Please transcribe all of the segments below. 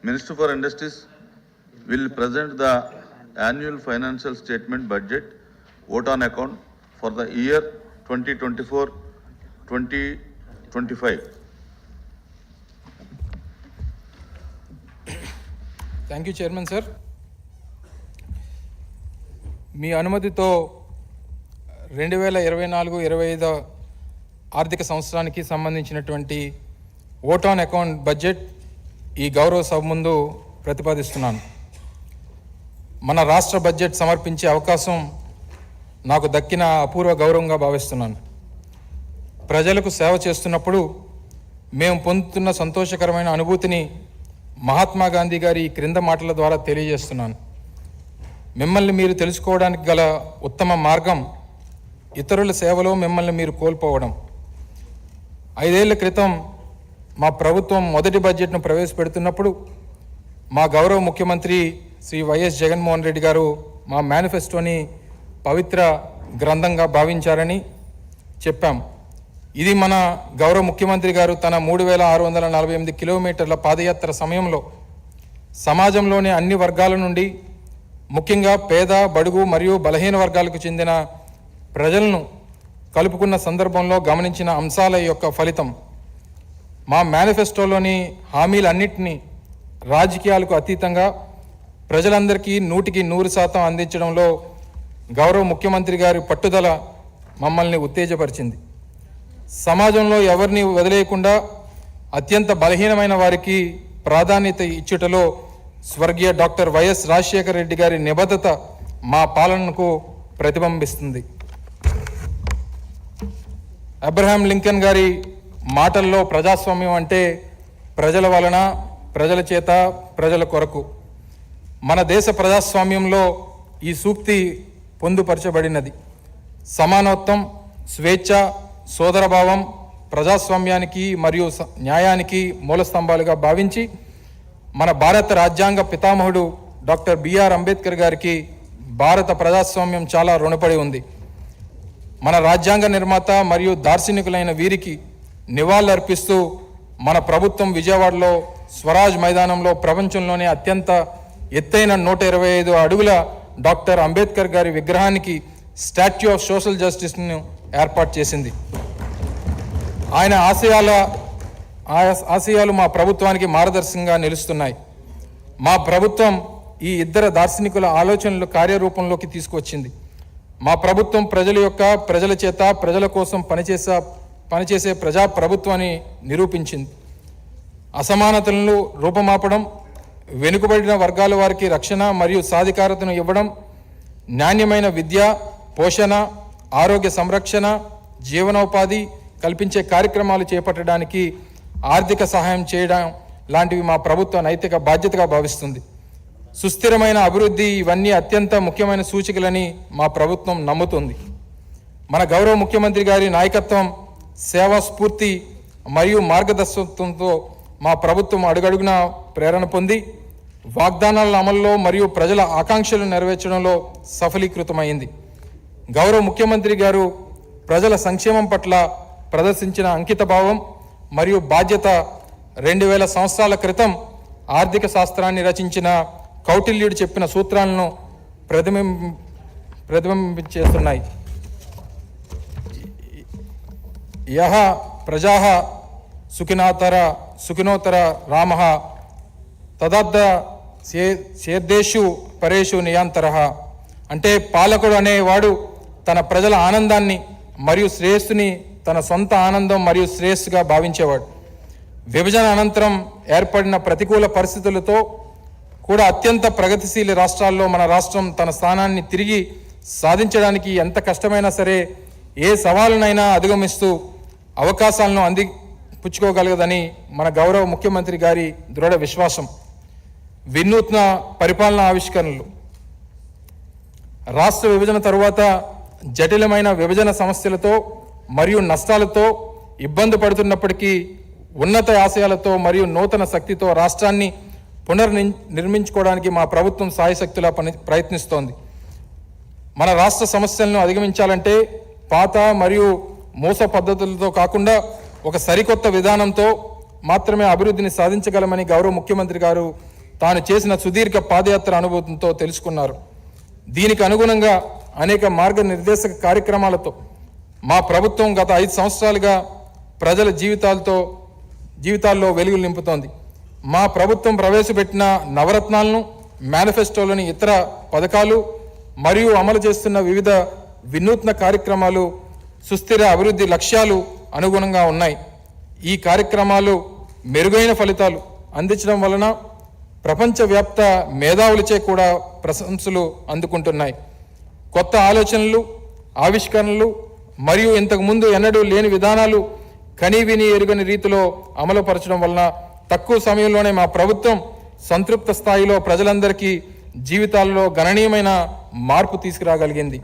Minister for Industries will present the annual financial statement budget vote on account for the year 2024-2025. Thank you, Chairman, sir. మీ అనుమతితో 2024-25 ఆర్థిక సంవత్సరానికి సంబంధించినటువంటి vote on account budget ఈ గౌరవ సభ ముందు ప్రతిపాదిస్తున్నాను. మన రాష్ట్ర బడ్జెట్ సమర్పించే అవకాశం నాకు దక్కిన అపూర్వ గౌరవంగా భావిస్తున్నాను. ప్రజలకు సేవ చేస్తున్నప్పుడు మేము పొందుతున్న సంతోషకరమైన అనుభూతిని మహాత్మా గాంధీ గారి ఈ క్రింద మాటల ద్వారా తెలియజేస్తున్నాను. మిమ్మల్ని మీరు తెలుసుకోవడానికి గల ఉత్తమ మార్గం ఇతరుల సేవలో మిమ్మల్ని మీరు కోల్పోవడం. 5 ఏళ్ల క్రితం మా ప్రభుత్వం మొదటి బడ్జెట్ను ప్రవేశపెడుతున్నప్పుడు మా గౌరవ ముఖ్యమంత్రి శ్రీ వైఎస్ జగన్మోహన్ రెడ్డి గారు మా మేనిఫెస్టోని పవిత్ర గ్రంథంగా భావించారని చెప్పాం. ఇది మన గౌరవ ముఖ్యమంత్రి గారు తన 3648 కిలోమీటర్ల పాదయాత్ర సమయంలో సమాజంలోని అన్ని వర్గాల నుండి, ముఖ్యంగా పేద, బడుగు మరియు బలహీన వర్గాలకు చెందిన ప్రజలను కలుపుకున్న సందర్భంలో గమనించిన అంశాల యొక్క ఫలితం. మా మేనిఫెస్టోలోని హామీలన్నింటినీ రాజకీయాలకు అతీతంగా ప్రజలందరికీ 100% అందించడంలో గౌరవ ముఖ్యమంత్రి గారి పట్టుదల మమ్మల్ని ఉత్తేజపరిచింది. సమాజంలో ఎవరిని వదిలేయకుండా అత్యంత బలహీనమైన వారికి ప్రాధాన్యత ఇచ్చుటలో స్వర్గీయ డాక్టర్ వైఎస్ రాజశేఖర రెడ్డి గారి నిబద్ధత మా పాలనకు ప్రతిబింబిస్తుంది. అబ్రహాం లింకన్ గారి మాటల్లో ప్రజాస్వామ్యం అంటే ప్రజల వలన, ప్రజల చేత, ప్రజల కొరకు. మన దేశ ప్రజాస్వామ్యంలో ఈ సూక్తి పొందుపరచబడినది. సమానత్వం, స్వేచ్ఛ, సోదరభావం ప్రజాస్వామ్యానికి మరియు న్యాయానికి మూల స్తంభాలుగా భావించి మన భారత రాజ్యాంగ పితామహుడు డాక్టర్ బిఆర్ అంబేద్కర్ గారికి భారత ప్రజాస్వామ్యం చాలా రుణపడి ఉంది. మన రాజ్యాంగ నిర్మాత మరియు దార్శనికులైన వీరికి నివాళులర్పిస్తూ మన ప్రభుత్వం విజయవాడలో స్వరాజ్ మైదానంలో ప్రపంచంలోనే అత్యంత ఎత్తైన 125 అడుగుల డాక్టర్ అంబేద్కర్ గారి విగ్రహానికి స్టాట్యూ ఆఫ్ సోషల్ జస్టిస్ను ఏర్పాటు చేసింది. ఆయన ఆశయాలు మా ప్రభుత్వానికి మార్గదర్శకంగా నిలుస్తున్నాయి. మా ప్రభుత్వం ఈ ఇద్దరు దార్శనికుల ఆలోచనలు కార్యరూపంలోకి తీసుకువచ్చింది. మా ప్రభుత్వం ప్రజల చేత, ప్రజల కోసం పనిచేసే ప్రజా ప్రభుత్వాన్ని నిరూపించింది. అసమానతలను రూపమాపడం, వెనుకబడిన వర్గాల వారికి రక్షణ మరియు సాధికారతను ఇవ్వడం, నాణ్యమైన విద్య, పోషణ, ఆరోగ్య సంరక్షణ, జీవనోపాధి కల్పించే కార్యక్రమాలు చేపట్టడానికి ఆర్థిక సహాయం చేయడం లాంటివి మా ప్రభుత్వ నైతిక బాధ్యతగా భావిస్తుంది. సుస్థిరమైన అభివృద్ధి ఇవన్నీ అత్యంత ముఖ్యమైన సూచికలని మా ప్రభుత్వం నమ్ముతుంది. మన గౌరవ ముఖ్యమంత్రి గారి నాయకత్వం, సేవా స్ఫూర్తి మరియు మార్గదర్శకత్వంతో మా ప్రభుత్వం అడుగడుగునా ప్రేరణ పొంది వాగ్దానాల అమల్లో మరియు ప్రజల ఆకాంక్షలు నెరవేర్చడంలో సఫలీకృతమైంది. గౌరవ ముఖ్యమంత్రి గారు ప్రజల సంక్షేమం పట్ల ప్రదర్శించిన అంకితభావం మరియు బాధ్యత 2000 సంవత్సరాల క్రితం ఆర్థిక శాస్త్రాన్ని రచించిన కౌటిల్యుడు చెప్పిన సూత్రాలను ప్రతిబింబించేస్తున్నాయి. యహ ప్రజాః సుఖినోతర రామః తదర్థ సేద్దేషు పరేషు నియాంతరః. అంటే పాలకుడు అనేవాడు తన ప్రజల ఆనందాన్ని మరియు శ్రేయస్సుని తన సొంత ఆనందం మరియు శ్రేయస్సుగా భావించేవాడు. విభజన అనంతరం ఏర్పడిన ప్రతికూల పరిస్థితులతో కూడా అత్యంత ప్రగతిశీల రాష్ట్రాల్లో మన రాష్ట్రం తన స్థానాన్ని తిరిగి సాధించడానికి ఎంత కష్టమైనా సరే ఏ సవాలునైనా అధిగమిస్తూ అవకాశాలను అందిపుచ్చుకోగలగదని మన గౌరవ ముఖ్యమంత్రి గారి దృఢ విశ్వాసం. వినూత్న పరిపాలనా ఆవిష్కరణలు. రాష్ట్ర విభజన తరువాత జటిలమైన విభజన సమస్యలతో మరియు నష్టాలతో ఇబ్బంది పడుతున్నప్పటికీ ఉన్నత ఆశయాలతో మరియు నూతన శక్తితో రాష్ట్రాన్ని నిర్మించుకోవడానికి మా ప్రభుత్వం సాయశక్తులా ప్రయత్నిస్తోంది. మన రాష్ట్ర సమస్యలను అధిగమించాలంటే పాత మరియు మోస పద్ధతులతో కాకుండా ఒక సరికొత్త విధానంతో మాత్రమే అభివృద్ధిని సాధించగలమని గౌరవ ముఖ్యమంత్రి గారు తాను చేసిన సుదీర్ఘ పాదయాత్ర అనుభూతితో తెలుసుకున్నారు. దీనికి అనుగుణంగా అనేక మార్గనిర్దేశక కార్యక్రమాలతో మా ప్రభుత్వం గత 5 సంవత్సరాలుగా ప్రజల జీవితాల్లో వెలుగులు నింపుతోంది. మా ప్రభుత్వం ప్రవేశపెట్టిన నవరత్నాలను, మేనిఫెస్టోలోని ఇతర పథకాలు మరియు అమలు చేస్తున్న వివిధ వినూత్న కార్యక్రమాలు సుస్థిర అభివృద్ధి లక్ష్యాలు అనుగుణంగా ఉన్నాయి. ఈ కార్యక్రమాలు మెరుగైన ఫలితాలు అందించడం వలన ప్రపంచవ్యాప్త మేధావులచే కూడా ప్రశంసలు అందుకుంటున్నాయి. కొత్త ఆలోచనలు, ఆవిష్కరణలు మరియు ఇంతకుముందు ఎన్నడూ లేని విధానాలు కనీవిని ఎరుగని రీతిలో అమలుపరచడం వలన తక్కువ సమయంలోనే మా ప్రభుత్వం సంతృప్త స్థాయిలో ప్రజలందరికీ జీవితాల్లో గణనీయమైన మార్పు తీసుకురాగలిగింది.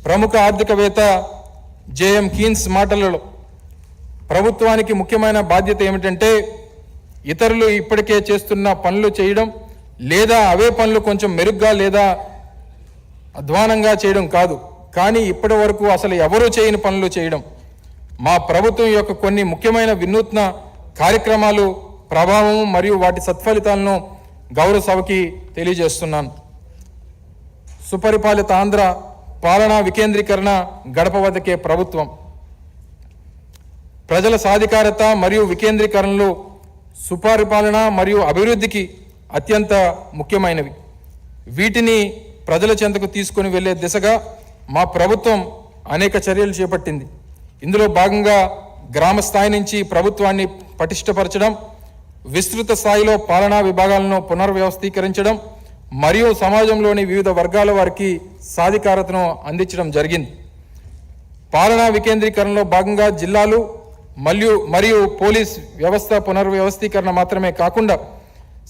ప్రముఖ ఆర్థికవేత్త జేఎం కీన్స్ మాటలలో ప్రభుత్వానికి ముఖ్యమైన బాధ్యత ఏమిటంటే ఇతరులు ఇప్పటికే చేస్తున్న పనులు చేయడం లేదా అవే పనులు కొంచెం మెరుగ్గా లేదా అధ్వానంగా చేయడం కాదు, కానీ ఇప్పటి వరకు అసలు ఎవరూ చేయని పనులు చేయడం. మా ప్రభుత్వం యొక్క కొన్ని ముఖ్యమైన వినూత్న కార్యక్రమాలు ప్రభావం మరియు వాటి సత్ఫలితాలను గౌరవ సభకి తెలియజేస్తున్నాను. సుపరిపాలిత ఆంధ్ర, పాలనా వికేంద్రీకరణ, గడప వద్దకే ప్రభుత్వం. ప్రజల సాధికారత మరియు వికేంద్రీకరణలు సుపరిపాలన మరియు అభివృద్ధికి అత్యంత ముఖ్యమైనవి. వీటిని ప్రజల చెంతకు తీసుకొని వెళ్లే దిశగా మా ప్రభుత్వం అనేక చర్యలు చేపట్టింది. ఇందులో భాగంగా గ్రామ స్థాయి నుంచి ప్రభుత్వాన్ని పటిష్టపరచడం, విస్తృత స్థాయిలో పాలనా విభాగాలను పునర్వ్యవస్థీకరించడం మరియు సమాజంలోని వివిధ వర్గాల వారికి సాధికారతను అందించడం జరిగింది. పాలనా వికేంద్రీకరణలో భాగంగా జిల్లాలు మరియు పోలీస్ వ్యవస్థ పునర్వ్యవస్థీకరణ మాత్రమే కాకుండా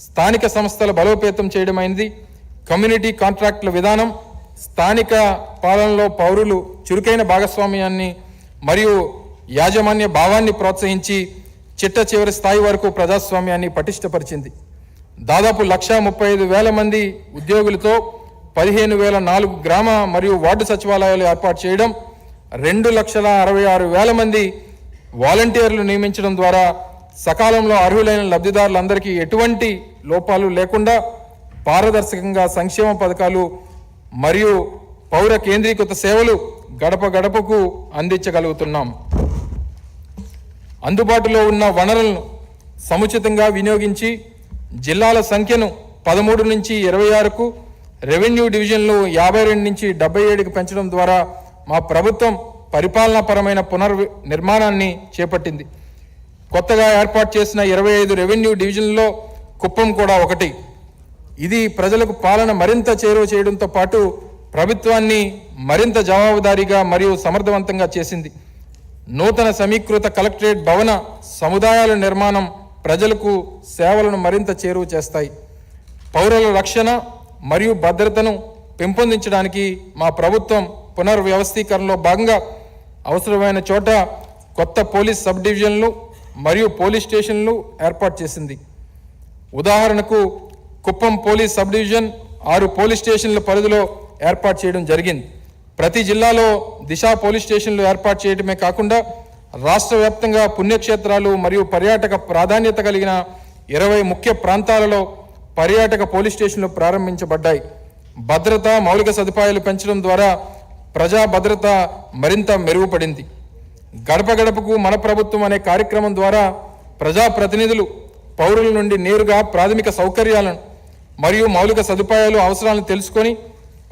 స్థానిక సంస్థల బలోపేతం చేయడమైంది. కమ్యూనిటీ కాంట్రాక్టుల విధానం, స్థానిక పాలనలో పౌరులు చురుకైన భాగస్వామ్యాన్ని మరియు యాజమాన్య భావాన్ని ప్రోత్సహించి చిట్ట చివరి స్థాయి వరకు ప్రజాస్వామ్యాన్ని పటిష్టపరిచింది. దాదాపు 1,35,000 మంది ఉద్యోగులతో 15,004 గ్రామ మరియు వార్డు సచివాలయాలు ఏర్పాటు చేయడం, 2,66,000 మంది వాలంటీర్లు నియమించడం ద్వారా సకాలంలో అర్హులైన లబ్ధిదారులందరికీ ఎటువంటి లోపాలు లేకుండా పారదర్శకంగా సంక్షేమ పథకాలు మరియు పౌర కేంద్రీకృత సేవలు గడప గడపకు అందించగలుగుతున్నాం. అందుబాటులో ఉన్న వనరులను సముచితంగా వినియోగించి జిల్లాల సంఖ్యను 13 నుంచి 26కు, రెవెన్యూ డివిజన్లు 52 నుంచి 77కు పెంచడం ద్వారా మా ప్రభుత్వం పరిపాలనాపరమైన పునర్నిర్మాణాన్ని చేపట్టింది. కొత్తగా ఏర్పాటు చేసిన 25 రెవెన్యూ డివిజన్లలో కుప్పం కూడా ఒకటి. ఇది ప్రజలకు పాలన మరింత చేరువ చేయడంతో పాటు ప్రభుత్వాన్ని మరింత జవాబుదారీగా మరియు సమర్థవంతంగా చేసింది. నూతన సమీకృత కలెక్టరేట్ భవన సముదాయాల నిర్మాణం ప్రజలకు సేవలను మరింత చేరువ చేస్తాయి. పౌరుల రక్షణ మరియు భద్రతను పెంపొందించడానికి మా ప్రభుత్వం పునర్వ్యవస్థీకరణలో భాగంగా అవసరమైన చోట కొత్త పోలీస్ సబ్ డివిజన్లు మరియు పోలీస్ స్టేషన్లు ఏర్పాటు చేసింది. ఉదాహరణకు Kuppam police sub division 6 police స్టేషన్ల పరిధిలో ఏర్పాటు చేయడం జరిగింది. ప్రతి జిల్లాలో దిశ పోలీస్ స్టేషన్లు ఏర్పాటు చేయడమే కాకుండా రాష్ట్ర వ్యాప్తంగా పుణ్యక్షేత్రాలు మరియు పర్యాటక ప్రాధాన్యత కలిగిన 20 ముఖ్య ప్రాంతాలలో పర్యాటక పోలీస్ స్టేషన్లు ప్రారంభించబడ్డాయి. భద్రత మౌలిక సదుపాయాలు పెంచడం ద్వారా ప్రజా భద్రత మరింత మెరుగుపడింది. గడప గడపకు మన ప్రభుత్వం అనే కార్యక్రమం ద్వారా ప్రజాప్రతినిధులు పౌరుల నుండి నేరుగా ప్రాథమిక సౌకర్యాలను మరియు మౌలిక సదుపాయాలు అవసరాలను తెలుసుకొని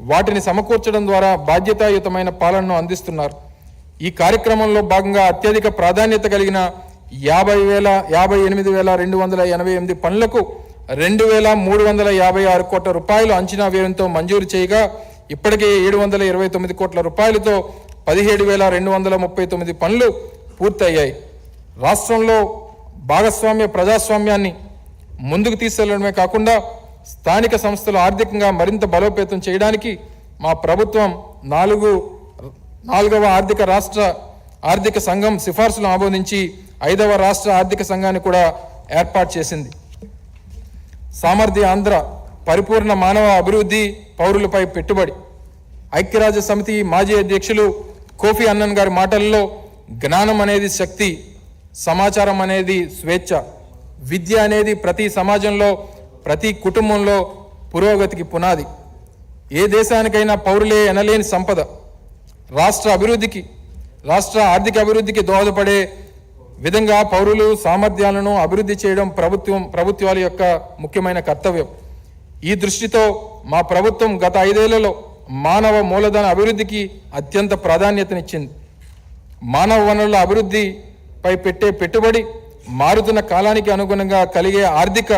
వాటిని సమకూర్చడం ద్వారా బాధ్యతాయుతమైన పాలనను అందిస్తున్నారు. ఈ కార్యక్రమంలో భాగంగా అత్యధిక ప్రాధాన్యత కలిగిన 58,288 పనులకు 2,356 కోట్ల రూపాయలు అంచనా వ్యయంతో మంజూరు చేయగా ఇప్పటికే 729 కోట్ల రూపాయలతో 17,239 పనులు పూర్తయ్యాయి. రాష్ట్రంలో భాగస్వామ్య ప్రజాస్వామ్యాన్ని ముందుకు తీసుకెళ్లడమే కాకుండా స్థానిక సంస్థలు ఆర్థికంగా మరింత బలోపేతం చేయడానికి మా ప్రభుత్వం నాలుగవ ఆర్థిక సంఘం సిఫార్సులను ఆమోదించి 5వ రాష్ట్ర ఆర్థిక సంఘాన్ని కూడా ఏర్పాటు చేసింది. సామర్థ్య ఆంధ్ర, పరిపూర్ణ మానవ అభివృద్ధి, పౌరులపై పెట్టుబడి. ఐక్యరాజ్య సమితి మాజీ అధ్యక్షులు కోఫీ అన్నన్ గారి మాటల్లో జ్ఞానం అనేది శక్తి, సమాచారం అనేది స్వేచ్ఛ, విద్య అనేది ప్రతి సమాజంలో ప్రతి కుటుంబంలో పురోగతికి పునాది. ఏ దేశానికైనా పౌరులే ఎనలేని సంపద. రాష్ట్ర ఆర్థిక అభివృద్ధికి దోహదపడే విధంగా పౌరులు సామర్థ్యాలను అభివృద్ధి చేయడం ప్రభుత్వాల యొక్క ముఖ్యమైన కర్తవ్యం. ఈ దృష్టితో మా ప్రభుత్వం గత 5 ఏళ్లలో మానవ మూలధన అభివృద్ధికి అత్యంత ప్రాధాన్యతనిచ్చింది. మానవ వనరుల అభివృద్ధిపై పెట్టే పెట్టుబడి మారుతున్న కాలానికి అనుగుణంగా కలిగే ఆర్థిక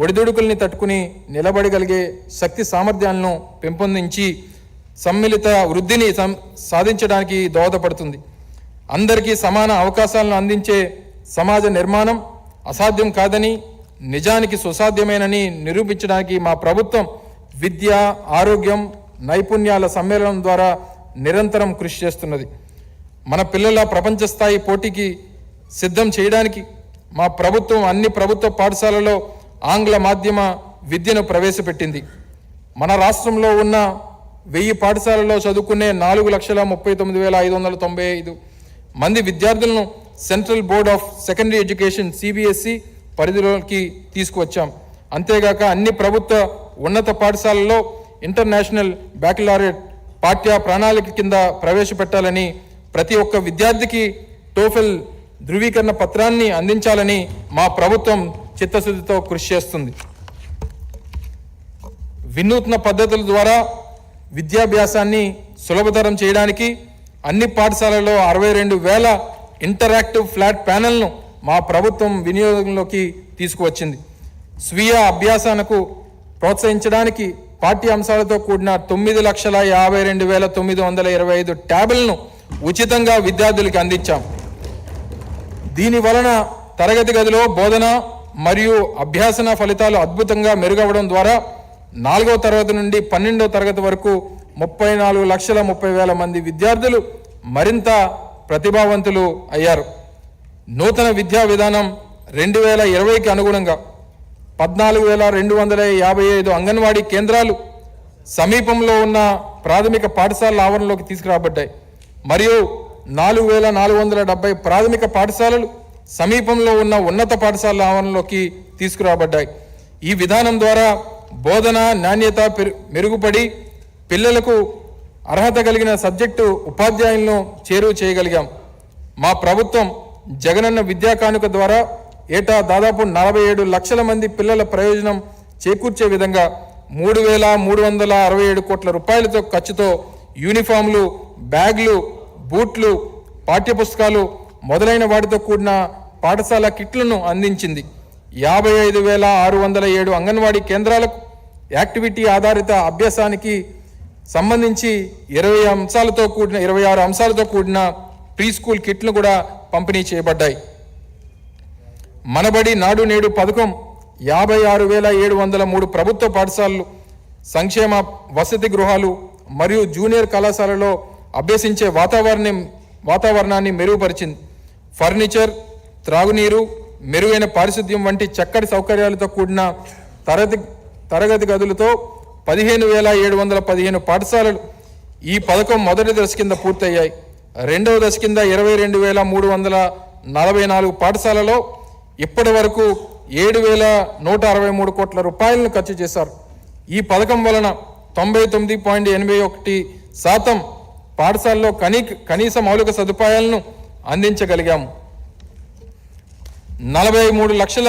ఒడిదుడుకుల్ని తట్టుకుని నిలబడగలిగే శక్తి సామర్థ్యాలను పెంపొందించి సమ్మిళిత వృద్ధిని సాధించడానికి దోహదపడుతుంది. అందరికీ సమాన అవకాశాలను అందించే సమాజ నిర్మాణం అసాధ్యం కాదని, నిజానికి సుసాధ్యమేనని నిరూపించడానికి మా ప్రభుత్వం విద్య, ఆరోగ్యం, నైపుణ్యాల సమ్మేళనం ద్వారా నిరంతరం కృషి చేస్తున్నది. మన పిల్లల ప్రపంచ స్థాయి పోటీకి సిద్ధం చేయడానికి మా ప్రభుత్వం అన్ని ప్రభుత్వ పాఠశాలలో ఆంగ్ల మాధ్యమ విద్యను ప్రవేశపెట్టింది. మన రాష్ట్రంలో ఉన్న 1000 పాఠశాలలో చదువుకునే 4,39,595 మంది విద్యార్థులను central board of secondary education CBSE పరిధిలోకి తీసుకువచ్చాం. అంతేగాక అన్ని ప్రభుత్వ ఉన్నత పాఠశాలల్లో ఇంటర్నేషనల్ బ్యాకలారేట్ పాఠ్య ప్రణాళిక కింద ప్రవేశపెట్టాలని, ప్రతి ఒక్క విద్యార్థికి టోఫెల్ ధృవీకరణ పత్రాన్ని అందించాలని మా ప్రభుత్వం చిత్తశుద్ధితో కృషి చేస్తుంది. వినూత్న పద్ధతుల ద్వారా విద్యాభ్యాసాన్ని సులభతరం చేయడానికి అన్ని పాఠశాలల్లో 62,000 ఇంటరాక్టివ్ ఫ్లాట్ ప్యానెల్ను మా ప్రభుత్వం వినియోగంలోకి తీసుకువచ్చింది. స్వీయ అభ్యాసానికి ప్రోత్సహించడానికి పాఠ్య అంశాలతో కూడిన 9,52,925 ట్యాబ్లను ఉచితంగా విద్యార్థులకు అందించాం. దీని వలన తరగతి గదిలో బోధన మరియు అభ్యాసన ఫలితాలు అద్భుతంగా మెరుగవడం ద్వారా 4వ తరగతి నుండి 12వ తరగతి వరకు 34,30,000 మంది విద్యార్థులు మరింత ప్రతిభావంతులు అయ్యారు. నూతన విద్యా విధానం 2020కి అనుగుణంగా 14,255 అంగన్వాడీ కేంద్రాలు సమీపంలో ఉన్న ప్రాథమిక పాఠశాలల ఆవరణలోకి తీసుకురాబడ్డాయి. మరియు 4,470 ప్రాథమిక పాఠశాలలు సమీపంలో ఉన్న ఉన్నత పాఠశాలల ఆవరణలోకి తీసుకురాబడ్డాయి. ఈ విధానం ద్వారా బోధన నాణ్యత మెరుగుపడి పిల్లలకు అర్హత కలిగిన సబ్జెక్టు ఉపాధ్యాయులను చేరువ చేయగలిగాం. మా ప్రభుత్వం జగనన్న విద్యా కానుక ద్వారా ఏటా దాదాపు 47 లక్షల మంది పిల్లల ప్రయోజనం చేకూర్చే విధంగా 3,367 కోట్ల రూపాయలతో ఖర్చుతో యూనిఫామ్లు, బ్యాగ్లు, బూట్లు, పాఠ్యపుస్తకాలు మొదలైన వాటితో కూడిన పాఠశాల కిట్లను అందించింది. 55,607 అంగన్వాడీ కేంద్రాలకు యాక్టివిటీ ఆధారిత అభ్యాసానికి సంబంధించి 26 అంశాలతో కూడిన ప్రీ స్కూల్ కిట్లు కూడా పంపిణీ చేయబడ్డాయి. మనబడి నాడు నేడు పథకం 56,703 ప్రభుత్వ పాఠశాలలు, సంక్షేమ వసతి గృహాలు మరియు జూనియర్ కళాశాలలో అభ్యసించే వాతావరణాన్ని మెరుగుపరిచింది. ఫర్నిచర్, త్రాగునీరు, మెరుగైన పారిశుద్ధ్యం వంటి చక్కటి సౌకర్యాలతో కూడిన తరగతి గదులతో 15,715 పాఠశాలలు ఈ పథకం మొదటి దశ కింద పూర్తయ్యాయి. రెండవ దశ కింద 22,344 పాఠశాలలో ఇప్పటి వరకు 7,163 కోట్ల రూపాయలను ఖర్చు చేశారు. ఈ పథకం వలన 99.81% పాఠశాలలో కనీస మౌలిక సదుపాయాలను అందించగలిగాము. 43 లక్షల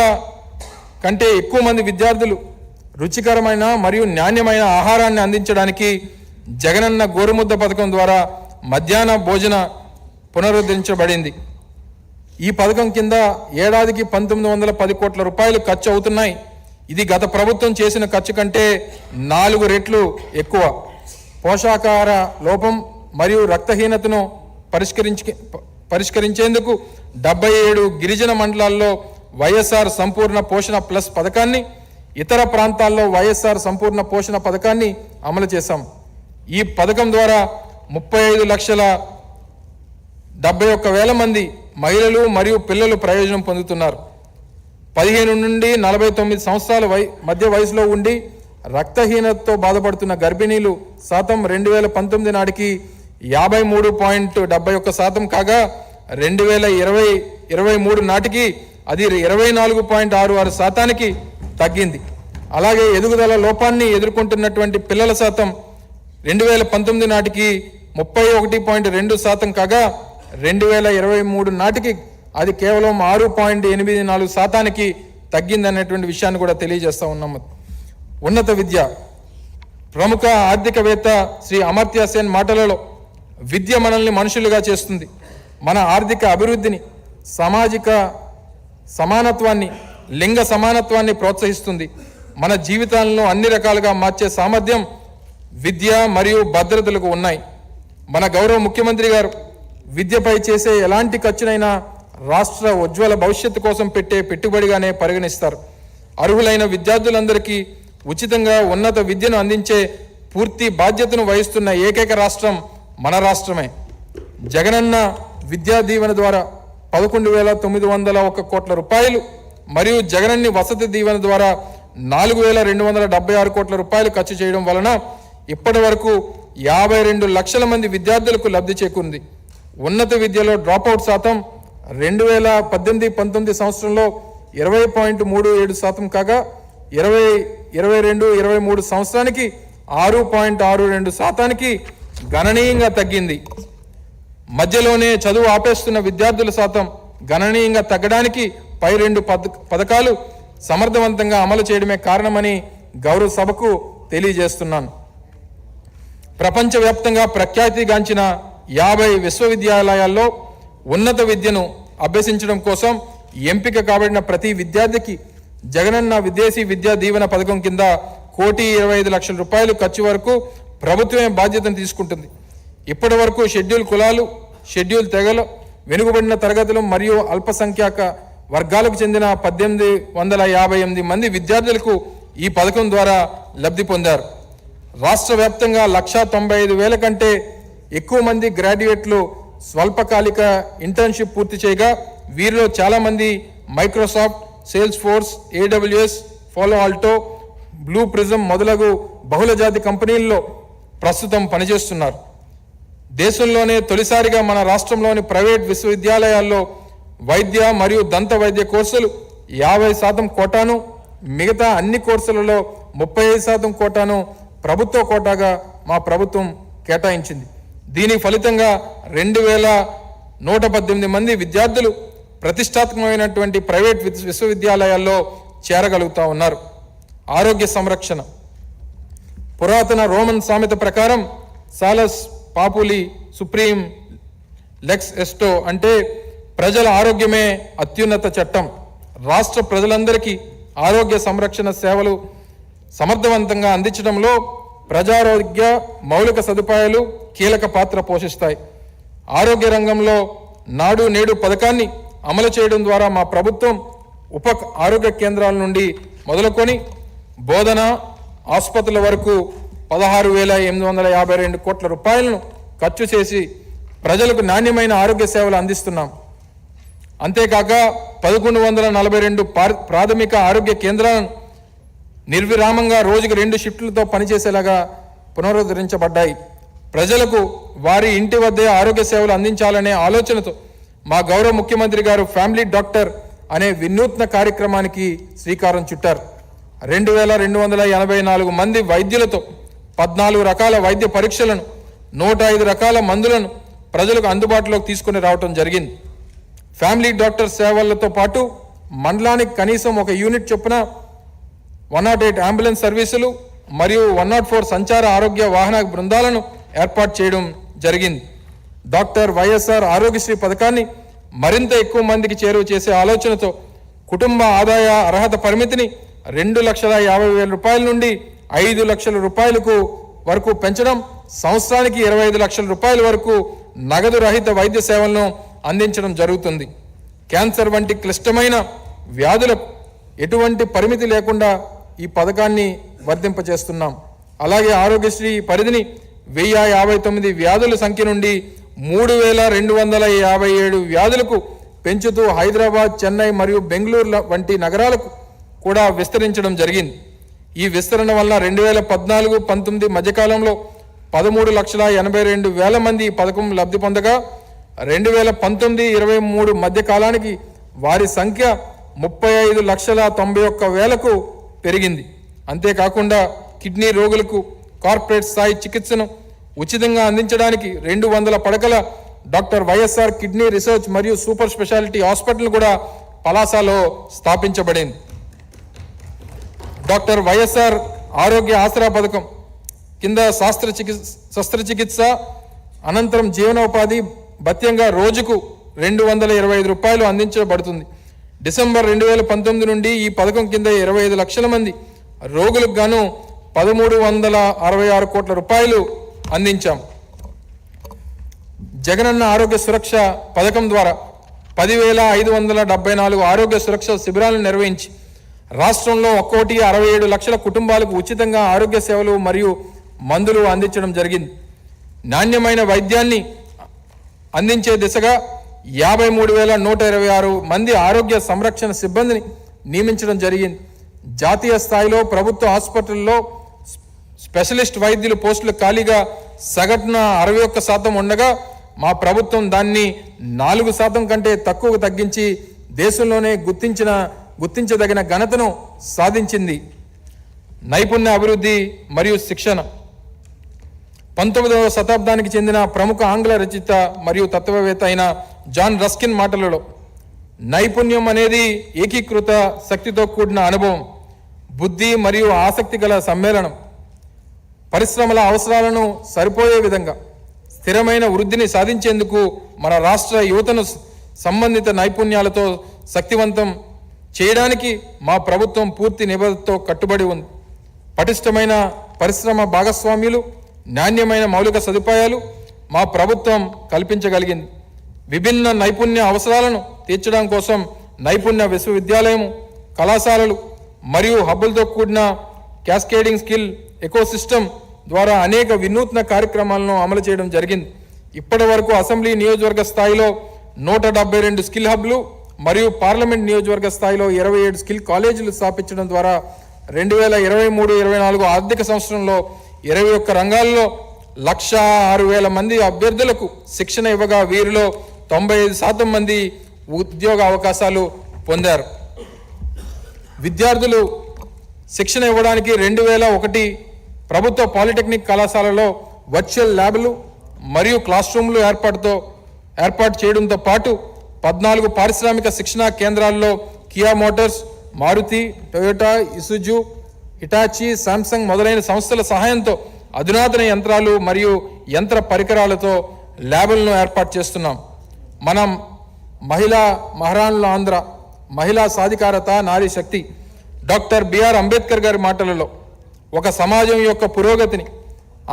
కంటే ఎక్కువ మంది విద్యార్థులు రుచికరమైన మరియు నాణ్యమైన ఆహారాన్ని అందించడానికి జగనన్న గోరుముద్ద పథకం ద్వారా మధ్యాహ్న భోజన పునరుద్ధరించబడింది. ఈ పథకం కింద ఏడాదికి 1,910 కోట్ల రూపాయలు ఖర్చు అవుతున్నాయి. ఇది గత ప్రభుత్వం చేసిన ఖర్చు కంటే 4 రెట్లు ఎక్కువ. పోషకాహార లోపం మరియు రక్తహీనతను పరిష్కరించేందుకు 77 గిరిజన మండలాల్లో వైఎస్ఆర్ సంపూర్ణ పోషణ ప్లస్ పథకాన్ని, ఇతర ప్రాంతాల్లో వైఎస్ఆర్ సంపూర్ణ పోషణ పథకాన్ని అమలు చేశాం. ఈ పథకం ద్వారా 35,71,000 మంది మహిళలు మరియు పిల్లలు ప్రయోజనం పొందుతున్నారు. 15 నుండి 49 సంవత్సరాల మధ్య వయసులో ఉండి రక్తహీనతతో బాధపడుతున్న గర్భిణీలు శాతం 2019 నాటికి 53.71% కాగా 2020 2023 నాటికి అది 24.66 శాతానికి తగ్గింది. అలాగే ఎదుగుదల లోపాన్ని ఎదుర్కొంటున్నటువంటి పిల్లల శాతం 2019 నాటికి 31.2 శాతం కాగా 2023 నాటికి అది కేవలం 6.84 శాతానికి తగ్గిందనేటువంటి విషయాన్ని కూడా తెలియజేస్తా ఉన్నాము. ఉన్నత విద్య. ప్రముఖ ఆర్థికవేత్త శ్రీ అమర్త్య సేన్ మాటలలో విద్య మనల్ని మనుషులుగా చేస్తుంది, మన ఆర్థిక అభివృద్ధిని, సామాజిక సమానత్వాన్ని, లింగ సమానత్వాన్ని ప్రోత్సహిస్తుంది, మన జీవితాలను అన్ని రకాలుగా మార్చే సామర్థ్యం విద్య మరియు భద్రతలకు ఉన్నాయి. మన గౌరవ ముఖ్యమంత్రి గారు విద్యపై చేసే ఎలాంటి ఖర్చునైనా రాష్ట్ర ఉజ్వల భవిష్యత్తు కోసం పెట్టే పెట్టుబడిగానే పరిగణిస్తారు. అర్హులైన విద్యార్థులందరికీ ఉచితంగా ఉన్నత విద్యను అందించే పూర్తి బాధ్యతను వహిస్తున్న ఏకైక రాష్ట్రం మన రాష్ట్రమే. జగనన్న విద్యా దీవెన ద్వారా 11,901 కోట్ల రూపాయలు మరియు జగనన్ని వసతి దీవెన ద్వారా 4,276 కోట్ల రూపాయలు ఖర్చు చేయడం వలన ఇప్పటి వరకు 52 లక్షల మంది విద్యార్థులకు లబ్ధి చేకూరింది. ఉన్నత విద్యలో డ్రాప్అవుట్ శాతం 2018-19 సంవత్సరంలో 20.37 శాతం కాగా 2022-23 సంవత్సరానికి 6.62 శాతానికి గణనీయంగా తగ్గింది. మధ్యలోనే చదువు ఆపేస్తున్న విద్యార్థుల శాతం గణనీయంగా తగ్గడానికి పై 2 పథకాలు సమర్థవంతంగా అమలు చేయడమే కారణమని గౌరవ సభకు తెలియజేస్తున్నాను. ప్రపంచవ్యాప్తంగా ప్రఖ్యాతిగాంచిన 50 విశ్వవిద్యాలయాల్లో ఉన్నత విద్యను అభ్యసించడం కోసం ఎంపిక కాబడిన ప్రతి విద్యార్థికి జగనన్న విదేశీ విద్యా దీవెన పథకం కింద 1,25,00,000 రూపాయలు ఖర్చు వరకు ప్రభుత్వమే బాధ్యతను తీసుకుంటుంది. ఇప్పటి వరకు షెడ్యూల్ కులాలు, షెడ్యూల్ తెగలు, వెనుకబడిన తరగతులు మరియు అల్పసంఖ్యాక వర్గాలకు చెందిన 1,858 మంది విద్యార్థులకు ఈ పథకం ద్వారా లబ్ధి పొందారు. రాష్ట్ర వ్యాప్తంగా 1,95,000 కంటే ఎక్కువ మంది గ్రాడ్యుయేట్లు స్వల్పకాలిక ఇంటర్న్షిప్ పూర్తి చేయగా వీరిలో చాలామంది Microsoft, sales force, AWS, follow Alto, blue prism మొదలగు బహుళజాతి కంపెనీల్లో ప్రస్తుతం పనిచేస్తున్నారు. దేశంలోనే తొలిసారిగా మన రాష్ట్రంలోని ప్రైవేట్ విశ్వవిద్యాలయాల్లో వైద్య మరియు దంత వైద్య కోర్సులు 50% కోటాను, మిగతా అన్ని కోర్సులలో 35% కోటాను ప్రభుత్వ కోటాగా మా ప్రభుత్వం కేటాయించింది. దీని ఫలితంగా 2,118 మంది విద్యార్థులు ప్రతిష్టాత్మకమైనటువంటి ప్రైవేట్ విశ్వవిద్యాలయాల్లో చేరగలుగుతా ఉన్నారు. ఆరోగ్య సంరక్షణ. పురాతన రోమన్ సామెత ప్రకారం సాలస్ పాపులి సుప్రీం లెక్స్ ఎస్టో అంటే ప్రజల ఆరోగ్యమే అత్యున్నత చట్టం. రాష్ట్ర ప్రజలందరికీ ఆరోగ్య సంరక్షణ సేవలు సమర్థవంతంగా అందించడంలో ప్రజారోగ్య మౌలిక సదుపాయాలు కీలక పాత్ర పోషిస్తాయి. ఆరోగ్య రంగంలో నాడు నేడు పథకాన్ని అమలు చేయడం ద్వారా మా ప్రభుత్వం ఉప ఆరోగ్య కేంద్రాల నుండి మొదలుకొని బోధన ఆసుపత్రుల వరకు 16,852 కోట్ల రూపాయలను ఖర్చు చేసి ప్రజలకు నాణ్యమైన ఆరోగ్య సేవలు అందిస్తున్నాం. అంతేకాక 1,142 ప్రాథమిక ఆరోగ్య కేంద్రాలను నిర్విరామంగా రోజుకు 2 షిఫ్టులతో పనిచేసేలాగా పునరుద్ధరించబడ్డాయి. ప్రజలకు వారి ఇంటి వద్దే ఆరోగ్య సేవలు అందించాలనే ఆలోచనతో మా గౌరవ ముఖ్యమంత్రి గారు ఫ్యామిలీ డాక్టర్ అనే వినూత్న కార్యక్రమానికి శ్రీకారం చుట్టారు. 2,284 మంది వైద్యులతో 14 రకాల వైద్య పరీక్షలను, 105 రకాల మందులను ప్రజలకు అందుబాటులోకి తీసుకుని రావటం జరిగింది. ఫ్యామిలీ డాక్టర్ సేవలతో పాటు మండలానికి కనీసం ఒక యూనిట్ చొప్పున 108 అంబులెన్స్ సర్వీసులు మరియు 104 సంచార ఆరోగ్య వాహన బృందాలను ఏర్పాటు చేయడం జరిగింది. డాక్టర్ వైఎస్ఆర్ ఆరోగ్యశ్రీ పథకాన్ని మరింత ఎక్కువ మందికి చేరువ చేసే ఆలోచనతో కుటుంబ ఆదాయ అర్హత పరిమితిని 2,50,000 రూపాయల నుండి 5 లక్షల రూపాయలకు వరకు పెంచడం, సంవత్సరానికి 25 లక్షల రూపాయల వరకు నగదు రహిత వైద్య సేవలను అందించడం జరుగుతుంది. క్యాన్సర్ వంటి క్లిష్టమైన వ్యాధులకు ఎటువంటి పరిమితి లేకుండా ఈ పథకాన్ని వర్తింపచేస్తున్నాం. అలాగే ఆరోగ్యశ్రీ పరిధిని 1,059 వ్యాధుల సంఖ్య నుండి 3,257 వ్యాధులకు పెంచుతూ హైదరాబాద్, చెన్నై మరియు బెంగళూరు వంటి నగరాలకు కూడా విస్తరించడం జరిగింది. ఈ విస్తరణ వల్ల 2014-19 మధ్యకాలంలో 13,82,000 మంది ఈ పథకం లబ్ధి పొందగా 2019-23 మధ్య కాలానికి వారి సంఖ్య 35,91,000కు పెరిగింది. అంతేకాకుండా కిడ్నీ రోగులకు కార్పొరేట్ స్థాయి చికిత్సను ఉచితంగా అందించడానికి 200 పడకల డాక్టర్ వైఎస్ఆర్ కిడ్నీ రీసెర్చ్ మరియు సూపర్ స్పెషాలిటీ హాస్పిటల్ కూడా పలాసలో స్థాపించబడింది. డాక్టర్ వైఎస్ఆర్ ఆరోగ్య ఆసరా పథకం కింద శస్త్రచికిత్స అనంతరం జీవనోపాధి భత్యంగా రోజుకు 225 రూపాయలు అందించబడుతుంది. డిసెంబర్ 2019 నుండి ఈ పథకం కింద 25 లక్షల మంది రోగులకు గాను 1,366 కోట్ల రూపాయలు అందించాం. జగనన్న ఆరోగ్య సురక్ష పథకం ద్వారా 10,574 ఆరోగ్య సురక్ష శిబిరాలను నిర్వహించి రాష్ట్రంలో 1,67 లక్షల కుటుంబాలకు ఉచితంగా ఆరోగ్య సేవలు మరియు మందులు అందించడం జరిగింది. నాణ్యమైన వైద్యాన్ని అందించే దిశగా 53,126 మంది ఆరోగ్య సంరక్షణ సిబ్బందిని నియమించడం జరిగింది. జాతీయ స్థాయిలో ప్రభుత్వ హాస్పిటల్లో స్పెషలిస్ట్ వైద్యుల పోస్టులు ఖాళీగా సగటున 61% ఉండగా మా ప్రభుత్వం దాన్ని 4% కంటే తక్కువ తగ్గించి దేశంలోనే గుర్తించదగిన ఘనతను సాధించింది. నైపుణ్య అభివృద్ధి మరియు శిక్షణ 19వ శతాబ్దానికి చెందిన ప్రముఖ ఆంగ్ల రచయిత మరియు తత్వవేత్త అయిన జాన్ రస్కిన్ మాటలలో నైపుణ్యం అనేది ఏకీకృత శక్తితో కూడిన అనుభవం, బుద్ధి మరియు ఆసక్తి గల సమ్మేళనం. పరిశ్రమల అవసరాలను సరిపోయే విధంగా స్థిరమైన వృద్ధిని సాధించేందుకు మన రాష్ట్ర యువతను సంబంధిత నైపుణ్యాలతో శక్తివంతం చేయడానికి మా ప్రభుత్వం పూర్తి నిబద్ధతతో కట్టుబడి ఉంది. పటిష్టమైన పరిశ్రమ భాగస్వామ్యులు, నాణ్యమైన మౌలిక సదుపాయాలు మా ప్రభుత్వం కల్పించగలిగింది. విభిన్న నైపుణ్య అవసరాలను తీర్చడం కోసం నైపుణ్య విశ్వవిద్యాలయం, కళాశాలలు మరియు హబ్బులతో కూడిన క్యాస్కేడింగ్ స్కిల్ ఎకోసిస్టమ్ ద్వారా అనేక వినూత్న కార్యక్రమాలను అమలు చేయడం జరిగింది. ఇప్పటి వరకు అసెంబ్లీ నియోజకవర్గ స్థాయిలో 172 స్కిల్ హబ్లు మరియు పార్లమెంట్ నియోజకవర్గ స్థాయిలో 27 స్కిల్ కాలేజీలు స్థాపించడం ద్వారా 2023-24 ఆర్థిక సంవత్సరంలో 21 రంగాల్లో 106,000 మంది అభ్యర్థులకు శిక్షణ ఇవ్వగా వీరిలో 95% మంది ఉద్యోగ అవకాశాలు పొందారు. విద్యార్థులు శిక్షణ ఇవ్వడానికి 2001 ప్రభుత్వ పాలిటెక్నిక్ కళాశాలలో వర్చువల్ ల్యాబ్లు మరియు క్లాస్ రూమ్లు ఏర్పాటు చేయడంతో పాటు 14 పారిశ్రామిక శిక్షణా కేంద్రాల్లో Kia Motors, Maruti, Toyota, Isuzu, Hitachi, Samsung మొదలైన సంస్థల సహాయంతో అధునాతన యంత్రాలు మరియు యంత్ర పరికరాలతో ల్యాబులను ఏర్పాటు చేస్తున్నాం. మనం మహిళా మహారాణుల ఆంధ్ర, మహిళా సాధికారత, నారీ శక్తి. డాక్టర్ బిఆర్ అంబేద్కర్ గారి మాటలలో ఒక సమాజం యొక్క పురోగతిని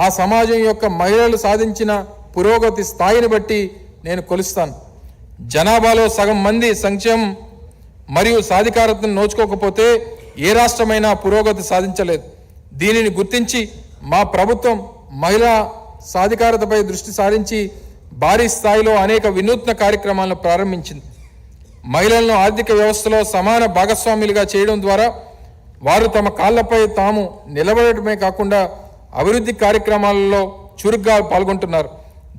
ఆ సమాజం యొక్క మహిళలు సాధించిన పురోగతి స్థాయిని బట్టి నేను కొలుస్తాను. జనాభాలో సగం మంది సంక్షేమం మరియు సాధికారతను నోచుకోకపోతే ఏ రాష్ట్రమైనా పురోగతి సాధించలేదు. దీనిని గుర్తించి మా ప్రభుత్వం మహిళా సాధికారతపై దృష్టి సారించి భారీ స్థాయిలో అనేక వినూత్న కార్యక్రమాలను ప్రారంభించింది. మహిళలను ఆర్థిక వ్యవస్థలో సమాన భాగస్వాములుగా చేయడం ద్వారా వారు తమ కాళ్లపై తాము నిలబడటమే కాకుండా అభివృద్ధి కార్యక్రమాలలో చురుగ్గా పాల్గొంటున్నారు.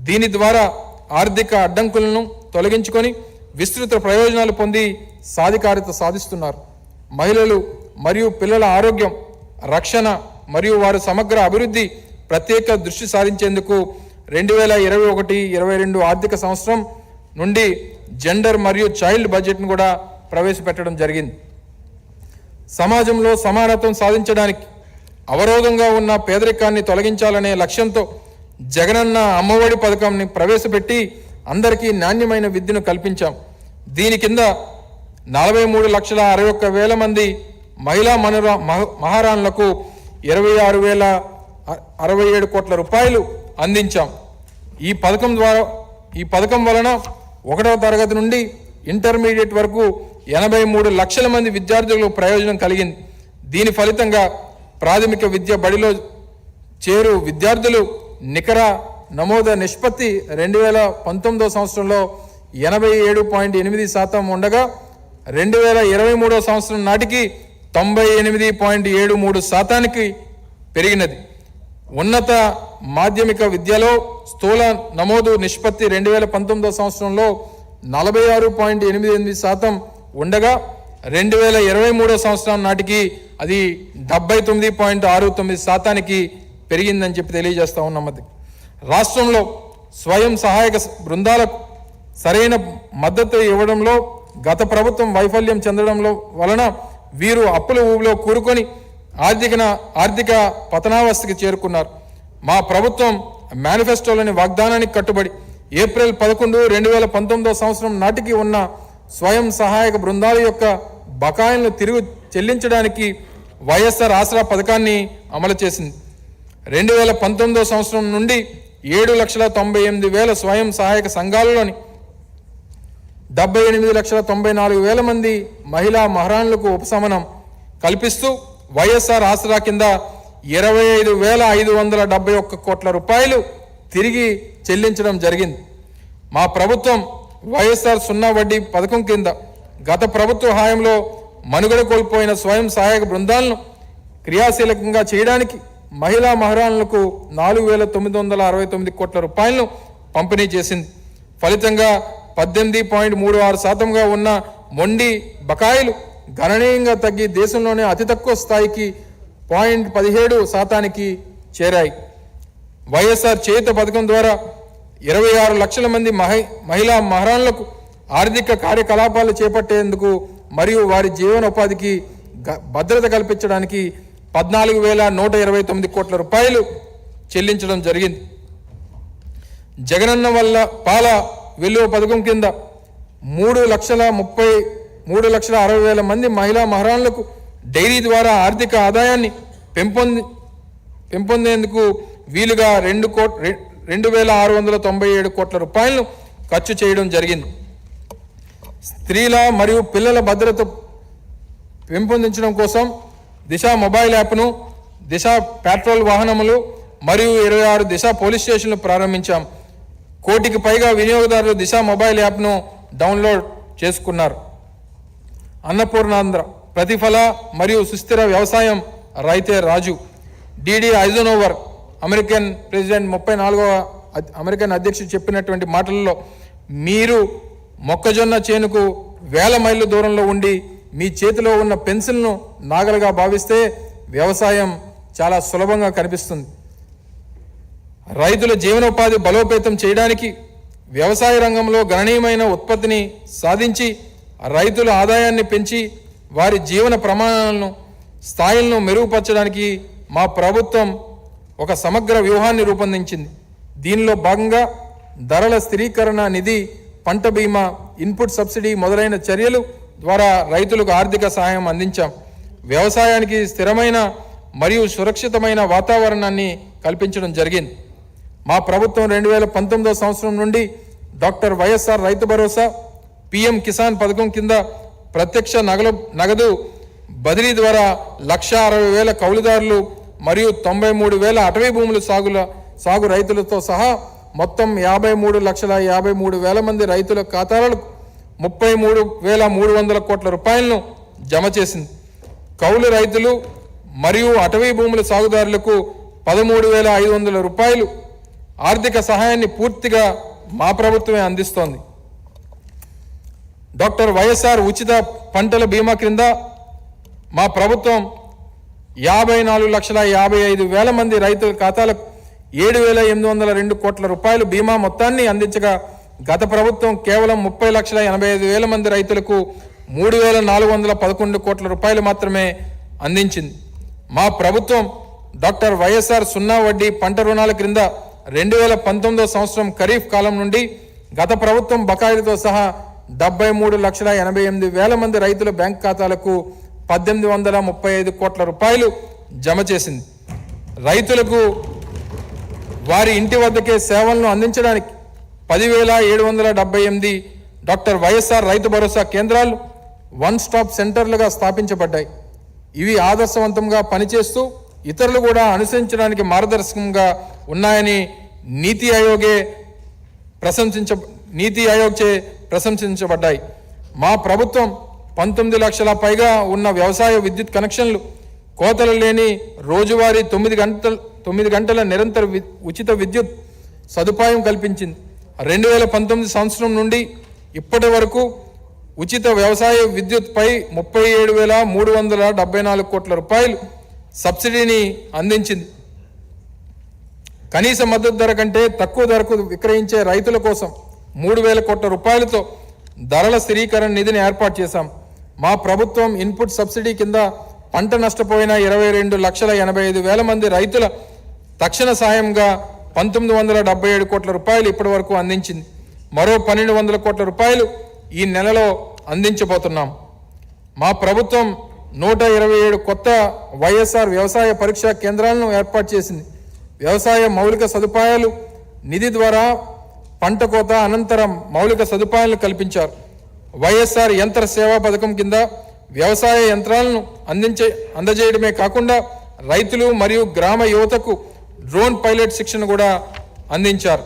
దీని ద్వారా ఆర్థిక అడ్డంకులను తొలగించుకొని విస్తృత ప్రయోజనాలు పొంది సాధికారత సాధిస్తున్నారు. మహిళలు మరియు పిల్లల ఆరోగ్యం, రక్షణ మరియు వారి సమగ్ర అభివృద్ధి ప్రత్యేక దృష్టి సారించేందుకు 2021-22 ఆర్థిక సంవత్సరం నుండి జెండర్ మరియు చైల్డ్ బడ్జెట్ను కూడా ప్రవేశపెట్టడం జరిగింది. సమాజంలో సమానత్వం సాధించడానికి అవరోధంగా ఉన్న పేదరికాన్ని తొలగించాలనే లక్ష్యంతో జగనన్న అమ్మఒడి పథకాన్ని ప్రవేశపెట్టి అందరికీ నాణ్యమైన విద్యను కల్పించాం. దీని కింద 43,61,000 మంది మహిళా మహారాణులకు 26,067 కోట్ల రూపాయలు అందించాం. ఈ పథకం వలన 1వ తరగతి నుండి ఇంటర్మీడియట్ వరకు 83 లక్షల మంది విద్యార్థులకు ప్రయోజనం కలిగింది. దీని ఫలితంగా ప్రాథమిక విద్య బడిలో చేరు విద్యార్థులు నికర నమోద నిష్పత్తి 2019 సంవత్సరంలో 87.8% ఉండగా 2023 సంవత్సరం నాటికి 98.73% పెరిగినది. ఉన్నత మాధ్యమిక విద్యలో స్థూల నమోదు నిష్పత్తి 2019 సంవత్సరంలో 46.88% ఉండగా 2023 సంవత్సరం నాటికి అది 79.69% పెరిగిందని చెప్పి తెలియజేస్తా ఉన్నాం. రాష్ట్రంలో స్వయం సహాయక బృందాలకు సరైన మద్దతు ఇవ్వడంలో గత ప్రభుత్వం వైఫల్యం చెందడంలో వలన వీరు అప్పుల ఊబిలో కూరుకొని ఆర్థిక పతనావస్థకి చేరుకున్నారు. మా ప్రభుత్వం మేనిఫెస్టోలోని వాగ్దానానికి కట్టుబడి ఏప్రిల్ 11, 2019 సంవత్సరం నాటికి ఉన్న స్వయం సహాయక బృందాల యొక్క బకాయిలను తిరిగి చెల్లించడానికి వైఎస్ఆర్ ఆసరా పథకాన్ని అమలు చేసింది. 2019 సంవత్సరం నుండి 7,98,000 స్వయం సహాయక సంఘాలలోని 78,94,000 మంది మహిళా మహారాణులకు ఉపశమనం కల్పిస్తూ వైఎస్ఆర్ ఆసరా కింద 25,571 కోట్ల రూపాయలు తిరిగి చెల్లించడం జరిగింది. మా ప్రభుత్వం వైఎస్ఆర్ సున్నా వడ్డీ పథకం కింద గత ప్రభుత్వ హయాంలో మనుగడ కోల్పోయిన స్వయం సహాయక బృందాలను క్రియాశీలకంగా చేయడానికి మహిళా మహారాణులకు 4,969 కోట్ల రూపాయలను పంపిణీ చేసింది. ఫలితంగా 18.36% ఉన్న మొండి బకాయిలు గణనీయంగా తగ్గి దేశంలోనే అతి తక్కువ స్థాయికి 0.17% చేరాయి. వైఎస్ఆర్ చేయూత పథకం ద్వారా 26 లక్షల మంది మహిళా మహారాణులకు ఆర్థిక కార్యకలాపాలు చేపట్టేందుకు మరియు వారి జీవనోపాధికి భద్రత కల్పించడానికి 14,129 కోట్ల రూపాయలు చెల్లించడం జరిగింది. జగనన్న వల్ల పాల వెలువ పథకం కింద 3,60,000 మంది మహిళా మహారాణులకు డైరీ ద్వారా ఆర్థిక ఆదాయాన్ని పెంపొందేందుకు వీలుగా 2,697 కోట్ల రూపాయలను ఖర్చు చేయడం జరిగింది. స్త్రీల మరియు పిల్లల భద్రత పెంపొందించడం కోసం దిశ మొబైల్ యాప్ను, దిశ పెట్రోల్ వాహనములు మరియు 26 దిశ పోలీస్ స్టేషన్లు ప్రారంభించాం. 1 కోటికి పైగా వినియోగదారులు దిశ మొబైల్ యాప్ను డౌన్లోడ్ చేసుకున్నారు. అన్నపూర్ణాంధ్ర ప్రతిఫల మరియు సుస్థిర వ్యవసాయం రైతే రాజు. డిడి ఐజనోవర్ అమెరికన్ ప్రెసిడెంట్ 34వ అమెరికన్ అధ్యక్షుడు చెప్పినటువంటి మాటల్లో, మీరు మొక్కజొన్న చేనుకు 1000 మైళ్ళ దూరంలో ఉండి మీ చేతిలో ఉన్న పెన్సిల్ను నాగలుగా భావిస్తే వ్యవసాయం చాలా సులభంగా కనిపిస్తుంది. రైతుల జీవనోపాధి బలోపేతం చేయడానికి వ్యవసాయ రంగంలో గణనీయమైన ఉత్పత్తిని సాధించి రైతుల ఆదాయాన్ని పెంచి వారి జీవన ప్రమాణాలను స్థాయిలను మెరుగుపరచడానికి మా ప్రభుత్వం ఒక సమగ్ర వ్యూహాన్ని రూపొందించింది. దీనిలో భాగంగా ధరల స్థిరీకరణ నిధి, పంట బీమా, ఇన్పుట్ సబ్సిడీ మొదలైన చర్యలు ద్వారా రైతులకు ఆర్థిక సహాయం అందించాం. వ్యవసాయానికి స్థిరమైన మరియు సురక్షితమైన వాతావరణాన్ని కల్పించడం జరిగింది. మా ప్రభుత్వం 2019 సంవత్సరం నుండి doctor YSR Rythu Bharosa, PM Kisan పథకం కింద ప్రత్యక్ష నగదు బదిలీ ద్వారా 1,60,000 కౌలుదారులు మరియు 93,000 అటవీ భూములు సాగు రైతులతో సహా మొత్తం 53,53,000 మంది రైతుల ఖాతాలకు 33,300 కోట్ల రూపాయలను జమ చేసింది. కౌలు రైతులు మరియు అటవీ భూముల సాగుదారులకు 13,500 రూపాయలు ఆర్థిక సహాయాన్ని పూర్తిగా మా ప్రభుత్వమే అందిస్తోంది. డాక్టర్ వైఎస్ఆర్ ఉచిత పంటల బీమా క్రింద మా ప్రభుత్వం 54,55,000 మంది రైతుల ఖాతాలకు 7,802 కోట్ల రూపాయలు బీమా మొత్తాన్ని అందించగా, గత ప్రభుత్వం కేవలం 30,85,000 మంది రైతులకు 3,411 కోట్ల రూపాయలు మాత్రమే అందించింది. మా ప్రభుత్వం డాక్టర్ వైఎస్ఆర్ సున్నా వడ్డీ పంట రుణాల క్రింద 2019 సంవత్సరం ఖరీఫ్ కాలం నుండి గత ప్రభుత్వం బకాయిలతో సహా 73,88,000 మంది రైతుల బ్యాంక్ ఖాతాలకు 1,835 కోట్ల రూపాయలు జమ చేసింది. రైతులకు వారి ఇంటి వద్దకే సేవలను అందించడానికి 10,778 డాక్టర్ వైఎస్ఆర్ రైతు భరోసా కేంద్రాలు వన్ స్టాప్ సెంటర్లుగా స్థాపించబడ్డాయి. ఇవి ఆదర్శవంతంగా పనిచేస్తూ ఇతరులు కూడా అనుసరించడానికి మార్గదర్శకంగా ఉన్నాయని నీతి ఆయోగ్చే ప్రశంసించబడ్డాయి. మా ప్రభుత్వం 19 లక్షల పైగా ఉన్న వ్యవసాయ విద్యుత్ కనెక్షన్లు, కోతలు లేని రోజువారీ 9 గంటల 9 గంటల నిరంతర ఉచిత విద్యుత్ సదుపాయం కల్పించింది. 2019 సంవత్సరం నుండి ఇప్పటి వరకు ఉచిత వ్యవసాయ విద్యుత్పై 37,374 కోట్ల రూపాయలు సబ్సిడీని అందించింది. కనీస మద్దతు ధర కంటే తక్కువ ధరకు విక్రయించే రైతుల కోసం 3,000 కోట్ల రూపాయలతో ధరల స్థిరీకరణ నిధిని ఏర్పాటు చేశాం. మా ప్రభుత్వం ఇన్పుట్ సబ్సిడీ కింద పంట నష్టపోయిన 22,85,000 మంది రైతుల తక్షణ సాయంగా 1,977 కోట్ల రూపాయలు ఇప్పటి వరకు అందించింది. మరో 1,200 కోట్ల రూపాయలు ఈ నెలలో అందించబోతున్నాం. మా ప్రభుత్వం 127 కొత్త వైఎస్ఆర్ వ్యవసాయ పరీక్షా కేంద్రాలను ఏర్పాటు చేసింది. వ్యవసాయ మౌలిక సదుపాయాలు నిధి ద్వారా పంట కోత అనంతరం మౌలిక సదుపాయాలను కల్పించారు. వైఎస్ఆర్ యంత్ర సేవా పథకం కింద వ్యవసాయ యంత్రాలను అందజేయడమే కాకుండా రైతులు మరియు గ్రామ యువతకు డ్రోన్ పైలట్ శిక్షణ కూడా అందించారు.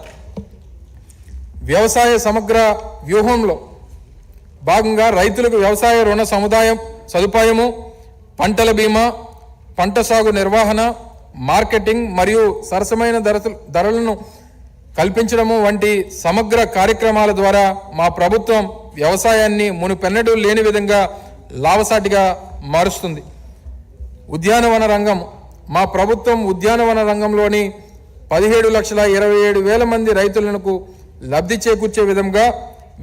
వ్యవసాయ సమగ్ర వ్యూహంలో భాగంగా రైతులకు వ్యవసాయ రుణ సదుపాయము, పంటల బీమా, పంట సాగు నిర్వహణ, మార్కెటింగ్ మరియు సరసమైన ధరలను కల్పించడము వంటి సమగ్ర కార్యక్రమాల ద్వారా మా ప్రభుత్వం వ్యవసాయాన్ని మునుపెన్నడూ లేని విధంగా లాభసాటిగా మారుస్తుంది. ఉద్యానవన రంగం. మా ప్రభుత్వం ఉద్యానవన రంగంలోని 17,27,000 మంది రైతులకు లబ్ధి చేకూర్చే విధంగా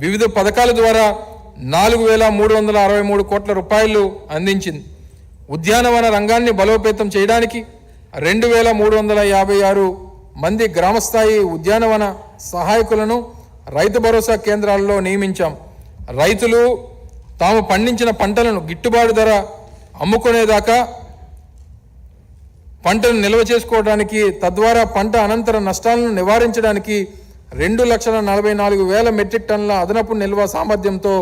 వివిధ పథకాల ద్వారా 4,363 కోట్ల రూపాయలు అందించింది. ఉద్యానవన రంగాన్ని బలోపేతం చేయడానికి 2,356 మంది గ్రామస్థాయి ఉద్యానవన సహాయకులను రైతు భరోసా కేంద్రాల్లో నియమించాం. రైతులు తాము పండించిన పంటలను గిట్టుబాటు ధర అమ్ముకునేదాకా పంటను నిల్వ చేసుకోవడానికి, తద్వారా పంట అనంతర నష్టాలను నివారించడానికి 2,44,000 మెట్రిక్ టన్నుల అదనపు నిల్వ సామర్థ్యంతో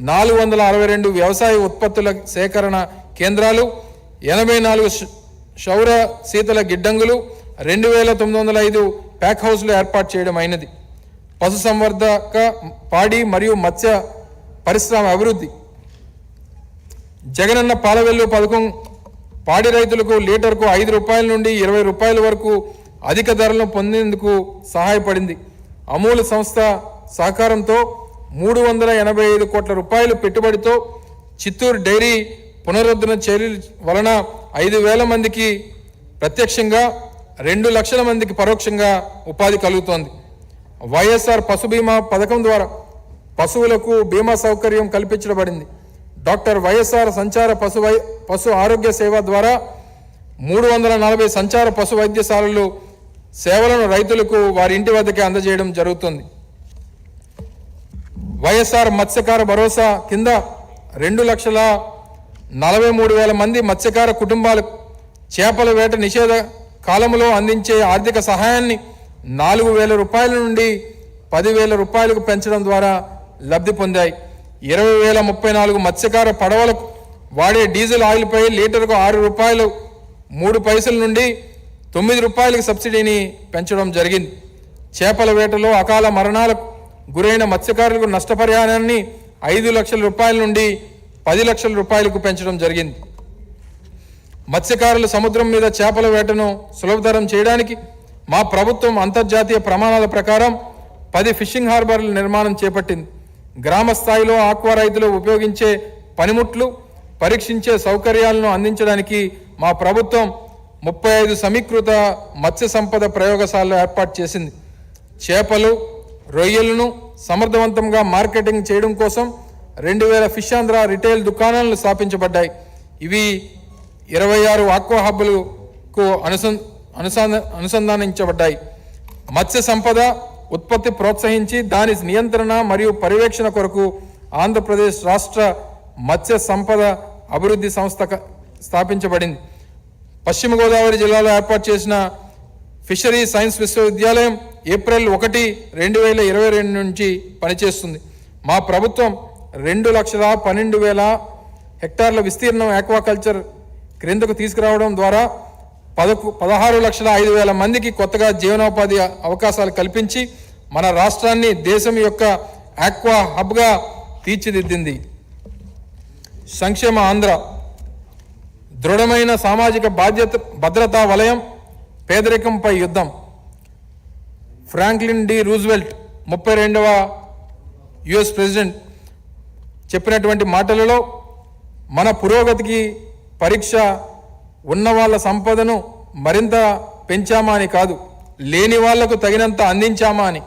462 వ్యవసాయ ఉత్పత్తుల సేకరణ కేంద్రాలు, 84 సౌర శీతల గిడ్డంగులు, 2,905 ప్యాక్ హౌస్లు ఏర్పాటు చేయడం అయినది. పశుసంవర్ధక, పాడి మరియు మత్స్య పరిశ్రమ అభివృద్ధి. జగనన్న పాలవెల్లు పథకం పాడి రైతులకు లీటర్కు 5 రూపాయల నుండి 20 రూపాయల వరకు అధిక ధరలను పొందేందుకు సహాయపడింది. అమూల్ సంస్థ సహకారంతో 385 కోట్ల రూపాయలు పెట్టుబడితో చిత్తూరు డైరీ పునరుద్ధరణ చర్యల వలన 5,000 మందికి ప్రత్యక్షంగా, 2 లక్షల మందికి పరోక్షంగా ఉపాధి కలుగుతోంది. వైఎస్ఆర్ పశు బీమా పథకం ద్వారా పశువులకు బీమా సౌకర్యం కల్పించబడింది. డాక్టర్ వైఎస్ఆర్ సంచార పశు ఆరోగ్య సేవ ద్వారా 340 సంచార పశు వైద్యశాలలు సేవలను రైతులకు వారి ఇంటి వద్దకే అందజేయడం జరుగుతుంది. వైఎస్ఆర్ మత్స్యకార భరోసా కింద 2,43,000 మంది మత్స్యకార కుటుంబాలకు చేపల వేట నిషేధ కాలంలో అందించే ఆర్థిక సహాయాన్ని 4,000 రూపాయల నుండి 10,000 రూపాయలకు పెంచడం ద్వారా లబ్ధి పొందాయి. 20,034 మత్స్యకార పడవలకు వాడే డీజిల్ ఆయిల్పై లీటర్కు 6 రూపాయలు 3 పైసల నుండి 9 రూపాయలకు సబ్సిడీని పెంచడం జరిగింది. చేపల వేటలో అకాల మరణాలకు గురైన మత్స్యకారులకు నష్టపరిహారాన్ని 5 లక్షల రూపాయల నుండి 10 లక్షల రూపాయలకు పెంచడం జరిగింది. మత్స్యకారులు సముద్రం మీద చేపల వేటను సులభతరం చేయడానికి మా ప్రభుత్వం అంతర్జాతీయ ప్రమాణాల ప్రకారం 10 ఫిషింగ్ హార్బర్ల నిర్మాణం చేపట్టింది. గ్రామ స్థాయిలో ఆక్వా రైతులు ఉపయోగించే పనిముట్లు, పరీక్షించే సౌకర్యాలను అందించడానికి మా ప్రభుత్వం 35 సమీకృత మత్స్య సంపద ప్రయోగశాలలు ఏర్పాటు చేసింది. చేపలు, రొయ్యలను సమర్థవంతంగా మార్కెటింగ్ చేయడం కోసం 2,000 ఫిష్ ఆంధ్ర రిటైల్ దుకాణాలను స్థాపించబడ్డాయి. ఇవి 26 ఆక్వా హబ్బులకు అనుసంధానించబడ్డాయి. మత్స్య సంపద ఉత్పత్తి ప్రోత్సహించి దాని నియంత్రణ మరియు పర్యవేక్షణ కొరకు ఆంధ్రప్రదేశ్ రాష్ట్ర మత్స్య సంపద అభివృద్ధి సంస్థ స్థాపించబడింది. పశ్చిమ గోదావరి జిల్లాలో ఏర్పాటు చేసిన ఫిషరీ సైన్స్ విశ్వవిద్యాలయం ఏప్రిల్ 1, 2022 నుంచి పనిచేస్తుంది. మా ప్రభుత్వం 2,12,000 హెక్టార్ల విస్తీర్ణం ఆక్వాకల్చర్ క్రిందకు తీసుకురావడం ద్వారా 16,05,000 మందికి కొత్తగా జీవనోపాధి అవకాశాలు కల్పించి మన రాష్ట్రాన్ని దేశం యొక్క ఆక్వా హబ్గా తీర్చిదిద్దింది. సంక్షేమ ఆంధ్ర. దృఢమైన సామాజిక భద్రతా వలయం, పేదరికంపై యుద్ధం. ఫ్రాంక్లిన్ డి రూజ్వెల్ట్ 32వ యుఎస్ ప్రెసిడెంట్ చెప్పినటువంటి మాటలలో మన పురోగతికి పరీక్ష ఉన్న వాళ్ళ సంపదను మరింత పెంచామా అని కాదు, లేని వాళ్లకు తగినంత అందించామా అని.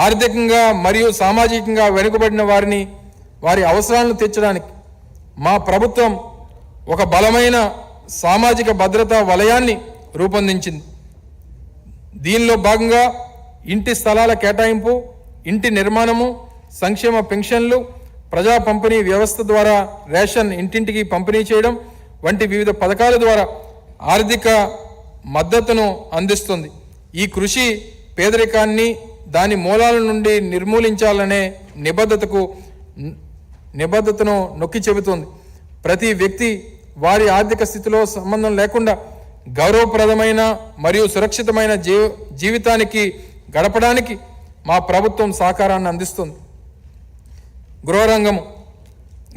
ఆర్థికంగా మరియు సామాజికంగా వెనుకబడిన వారిని వారి అవసరాలను తీర్చడానికి మా ప్రభుత్వం ఒక బలమైన సామాజిక భద్రతా వలయాన్ని రూపొందించింది. దీనిలో భాగంగా ఇంటి స్థలాల కేటాయింపు, ఇంటి నిర్మాణము, సంక్షేమ పెన్షన్లు, ప్రజా పంపిణీ వ్యవస్థ ద్వారా రేషన్ ఇంటింటికి పంపిణీ చేయడం వంటి వివిధ పథకాల ద్వారా ఆర్థిక మద్దతును అందిస్తుంది. ఈ కృషి పేదరికాన్ని దాని మూలాల నుండి నిర్మూలించాలనే నిబద్ధతను నొక్కి చెబుతుంది. ప్రతి వ్యక్తి వారి ఆర్థిక స్థితిలో సంబంధం లేకుండా గౌరవప్రదమైన మరియు సురక్షితమైన జీవితానికి గడపడానికి మా ప్రభుత్వం సహకారాన్ని అందిస్తుంది. గృహరంగము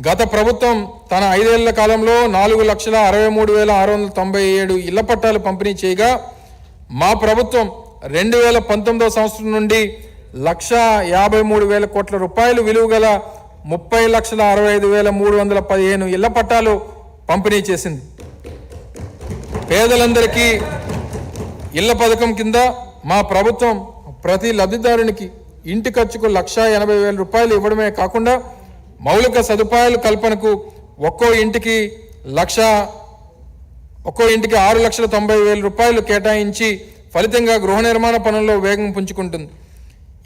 గత ప్రభుత్వం తన 5 ఏళ్ల కాలంలో 4,63,697 ఇళ్ల పట్టాలు పంపిణీ చేయగా మా ప్రభుత్వం 2019వ సంవత్సరం నుండి 1,53,000 కోట్ల రూపాయలు విలువ గల 30,65,315 ఇళ్ల పట్టాలు పంపిణీ చేసింది. పేదలందరికీ ఇళ్ల పథకం కింద మా ప్రభుత్వం ప్రతి లబ్ధిదారునికి ఇంటి ఖర్చుకు 1,80,000 రూపాయలు ఇవ్వడమే కాకుండా మౌలిక సదుపాయాల కల్పనకు ఒక్కో ఇంటికి 6,90,000 రూపాయలు కేటాయించి ఫలితంగా గృహ నిర్మాణ పనుల్లో వేగం పుంజుకుంటుంది.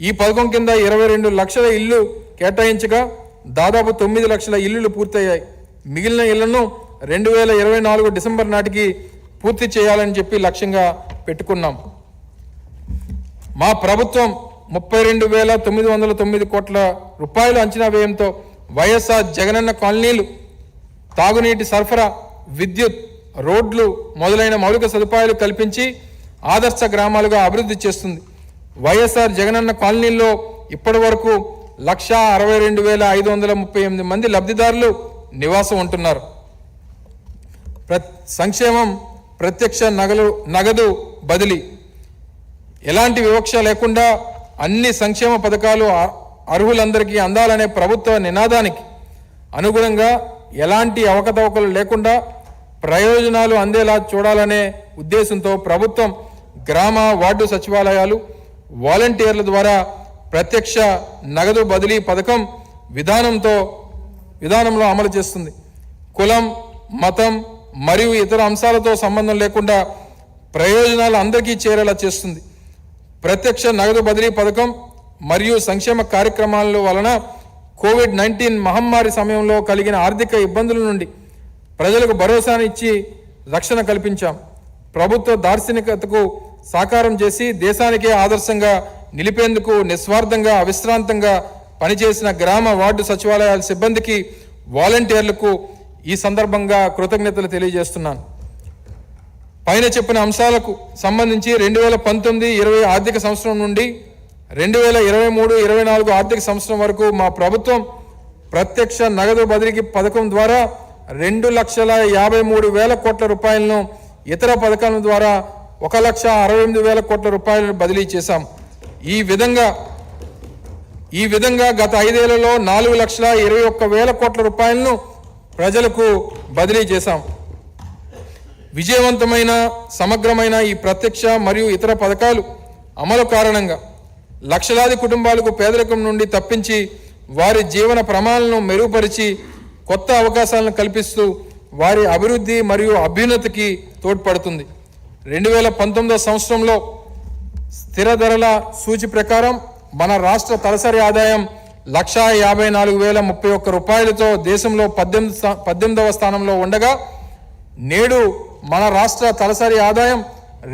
ఈ పథకం కింద 22 లక్షల ఇళ్లు కేటాయించగా దాదాపు 9 లక్షల ఇళ్లు పూర్తయ్యాయి. మిగిలిన ఇళ్లను 2024 డిసెంబర్ నాటికి పూర్తి చేయాలని చెప్పి లక్ష్యంగా పెట్టుకున్నాం. మా ప్రభుత్వం 32,909 కోట్ల రూపాయలు అంచనా వ్యయంతో వైఎస్ఆర్ జగనన్న కాలనీలు, తాగునీటి సరఫరా, విద్యుత్, రోడ్లు మొదలైన మౌలిక సదుపాయాలు కల్పించి ఆదర్శ గ్రామాలుగా అభివృద్ధి చేస్తుంది. వైఎస్ఆర్ జగనన్న కాలనీల్లో ఇప్పటి వరకు 1,62,538 మంది లబ్ధిదారులు నివాసం ఉంటున్నారు. సంక్షేమం, ప్రత్యక్ష నగదు బదిలీ, ఎలాంటి వివక్ష లేకుండా అన్ని సంక్షేమ పథకాలు అర్హులందరికీ అందాలనే ప్రభుత్వ నినాదానికి అనుగుణంగా ఎలాంటి అవకతవకలు లేకుండా ప్రయోజనాలు అందేలా చూడాలనే ఉద్దేశంతో ప్రభుత్వం గ్రామ వార్డు సచివాలయాలు, వాలంటీర్ల ద్వారా ప్రత్యక్ష నగదు బదిలీ పథకం విధానంలో అమలు చేస్తుంది. కులం, మతం మరియు ఇతర అంశాలతో సంబంధం లేకుండా ప్రయోజనాలు అందరికీ చేరేలా చేస్తుంది. ప్రత్యక్ష నగదు బదిలీ పథకం మరియు సంక్షేమ కార్యక్రమాల వలన కోవిడ్-19 మహమ్మారి సమయంలో కలిగిన ఆర్థిక ఇబ్బందుల నుండి ప్రజలకు భరోసానిచ్చి రక్షణ కల్పించాం. ప్రభుత్వ దార్శనికతకు సాకారం చేసి దేశానికే ఆదర్శంగా నిలిపేందుకు నిస్వార్థంగా అవిశ్రాంతంగా పనిచేసిన గ్రామ వార్డు సచివాలయాల సిబ్బందికి, వాలంటీర్లకు ఈ సందర్భంగా కృతజ్ఞతలు తెలియజేస్తున్నాను. పైన చెప్పిన అంశాలకు సంబంధించి 2019-20 ఆర్థిక సంవత్సరం నుండి 2023-24 ఆర్థిక సంవత్సరం వరకు మా ప్రభుత్వం ప్రత్యక్ష నగదు బదిలీ పథకం ద్వారా 2,53,000 కోట్ల రూపాయలను, ఇతర పథకాల ద్వారా 1,68,000 కోట్ల రూపాయలను బదిలీ చేశాం. ఈ విధంగా గత 5 ఏళ్లలో 4,21,000 కోట్ల రూపాయలను ప్రజలకు బదిలీ చేశాం. విజయవంతమైన సమగ్రమైన ఈ ప్రత్యక్ష మరియు ఇతర పథకాలు అమలు కారణంగా లక్షలాది కుటుంబాలకు పేదరికం నుండి తప్పించి వారి జీవన ప్రమాణాలను మెరుగుపరిచి కొత్త అవకాశాలను కల్పిస్తూ వారి అభివృద్ధి మరియు అభ్యున్నతికి తోడ్పడుతుంది. 2019 సంవత్సరంలో స్థిర ధరల సూచి ప్రకారం మన రాష్ట్ర తలసరి ఆదాయం 1,54,031 రూపాయలతో దేశంలో 18వ స్థానంలో ఉండగా నేడు మన రాష్ట్ర తలసరి ఆదాయం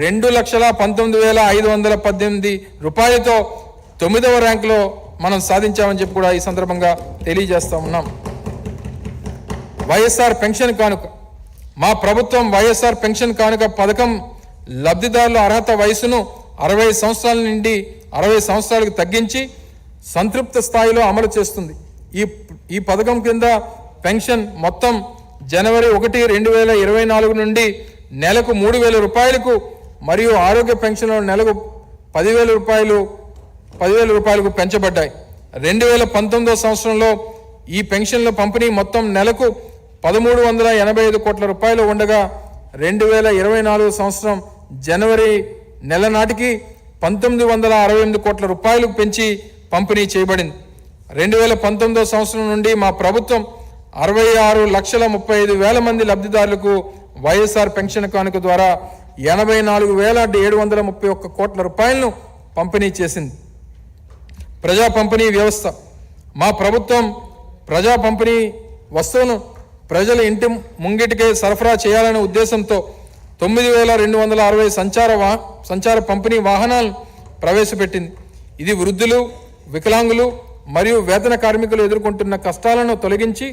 2,19,518 రూపాయలతో 9వ ర్యాంకులో మనం సాధించామని చెప్పి కూడా ఈ సందర్భంగా తెలియజేస్తా ఉన్నాం. వైఎస్ఆర్ పెన్షన్ కానుక. మా ప్రభుత్వం వైఎస్ఆర్ పెన్షన్ కానుక పథకం లబ్ధిదారుల అర్హత వయసును 60 సంవత్సరాల నుండి 60 సంవత్సరాలకు తగ్గించి సంతృప్త స్థాయిలో అమలు చేస్తుంది. ఈ పథకం కింద పెన్షన్ మొత్తం జనవరి 1, 2024 నుండి నెలకు 3,000 రూపాయలకు మరియు ఆరోగ్య పెన్షన్లు నెలకు 10,000 రూపాయలకు పెంచబడ్డాయి. 2019 సంవత్సరంలో ఈ పెన్షన్ల పంపిణీ మొత్తం నెలకు 1,385 కోట్ల రూపాయలు ఉండగా 2024 సంవత్సరం జనవరి నెల నాటికి 1,968 కోట్ల రూపాయలకు పెంచి పంపిణీ చేయబడింది. 2019 సంవత్సరం నుండి మా ప్రభుత్వం 66,35,000 మంది లబ్ధిదారులకు వైఎస్ఆర్ పెన్షన్ కానుక ద్వారా 84,731 కోట్ల రూపాయలను పంపిణీ చేసింది. ప్రజా పంపిణీ వ్యవస్థ. మా ప్రభుత్వం ప్రజా పంపిణీ వస్తువును ప్రజల ఇంటి ముంగిటికే సరఫరా చేయాలనే ఉద్దేశంతో 9,260 సంచార పంపిణీ వాహనాలను ప్రవేశపెట్టింది. ఇది వృద్ధులు, వికలాంగులు మరియు వేతన కార్మికులు ఎదుర్కొంటున్న కష్టాలను తొలగించి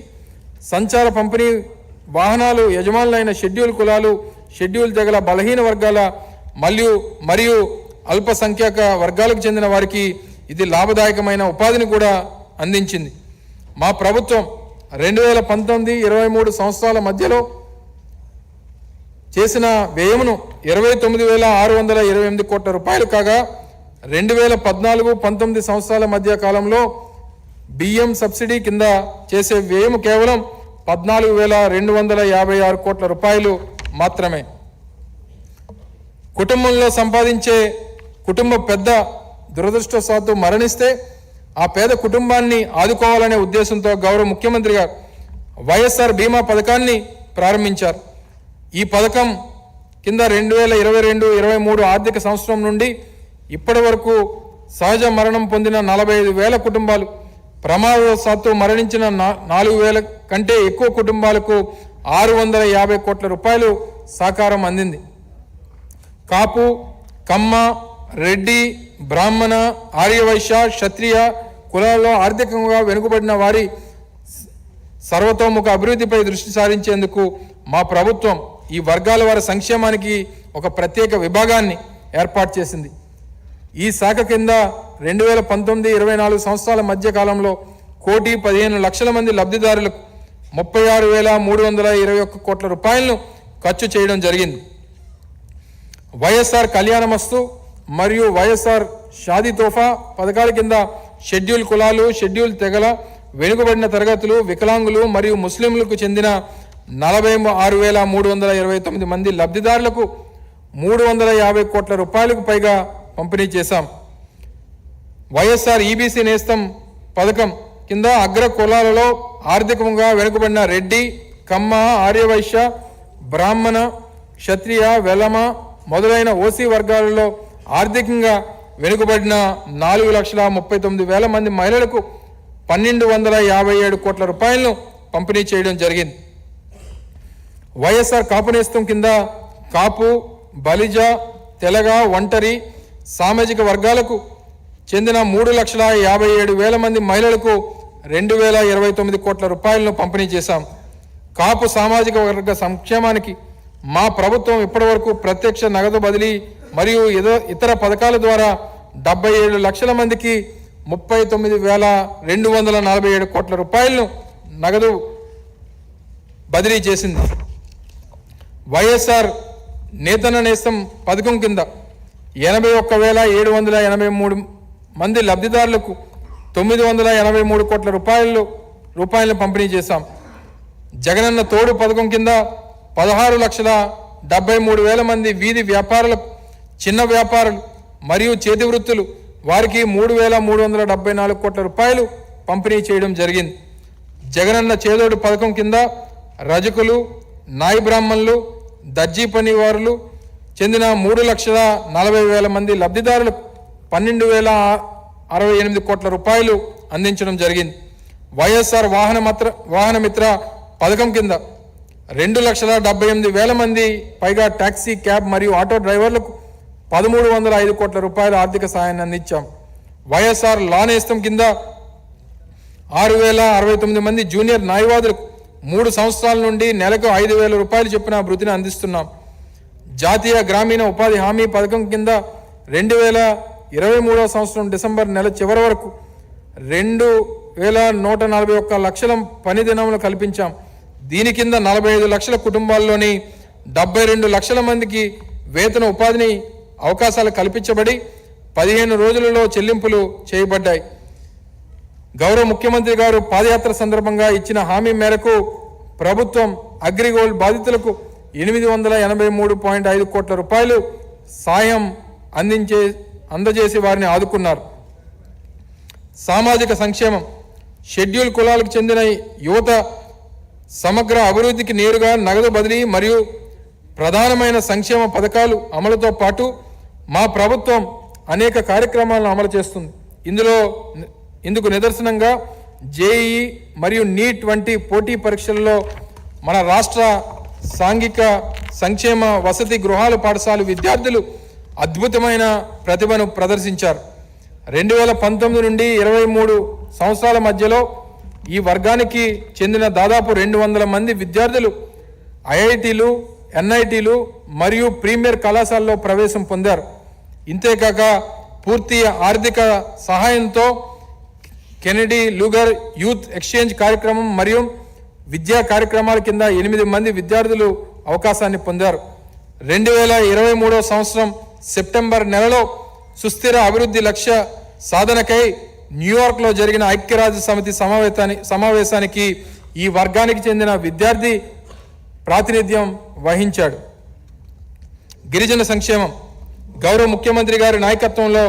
సంచార పంపిణీ వాహనాలు యజమానులైన షెడ్యూల్ కులాలు, షెడ్యూల్ తెగల బలహీన వర్గాల మరియు అల్పసంఖ్యాక వర్గాలకు చెందిన వారికి ఇది లాభదాయకమైన ఉపాధిని కూడా అందించింది. మా ప్రభుత్వం 2019-23 సంవత్సరాల మధ్యలో చేసిన వ్యయమును 29,628 కోట్ల రూపాయలు కాగా 2014-19 సంవత్సరాల మధ్య కాలంలో బియ్యం సబ్సిడీ కింద చేసే వ్యయము కేవలం 14,256 కోట్ల రూపాయలు మాత్రమే. కుటుంబంలో సంపాదించే కుటుంబ పెద్ద దురదృష్టవశాత్తు మరణిస్తే ఆ పేద కుటుంబాన్ని ఆదుకోవాలనే ఉద్దేశంతో గౌరవ ముఖ్యమంత్రి గారు వైఎస్ఆర్ బీమా పథకాన్ని ప్రారంభించారు. ఈ పథకం కింద 2022-23 ఆర్థిక సంవత్సరం నుండి ఇప్పటి వరకు సహజ మరణం పొందిన 45,000 కుటుంబాలు, ప్రమాదవశాత్తు మరణించిన 4,000 కంటే ఎక్కువ కుటుంబాలకు 650 కోట్ల రూపాయలు సహకారం అందింది. కాపు, కమ్మ, రెడ్డి, బ్రాహ్మణ, ఆర్యవైశ్య, క్షత్రియ కులాల్లో ఆర్థికంగా వెనుకబడిన వారి సర్వతోముఖ అభివృద్ధిపై దృష్టి సారించేందుకు మా ప్రభుత్వం ఈ వర్గాల వారి సంక్షేమానికి ఒక ప్రత్యేక విభాగాన్ని ఏర్పాటు చేసింది. ఈ శాఖ కింద 2019-24 సంవత్సరాల మధ్య కాలంలో 1,15,00,000 మంది లబ్ధిదారులకు 36,321 కోట్ల రూపాయలను ఖర్చు చేయడం జరిగింది. వైఎస్ఆర్ కళ్యాణమస్తు మరియు వైఎస్ఆర్ షాదీ తోఫా పథకాల కింద షెడ్యూల్ కులాలు, షెడ్యూల్ తెగల, వెనుకబడిన తరగతులు, వికలాంగులు మరియు ముస్లింలకు చెందిన 46,329 మంది లబ్ధిదారులకు 350 కోట్ల రూపాయలకు పైగా పంపిణీ చేశాం. వైఎస్ఆర్ ఈబీసీ నేస్తం పథకం కింద అగ్ర కులాలలో ఆర్థికంగా వెనుకబడిన రెడ్డి, కమ్మ, ఆర్యవైశ్య, బ్రాహ్మణ, క్షత్రియ, వెలమ మొదలైన ఓసీ వర్గాలలో ఆర్థికంగా వెనుకబడిన 4,39,000 మంది మహిళలకు 1,257 కోట్ల రూపాయలను పంపిణీ చేయడం జరిగింది. వైఎస్ఆర్ కాపు నేస్తం కింద కాపు, బలిజ, తెలగ, ఒంటరి సామాజిక వర్గాలకు చెందిన 3,57,000 మంది మహిళలకు 2,029 కోట్ల రూపాయలను పంపిణీ చేశాం. కాపు సామాజిక వర్గ సంక్షేమానికి మా ప్రభుత్వం ఇప్పటివరకు ప్రత్యక్ష నగదు బదిలీ మరియు ఇతర పథకాల ద్వారా 77 లక్షల మందికి 39,247 కోట్ల రూపాయలను నగదు బదిలీ చేసింది. వైఎస్ఆర్ నేతన్న నేస్తం పథకం కింద 81,783 మంది లబ్ధిదారులకు 983 కోట్ల రూపాయలను పంపిణీ చేశాం. జగనన్న తోడు పథకం కింద 16,73,000 మంది వీధి వ్యాపారులకు, చిన్న వ్యాపారులు మరియు చేతి వృత్తులు వారికి 3,374 కోట్ల రూపాయలు పంపిణీ చేయడం జరిగింది. జగనన్న చేదోడు పథకం కింద రజకులు, నాయి బ్రాహ్మణులు, దర్జీ పనివారులు చెందిన 3,40,000 మంది లబ్ధిదారులకు 12,068 కోట్ల రూపాయలు అందించడం జరిగింది. వైఎస్ఆర్ వాహనమిత్ర పథకం కింద 2,78,000 మంది పైగా టాక్సీ, క్యాబ్ మరియు ఆటో డ్రైవర్లకు 1,305 కోట్ల రూపాయల ఆర్థిక సాయాన్ని అందించాం. వైఎస్ఆర్ లా నేస్తం కింద 6,069 మంది జూనియర్ న్యాయవాదులకు 3 సంవత్సరాల నుండి నెలకు 5,000 రూపాయలు చొప్పున భృతిని అందిస్తున్నాం. జాతీయ గ్రామీణ ఉపాధి హామీ పథకం కింద 2023 సంవత్సరం డిసెంబర్ నెల చివరి వరకు 2,141 లక్షల పని దినములు కల్పించాం. దీని కింద 45 లక్షల కుటుంబాల్లోని 72 లక్షల మందికి వేతన ఉపాధిని అవకాశాలు కల్పించబడి 15 రోజులలో చెల్లింపులు చేయబడ్డాయి. గౌరవ ముఖ్యమంత్రి గారు పాదయాత్ర సందర్భంగా ఇచ్చిన హామీ మేరకు ప్రభుత్వం అగ్రిగోల్డ్ బాధితులకు 883.5 కోట్ల రూపాయలు సాయం అందజేసి వారిని ఆదుకున్నారు. సామాజిక సంక్షేమం, షెడ్యూల్ కులాలకు చెందిన యువత సమగ్ర అభివృద్ధికి నేరుగా నగదు బదిలీ మరియు ప్రధానమైన సంక్షేమ పథకాలు అమలుతో పాటు మా ప్రభుత్వం అనేక కార్యక్రమాలను అమలు చేస్తుంది. ఇందుకు నిదర్శనంగా జేఈఈ మరియు నీట్ వంటి పోటీ పరీక్షల్లో మన రాష్ట్ర సాంఘిక సంక్షేమ వసతి గృహాల పాఠశాల విద్యార్థులు అద్భుతమైన ప్రతిభను ప్రదర్శించారు. 2019 నుండి 23 సంవత్సరాల మధ్యలో ఈ వర్గానికి చెందిన దాదాపు 200 మంది విద్యార్థులు ఐఐటీలు, ఎన్ఐటీలు మరియు ప్రీమియర్ కళాశాలలో ప్రవేశం పొందారు. ఇంతేకాక పూర్తి ఆర్థిక సహాయంతో కెనడీ లూగర్ యూత్ ఎక్స్చేంజ్ కార్యక్రమం మరియు విద్యా కార్యక్రమాల కింద 8 మంది విద్యార్థులు అవకాశాన్ని పొందారు. 2023 సంవత్సరం సెప్టెంబర్ నెలలో సుస్థిర అభివృద్ధి లక్ష్య సాధనకై న్యూయార్క్లో జరిగిన ఐక్యరాజ్య సమితి సమావేశానికి ఈ వర్గానికి చెందిన విద్యార్థి ప్రాతినిధ్యం వహించాడు. గిరిజన సంక్షేమం, గౌరవ ముఖ్యమంత్రి గారి నాయకత్వంలో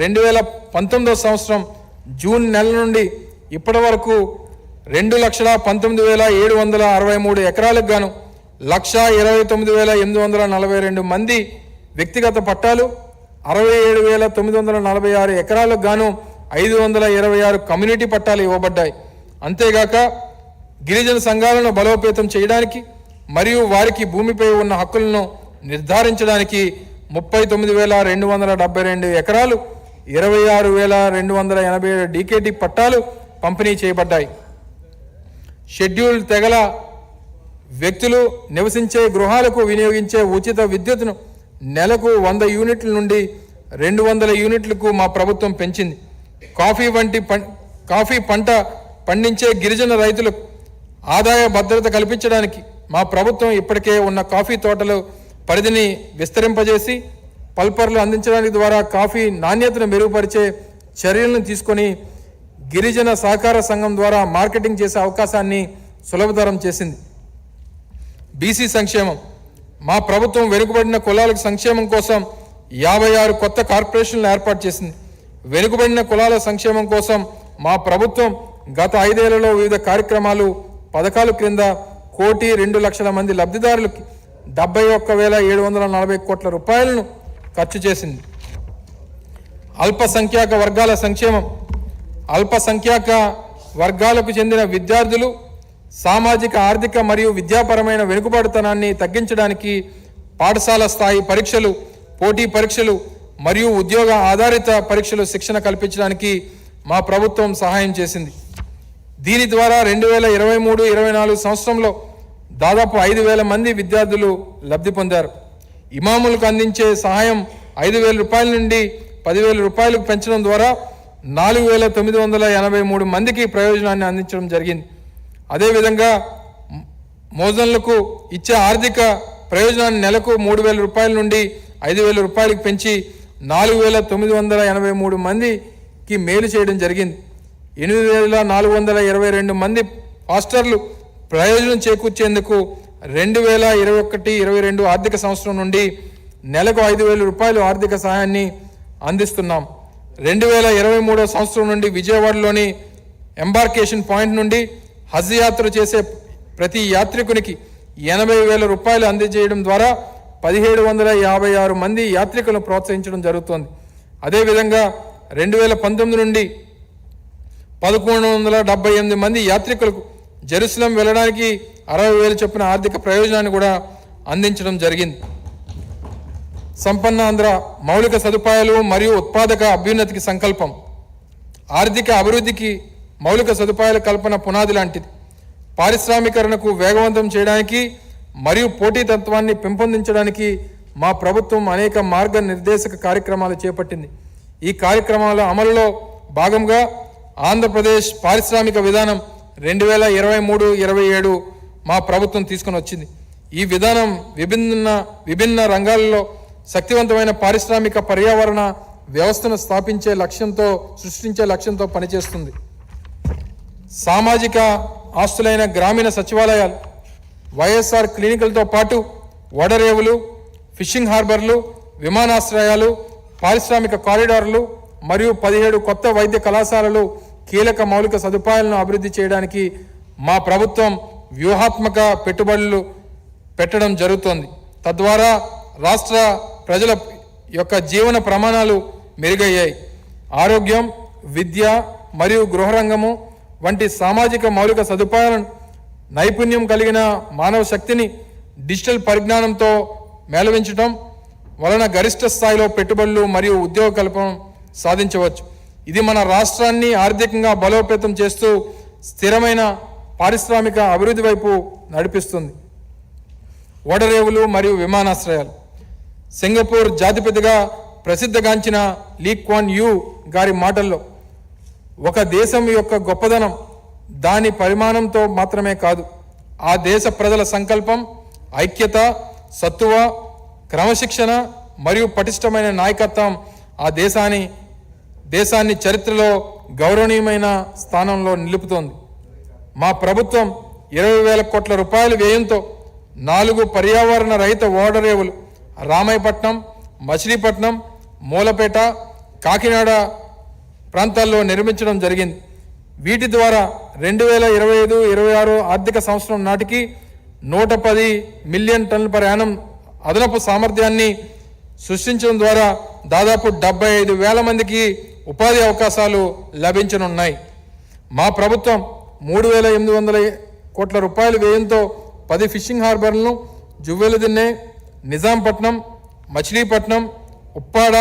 2019 సంవత్సరం జూన్ నెల నుండి ఇప్పటి వరకు 2,19,763 ఎకరాలకు గాను 1,29,842 మంది వ్యక్తిగత పట్టాలు, 67,946 ఎకరాలకు గాను 526 కమ్యూనిటీ పట్టాలు ఇవ్వబడ్డాయి. అంతేగాక గిరిజన సంఘాలను బలోపేతం చేయడానికి మరియు వారికి భూమిపై ఉన్న హక్కులను నిర్ధారించడానికి 39,272 ఎకరాలు, 26,287 డీకేటీ పట్టాలు పంపిణీ చేయబడ్డాయి. షెడ్యూల్ తెగల వ్యక్తులు నివసించే గృహాలకు వినియోగించే ఉచిత విద్యుత్తును నెలకు 100 యూనిట్ల నుండి 200 యూనిట్లకు మా ప్రభుత్వం పెంచింది. కాఫీ పంట పండించే గిరిజన రైతులకు ఆదాయ భద్రత కల్పించడానికి మా ప్రభుత్వం ఇప్పటికే ఉన్న కాఫీ తోటల పరిధిని విస్తరింపజేసి పల్పర్లు అందించడానికి ద్వారా కాఫీ నాణ్యతను మెరుగుపరిచే చర్యలను తీసుకొని గిరిజన సహకార సంఘం ద్వారా మార్కెటింగ్ చేసే అవకాశాన్ని సులభతరం చేసింది. బీసీ సంక్షేమం, మా ప్రభుత్వం వెనుకబడిన కులాలకు సంక్షేమం కోసం 56 కొత్త కార్పొరేషన్లు ఏర్పాటు చేసింది. వెనుకబడిన కులాల సంక్షేమం కోసం మా ప్రభుత్వం గత 5 ఏళ్లలో వివిధ కార్యక్రమాలు, పథకాల క్రింద 1,02,00,000 మంది లబ్ధిదారులకి 71,740 కోట్ల రూపాయలను ఖర్చు చేసింది. అల్పసంఖ్యాక వర్గాల సంక్షేమం, అల్పసంఖ్యాక వర్గాలకు చెందిన విద్యార్థులు సామాజిక, ఆర్థిక మరియు విద్యాపరమైన వెనుకబడితనాన్ని తగ్గించడానికి పాఠశాల స్థాయి పరీక్షలు, పోటీ పరీక్షలు మరియు ఉద్యోగ ఆధారిత పరీక్షలు శిక్షణ కల్పించడానికి మా ప్రభుత్వం సహాయం చేసింది. దీని ద్వారా 2023-24 సంవత్సరంలో దాదాపు 5,000 మంది విద్యార్థులు లబ్ధి పొందారు. ఇమాములకు అందించే సహాయం 5,000 రూపాయల నుండి 10,000 రూపాయలకు పెంచడం ద్వారా 4,983 మందికి ప్రయోజనాన్ని అందించడం జరిగింది. అదేవిధంగా మోజన్లకు ఇచ్చే ఆర్థిక ప్రయోజనాన్ని నెలకు 3,000 రూపాయల నుండి 5,000 రూపాయలకు పెంచి 4,983 మందికి మేలు చేయడం జరిగింది. 8,422 మంది ఫాస్టర్లు ప్రయోజనం చేకూర్చేందుకు 2021-22 ఆర్థిక సంవత్సరం నుండి నెలకు 5,000 రూపాయలు ఆర్థిక సహాయాన్ని అందిస్తున్నాం. 2023 సంవత్సరం నుండి విజయవాడలోని ఎంబార్కేషన్ పాయింట్ నుండి హజ్ యాత్ర చేసే ప్రతి యాత్రికునికి 80,000 రూపాయలు అందజేయడం ద్వారా 1,756 మంది యాత్రికులను ప్రోత్సహించడం జరుగుతోంది. అదేవిధంగా 2019 నుండి 1,178 మంది యాత్రికులకు జెరూసలేం వెళ్ళడానికి 60,000 చొప్పున ఆర్థిక ప్రయోజనాన్ని కూడా అందించడం జరిగింది. సంపన్నాంధ్ర మౌలిక సదుపాయాలు మరియు ఉత్పాదక అభ్యున్నతికి సంకల్పం. ఆర్థిక అభివృద్ధికి మౌలిక సదుపాయాల కల్పన పునాది లాంటిది. పారిశ్రామికరణకు వేగవంతం చేయడానికి మరియు పోటీతత్వాన్ని పెంపొందించడానికి మా ప్రభుత్వం అనేక మార్గనిర్దేశక కార్యక్రమాలు చేపట్టింది. ఈ కార్యక్రమాల అమలులో భాగంగా ఆంధ్రప్రదేశ్ పారిశ్రామిక విధానం 2023-27 మా ప్రభుత్వం తీసుకొని వచ్చింది. ఈ విధానం విభిన్న రంగాల్లో శక్తివంతమైన పారిశ్రామిక పర్యావరణ వ్యవస్థను సృష్టించే లక్ష్యంతో పనిచేస్తుంది. సామాజిక ఆస్తులైన గ్రామీణ సచివాలయాలు, వైఎస్ఆర్ క్లినికలతో పాటు ఓడరేవులు, ఫిషింగ్ హార్బర్లు, విమానాశ్రయాలు, పారిశ్రామిక కారిడార్లు మరియు 17 కొత్త వైద్య కళాశాలలు కీలక మౌలిక సదుపాయాలను అభివృద్ధి చేయడానికి మా ప్రభుత్వం వ్యూహాత్మక పెట్టుబడులు పెట్టడం జరుగుతోంది. తద్వారా రాష్ట్ర ప్రజల యొక్క జీవన ప్రమాణాలు మెరుగయ్యాయి. ఆరోగ్యం, విద్య మరియు గృహరంగము వంటి సామాజిక మౌలిక సదుపాయాలను నైపుణ్యం కలిగిన మానవ శక్తిని డిజిటల్ పరిజ్ఞానంతో మేళవించడం వలన గరిష్ట స్థాయిలో పెట్టుబడులు మరియు ఉద్యోగ కల్పన సాధించవచ్చు. ఇది మన రాష్ట్రాన్ని ఆర్థికంగా బలోపేతం చేస్తూ స్థిరమైన పారిశ్రామిక అభివృద్ధి వైపు నడిపిస్తుంది. ఓడరేవులు మరియు విమానాశ్రయాలు. సింగపూర్ జాతిపితగా ప్రసిద్ధగాంచిన లీ క్వాన్ యూ గారి మాటల్లో, ఒక దేశం యొక్క గొప్పదనం దాని పరిమాణంతో మాత్రమే కాదు, ఆ దేశ ప్రజల సంకల్పం, ఐక్యత, సత్తువ, క్రమశిక్షణ మరియు పటిష్టమైన నాయకత్వం ఆ దేశాన్ని చరిత్రలో గౌరవనీయమైన స్థానంలో నిలుపుతోంది. మా ప్రభుత్వం 20,000 కోట్ల రూపాయల వ్యయంతో 4 పర్యావరణ రహిత ఓడరేవులు రామాయపట్నం, మచిలీపట్నం, మూలపేట, కాకినాడ ప్రాంతాల్లో నిర్మించడం జరిగింది. వీటి ద్వారా 2025-26 ఆర్థిక సంవత్సరం నాటికి 110 మిలియన్ టన్నుల పర్ యానం అదనపు సామర్థ్యాన్ని సృష్టించడం ద్వారా దాదాపు 75,000 మందికి ఉపాధి అవకాశాలు లభించనున్నాయి. మా ప్రభుత్వం 3,800 కోట్ల రూపాయల వ్యయంతో 10 ఫిషింగ్ హార్బర్లను జువ్వెలదిన్నె, నిజాంపట్నం, మచిలీపట్నం, ఉప్పాడ,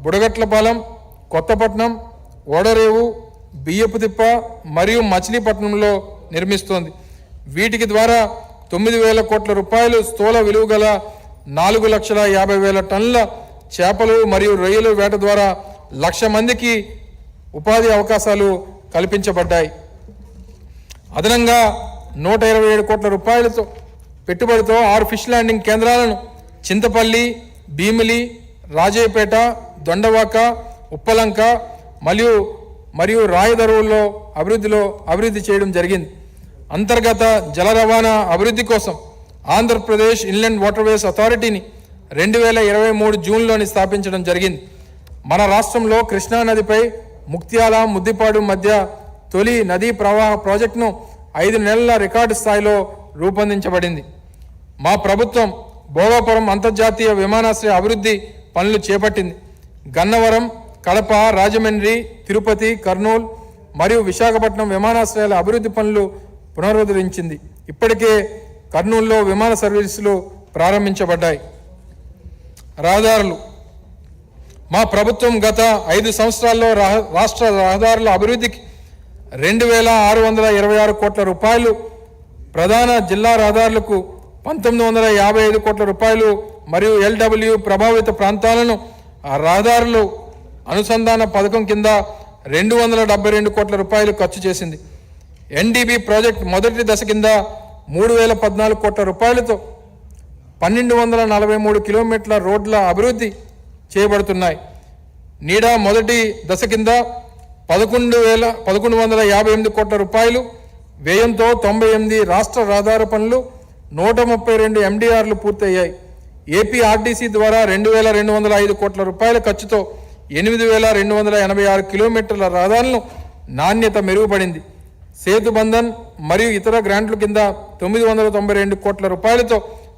బుడగట్లపాలెం, కొత్తపట్నం, ఓడరేవు, బియ్యపుతిప్ప మరియు మచిలీపట్నంలో నిర్మిస్తోంది. వీటికి ద్వారా 9,000 కోట్ల రూపాయలు స్థూల విలువ గల 4,50,000 టన్నుల చేపలు మరియు రొయ్యలు వేట ద్వారా 1,00,000 మందికి ఉపాధి అవకాశాలు కల్పించబడ్డాయి. అదనంగా 127 కోట్ల రూపాయలతో పెట్టుబడితో 6 ఫిష్ ల్యాండింగ్ కేంద్రాలను చింతపల్లి, భీమిలి, రాజయ్యపేట, దొండవాక, ఉప్పలంక మరియు రాయదరువుల్లో అభివృద్ధి చేయడం జరిగింది. అంతర్గత జల రవాణా అభివృద్ధి కోసం ఆంధ్రప్రదేశ్ ఇన్లాండ్ వాటర్వేస్ అథారిటీని 2023 జూన్లోని స్థాపించడం జరిగింది. మన రాష్ట్రంలో కృష్ణా నదిపై ముక్త్యాల, ముద్దిపాడు మధ్య తొలి నదీ ప్రవాహ ప్రాజెక్టును 5 నెలల రికార్డు స్థాయిలో రూపొందించబడింది. మా ప్రభుత్వం భోగాపురం అంతర్జాతీయ విమానాశ్రయ అభివృద్ధి పనులు చేపట్టింది. గన్నవరం, కడప, రాజమండ్రి, తిరుపతి, కర్నూలు మరియు విశాఖపట్నం విమానాశ్రయాల అభివృద్ధి పనులు పునరుద్ధరించింది. ఇప్పటికే కర్నూలులో విమాన సర్వీసులు ప్రారంభించబడ్డాయి. రహదారులు. మా ప్రభుత్వం గత 5 సంవత్సరాల్లో రాష్ట్ర రహదారుల అభివృద్ధికి 2,626 కోట్ల రూపాయలు, ప్రధాన జిల్లా రహదారులకు 1,955 కోట్ల రూపాయలు మరియు LW ప్రభావిత ప్రాంతాలను రహదారులు అనుసంధాన పథకం కింద 272 కోట్ల రూపాయలు ఖర్చు చేసింది. NDB ప్రాజెక్ట్ మొదటి దశ కింద 3,014 కోట్ల రూపాయలతో 1,243 కిలోమీటర్ల రోడ్ల అభివృద్ధి చేయబడుతున్నాయి. నీడా మొదటి దశ కింద 11,158 కోట్ల రూపాయలు వ్యయంతో 98 రాష్ట్ర రహదారి పనులు, 132 MDRలు పూర్తయ్యాయి. ఏపీ RDC ద్వారా 2,205 కోట్ల రూపాయల ఖర్చుతో 8,286 కిలోమీటర్ల రహదారులను నాణ్యత మెరుగుపడింది. సేతుబంధన్ మరియు ఇతర గ్రాంట్ల కింద 992 కోట్ల రూపాయలతో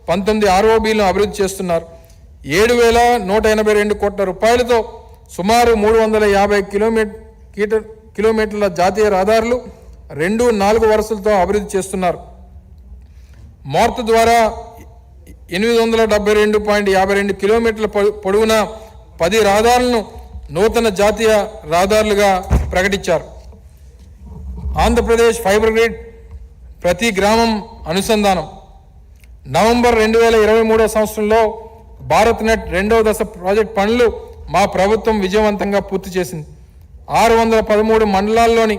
19 ROBలను అభివృద్ధి చేస్తున్నారు. 7,182 కోట్ల రూపాయలతో సుమారు 350 కిలోమీటర్ల జాతీయ రహదారులు 2-4 వరుసలతో అభివృద్ధి చేస్తున్నారు. మార్త్ ద్వారా 872.52 కిలోమీటర్ల పొడవున 10 రహదారులను నూతన జాతీయ రహదారులుగా ప్రకటించారు. ఆంధ్రప్రదేశ్ ఫైబర్ గ్రిడ్ ప్రతి గ్రామం అనుసంధానం. నవంబర్ 2023 సంవత్సరంలో భారత్ నెట్ 2వ దశ ప్రాజెక్ట్ పనులు మా ప్రభుత్వం విజయవంతంగా పూర్తి చేసింది. 613 మండలాల్లోని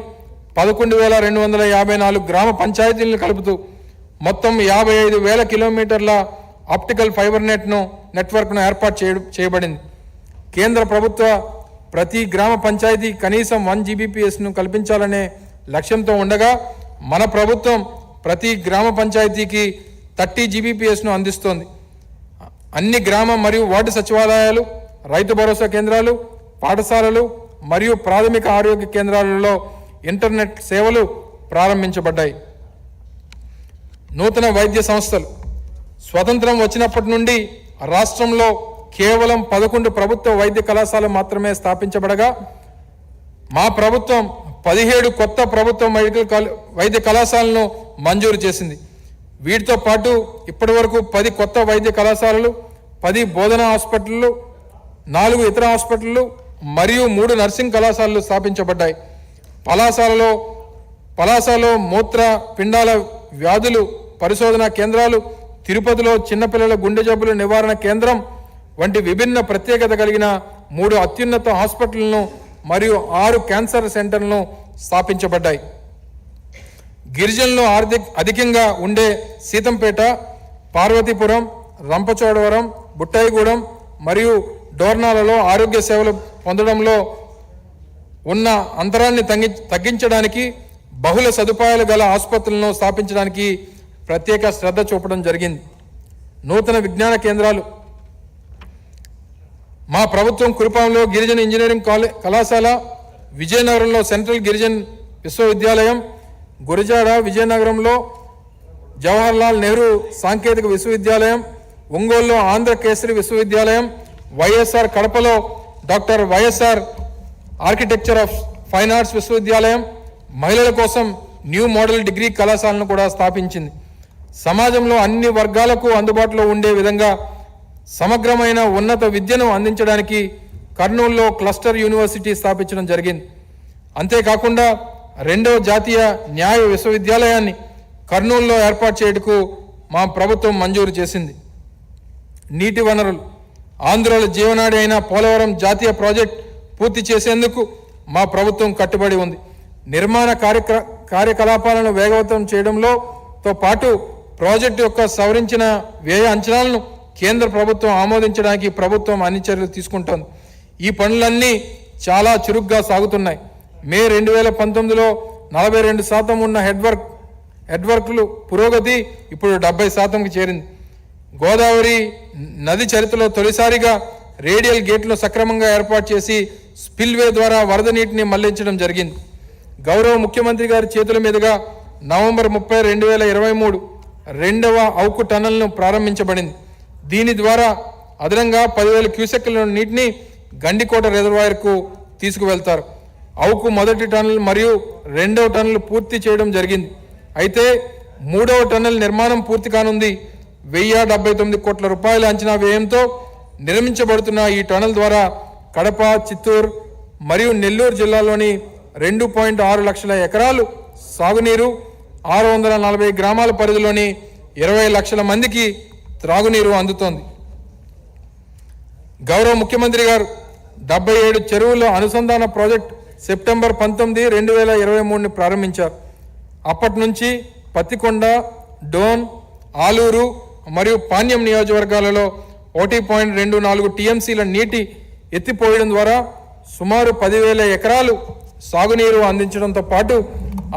11,254 గ్రామ పంచాయతీలను కలుపుతూ మొత్తం 55,000 కిలోమీటర్ల ఆప్టికల్ ఫైబర్ నెట్వర్క్ను ఏర్పాటు చేయబడింది. కేంద్ర ప్రభుత్వ ప్రతి గ్రామ పంచాయతీ కనీసం 1 GBPSను కల్పించాలనే లక్ష్యంతో ఉండగా మన ప్రభుత్వం ప్రతి గ్రామ పంచాయతీకి 30 GBPSను అందిస్తోంది. అన్ని గ్రామ మరియు వార్డు సచివాలయాలు, రైతు భరోసా కేంద్రాలు, పాఠశాలలు మరియు ప్రాథమిక ఆరోగ్య కేంద్రాలలో ఇంటర్నెట్ సేవలు ప్రారంభించబడ్డాయి. నూతన వైద్య సంస్థలు. స్వతంత్రం వచ్చినప్పటి నుండి రాష్ట్రంలో కేవలం 11 ప్రభుత్వ వైద్య కళాశాలలు మాత్రమే స్థాపించబడగా మా ప్రభుత్వం 17 కొత్త ప్రభుత్వ వైద్య కళాశాలను మంజూరు చేసింది. వీటితో పాటు ఇప్పటి వరకు 10 కొత్త వైద్య కళాశాలలు, 10 బోధనా హాస్పిటళ్లు, 4 ఇతర హాస్పిటళ్లు మరియు 3 నర్సింగ్ కళాశాలలు స్థాపించబడ్డాయి. పలాసలో మూత్ర పిండాల వ్యాధులు పరిశోధనా కేంద్రాలు, తిరుపతిలో చిన్నపిల్లల గుండె జబ్బుల నివారణ కేంద్రం వంటి విభిన్న ప్రత్యేకత కలిగిన 3 అత్యున్నత హాస్పిటళ్లను మరియు 6 క్యాన్సర్ సెంటర్లను స్థాపించబడ్డాయి. గిరిజనులు అధికంగా ఉండే సీతంపేట, పార్వతీపురం, రంపచోడవరం, బుట్టాయిగూడెం మరియు డోర్నాలలో ఆరోగ్య సేవలు పొందడంలో ఉన్న అంతరాన్ని తగ్గించడానికి బహుళ సదుపాయాలు గల ఆసుపత్రులను స్థాపించడానికి ప్రత్యేక శ్రద్ధ చూపడం జరిగింది. నూతన విజ్ఞాన కేంద్రాలు. మా ప్రభుత్వం కురుపాంలో గిరిజన ఇంజనీరింగ్ కళాశాల, విజయనగరంలో సెంట్రల్ గిరిజన్ విశ్వవిద్యాలయం, గురజాడ విజయనగరంలో జవహర్లాల్ నెహ్రూ సాంకేతిక విశ్వవిద్యాలయం, ఒంగోలులో ఆంధ్ర కేసరి విశ్వవిద్యాలయం, వైఎస్ఆర్ కడపలో doctor YSR architecture of fine arts విశ్వవిద్యాలయం, మహిళల కోసం న్యూ మోడల్ డిగ్రీ కళాశాలను కూడా స్థాపించింది. సమాజంలో అన్ని వర్గాలకు అందుబాటులో ఉండే విధంగా సమగ్రమైన ఉన్నత విద్యను అందించడానికి కర్నూలులో క్లస్టర్ యూనివర్సిటీ స్థాపించడం జరిగింది. అంతేకాకుండా 2వ జాతీయ న్యాయ విశ్వవిద్యాలయాన్ని కర్నూలులో ఏర్పాటు చేయటకు మా ప్రభుత్వం మంజూరు చేసింది. నీటి వనరులు. ఆంధ్రుల జీవనాడి అయిన పోలవరం జాతీయ ప్రాజెక్ట్ పూర్తి చేసేందుకు మా ప్రభుత్వం కట్టుబడి ఉంది. నిర్మాణ కార్యకలాపాలను వేగవంతం చేయడంతో పాటు ప్రాజెక్టు యొక్క సవరించిన వ్యయ అంచనాలను కేంద్ర ప్రభుత్వం ఆమోదించడానికి ప్రభుత్వం అన్ని చర్యలు తీసుకుంటోంది. ఈ పనులన్నీ చాలా చురుగ్గా సాగుతున్నాయి. మే 2019లో 42% ఉన్న హెడ్వర్క్లు పురోగతి ఇప్పుడు 70%కి చేరింది. గోదావరి నది చరిత్రలో తొలిసారిగా రేడియల్ గేట్లు సక్రమంగా ఏర్పాటు చేసి స్పిల్వే ద్వారా వరద నీటిని మళ్లించడం జరిగింది. గౌరవ ముఖ్యమంత్రి గారి చేతుల మీదుగా నవంబర్ 30, 2023 2వ ఔకు టన్నల్ను ప్రారంభించబడింది. దీని ద్వారా అదనంగా 10,000 క్యూసెక్కుల నీటిని గండికోట రిజర్వాయర్కు తీసుకువెళ్తారు. ఔకు మొదటి టన్నల్ మరియు 2వ టన్నల్ పూర్తి చేయడం జరిగింది. అయితే 3వ టన్నల్ నిర్మాణం పూర్తి కానుంది. 1079 కోట్ల రూపాయల అంచనా వ్యయంతో నిర్మించబడుతున్న ఈ టన్నల్ ద్వారా కడప, చిత్తూరు మరియు నెల్లూరు జిల్లాలోని 2.6 లక్షల ఎకరాలు సాగునీరు, 640 గ్రామాల పరిధిలోని 20 లక్షల మందికి త్రాగునీరు అందుతోంది. గౌరవ ముఖ్యమంత్రి గారు 77 చెరువుల అనుసంధాన ప్రాజెక్ట్ సెప్టెంబర్ 19, 2023ని ప్రారంభించారు. అప్పటి నుంచి పత్తికొండ, డోన్, ఆలూరు మరియు పాణ్యం నియోజకవర్గాలలో 1.24 TMCల నీటి ఎత్తిపోయడం ద్వారా సుమారు 10,000 ఎకరాలు సాగునీరు అందించడంతో పాటు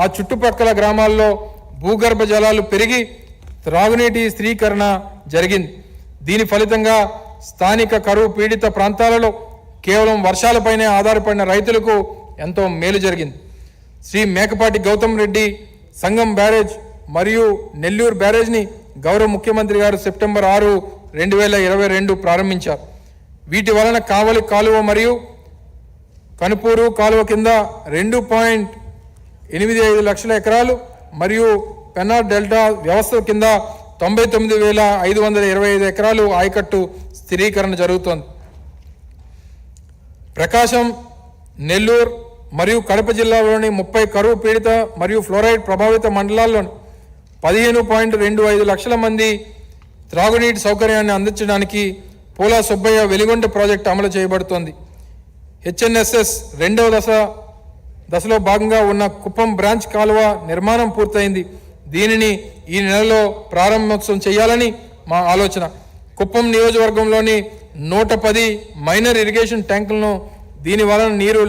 ఆ చుట్టుపక్కల గ్రామాల్లో భూగర్భ జలాలు పెరిగి త్రాగునీటి స్థిరీకరణ జరిగింది. దీని ఫలితంగా స్థానిక కరువు పీడిత ప్రాంతాలలో కేవలం వర్షాలపైనే ఆధారపడిన రైతులకు ఎంతో మేలు జరిగింది. శ్రీ మేకపాటి గౌతమ్ రెడ్డి సంగం బ్యారేజ్ మరియు నెల్లూరు బ్యారేజ్ని గౌరవ ముఖ్యమంత్రి గారు సెప్టెంబర్ 6, 2022 ప్రారంభించారు. వీటి వలన కావలి కాలువ మరియు కనుపూరు కాలువ కింద 2.85 లక్షల ఎకరాలు మరియు పెన్నార్ డెల్టా వ్యవస్థ కింద 99,525 ఎకరాలు ఆయకట్టు స్థిరీకరణ జరుగుతోంది. ప్రకాశం, నెల్లూరు మరియు కడప జిల్లాలోని 30 కరువు పీడిత మరియు ఫ్లోరైడ్ ప్రభావిత మండలాల్లోని 15.25 లక్షల మంది త్రాగునీటి సౌకర్యాన్ని అందించడానికి పోలా సుబ్బయ్య వెలిగొండ ప్రాజెక్టు అమలు చేయబడుతోంది. HNSS 2వ దశలో భాగంగా ఉన్న కుప్పం బ్రాంచ్ కాలువ నిర్మాణం పూర్తయింది. దీనిని ఈ నెలలో ప్రారంభోత్సవం చేయాలని మా ఆలోచన. కుప్పం నియోజకవర్గంలోని 110 మైనర్ ఇరిగేషన్ ట్యాంకులను దీని వలన నీరు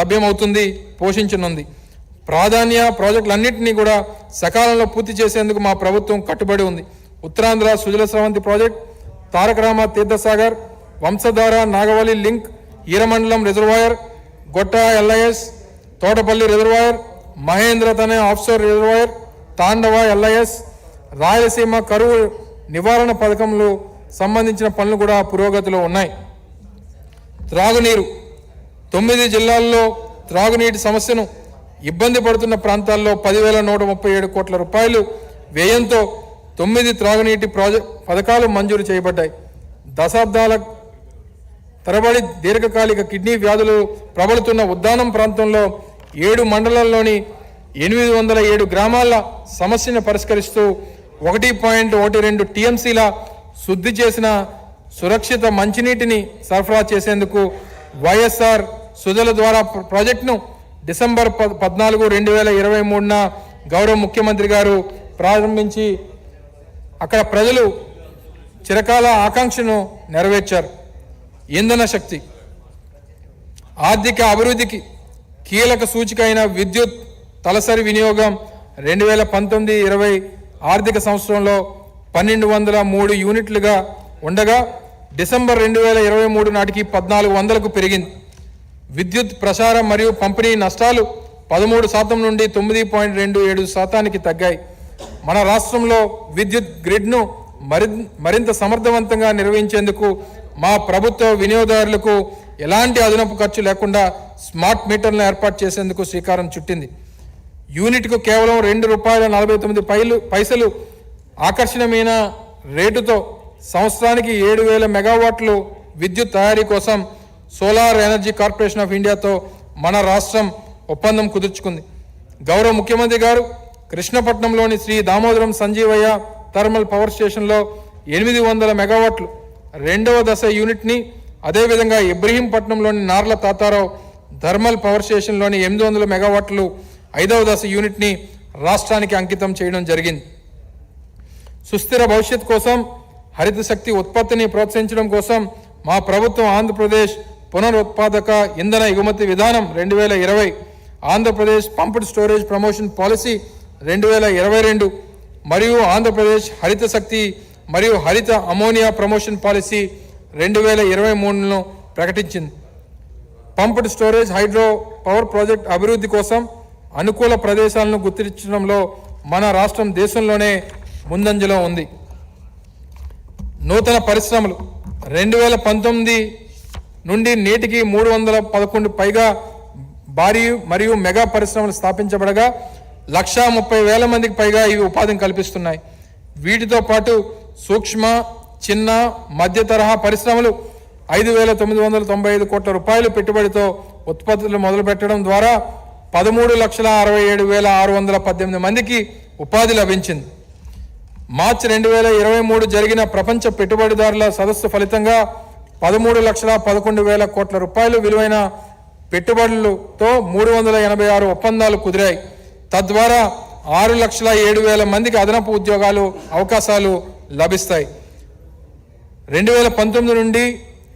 లభ్యమవుతుంది పోషించనుంది. ప్రాధాన్య ప్రాజెక్టులన్నింటినీ కూడా సకాలంలో పూర్తి చేసేందుకు మా ప్రభుత్వం కట్టుబడి ఉంది. Uttarandhra Sujala Sravanthi project, Tarakarama Teerthasagar, Vamsadhara Nagavalli link, Eeramandalam reservoir, Gotta LIS, Thotapalli reservoir, Mahendra Tanaya offshore reservoir, Tandava LIS, Rayalaseema కరువు నివారణ పథకంలో సంబంధించిన పనులు కూడా పురోగతిలో ఉన్నాయి. త్రాగునీరు 9 జిల్లాల్లో త్రాగునీటి సమస్యను ఇబ్బంది పడుతున్న ప్రాంతాల్లో 10,137 కోట్ల రూపాయలు వ్యయంతో 9 త్రాగునీటి పథకాలు మంజూరు చేయబడ్డాయి. దశాబ్దాల తరబడి దీర్ఘకాలిక కిడ్నీ వ్యాధులు ప్రబలుతున్న ఉద్దానం ప్రాంతంలో 7 మండలాల్లోని 807 గ్రామాల సమస్యను పరిష్కరిస్తూ 1.12 TMCల శుద్ధి చేసిన సురక్షిత మంచినీటిని సరఫరా చేసేందుకు వైఎస్ఆర్ సుజల ద్వారా ప్రాజెక్టును డిసెంబర్ 14, 2023న గౌరవ ముఖ్యమంత్రి గారు ప్రారంభించి అక్కడ ప్రజలు చిరకాల ఆకాంక్షను నెరవేర్చారు. ఇంధన శక్తి ఆర్థిక అభివృద్ధికి కీలక సూచిక అయిన విద్యుత్ తలసరి వినియోగం 2019-20 ఆర్థిక సంవత్సరంలో 1,203 యూనిట్లుగా ఉండగా డిసెంబర్ 2023 నాటికి 1,400కు పెరిగింది. విద్యుత్ ప్రసారం మరియు పంపిణీ నష్టాలు 13% నుండి 9.27% తగ్గాయి. మన రాష్ట్రంలో విద్యుత్ గ్రిడ్ను మరింత సమర్థవంతంగా నిర్వహించేందుకు మా ప్రభుత్వ వినియోగదారులకు ఎలాంటి అదనపు ఖర్చు లేకుండా స్మార్ట్ మీటర్లను ఏర్పాటు చేసేందుకు శ్రీకారం చుట్టింది. యూనిట్కు కేవలం ₹2.49 ఆకర్షణీయమైన రేటుతో సంవత్సరానికి 7,000 మెగావాట్లు విద్యుత్ తయారీ కోసం సోలార్ ఎనర్జీ కార్పొరేషన్ ఆఫ్ ఇండియాతో మన రాష్ట్రం ఒప్పందం కుదుర్చుకుంది. గౌరవ ముఖ్యమంత్రి గారు కృష్ణపట్నంలోని శ్రీ దామోదరం సంజీవయ్య థర్మల్ పవర్ స్టేషన్లో 800 మెగావాట్లు 2వ దశ యూనిట్ని, అదేవిధంగా ఇబ్రహీంపట్నంలోని నార్ల తాతారావు థర్మల్ పవర్ స్టేషన్లోని 800 మెగావాట్లు 5వ దశ యూనిట్ని రాష్ట్రానికి అంకితం చేయడం జరిగింది. సుస్థిర భవిష్యత్ కోసం హరిత శక్తి ఉత్పత్తిని ప్రోత్సహించడం కోసం మా ప్రభుత్వం ఆంధ్రప్రదేశ్ పునరుత్పాదక ఇంధన ఎగుమతి విధానం 2020, Andhra Pradesh pumped storage promotion policy 2022 మరియు ఆంధ్రప్రదేశ్ హరిత శక్తి మరియు హరిత అమోనియా ప్రమోషన్ పాలసీ 2023ను ప్రకటించింది. Pumped storage hydro power project అభివృద్ధి కోసం అనుకూల ప్రదేశాలను గుర్తించడంలో మన రాష్ట్రం దేశంలోనే ముందంజలో ఉంది. నూతన పరిశ్రమలు 2019 నుండి నేటికి 311 పైగా భారీ మరియు మెగా పరిశ్రమలు స్థాపించబడగా 130,000 మందికి పైగా ఇవి ఉపాధిని కల్పిస్తున్నాయి. వీటితో పాటు సూక్ష్మ, చిన్న, మధ్య తరహా పరిశ్రమలు 5,995 కోట్ల రూపాయలు పెట్టుబడితో ఉత్పత్తులు మొదలుపెట్టడం ద్వారా 13,67,618 మందికి ఉపాధి లభించింది. మార్చి 2023 జరిగిన ప్రపంచ పెట్టుబడిదారుల సదస్సు ఫలితంగా 13,11,000 కోట్ల రూపాయలు విలువైన పెట్టుబడులతో 386 ఒప్పందాలు కుదిరాయి. తద్వారా 6,07,000 మందికి అదనపు ఉద్యోగాలు అవకాశాలు లభిస్తాయి. 2019 నుండి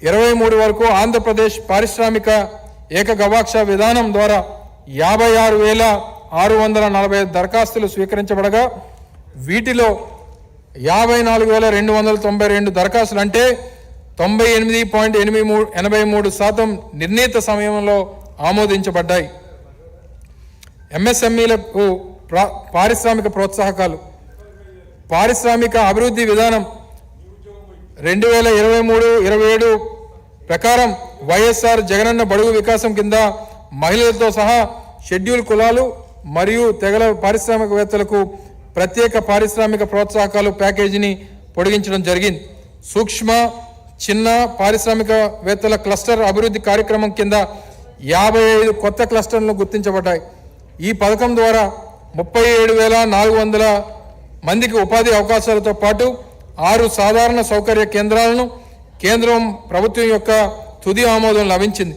23 వరకు ఆంధ్రప్రదేశ్ పారిశ్రామిక ఏకగవాక్ష విధానం ద్వారా 56,640 దరఖాస్తులు స్వీకరించబడగా వీటిలో 54,292 దరఖాస్తులు అంటే 98.83% నిర్ణీత సమయంలో ఆమోదించబడ్డాయి. MSMEలకు పారిశ్రామిక ప్రోత్సాహకాలు. పారిశ్రామిక అభివృద్ధి విధానం 2023-27 ప్రకారం వైఎస్ఆర్ జగనన్న బడుగు వికాసం కింద మహిళలతో సహా షెడ్యూల్ కులాలు మరియు తెగల పారిశ్రామికవేత్తలకు ప్రత్యేక పారిశ్రామిక ప్రోత్సాహకాలు ప్యాకేజీని పొడిగించడం జరిగింది. సూక్ష్మ, చిన్న పారిశ్రామికవేత్తల క్లస్టర్ అభివృద్ధి కార్యక్రమం కింద 55 కొత్త క్లస్టర్లను గుర్తించబడ్డాయి. ఈ పథకం ద్వారా 37,400 మందికి ఉపాధి అవకాశాలతో పాటు 6 సాధారణ సౌకర్య కేంద్రాలను కేంద్రం ప్రభుత్వం యొక్క తుది ఆమోదం లభించింది.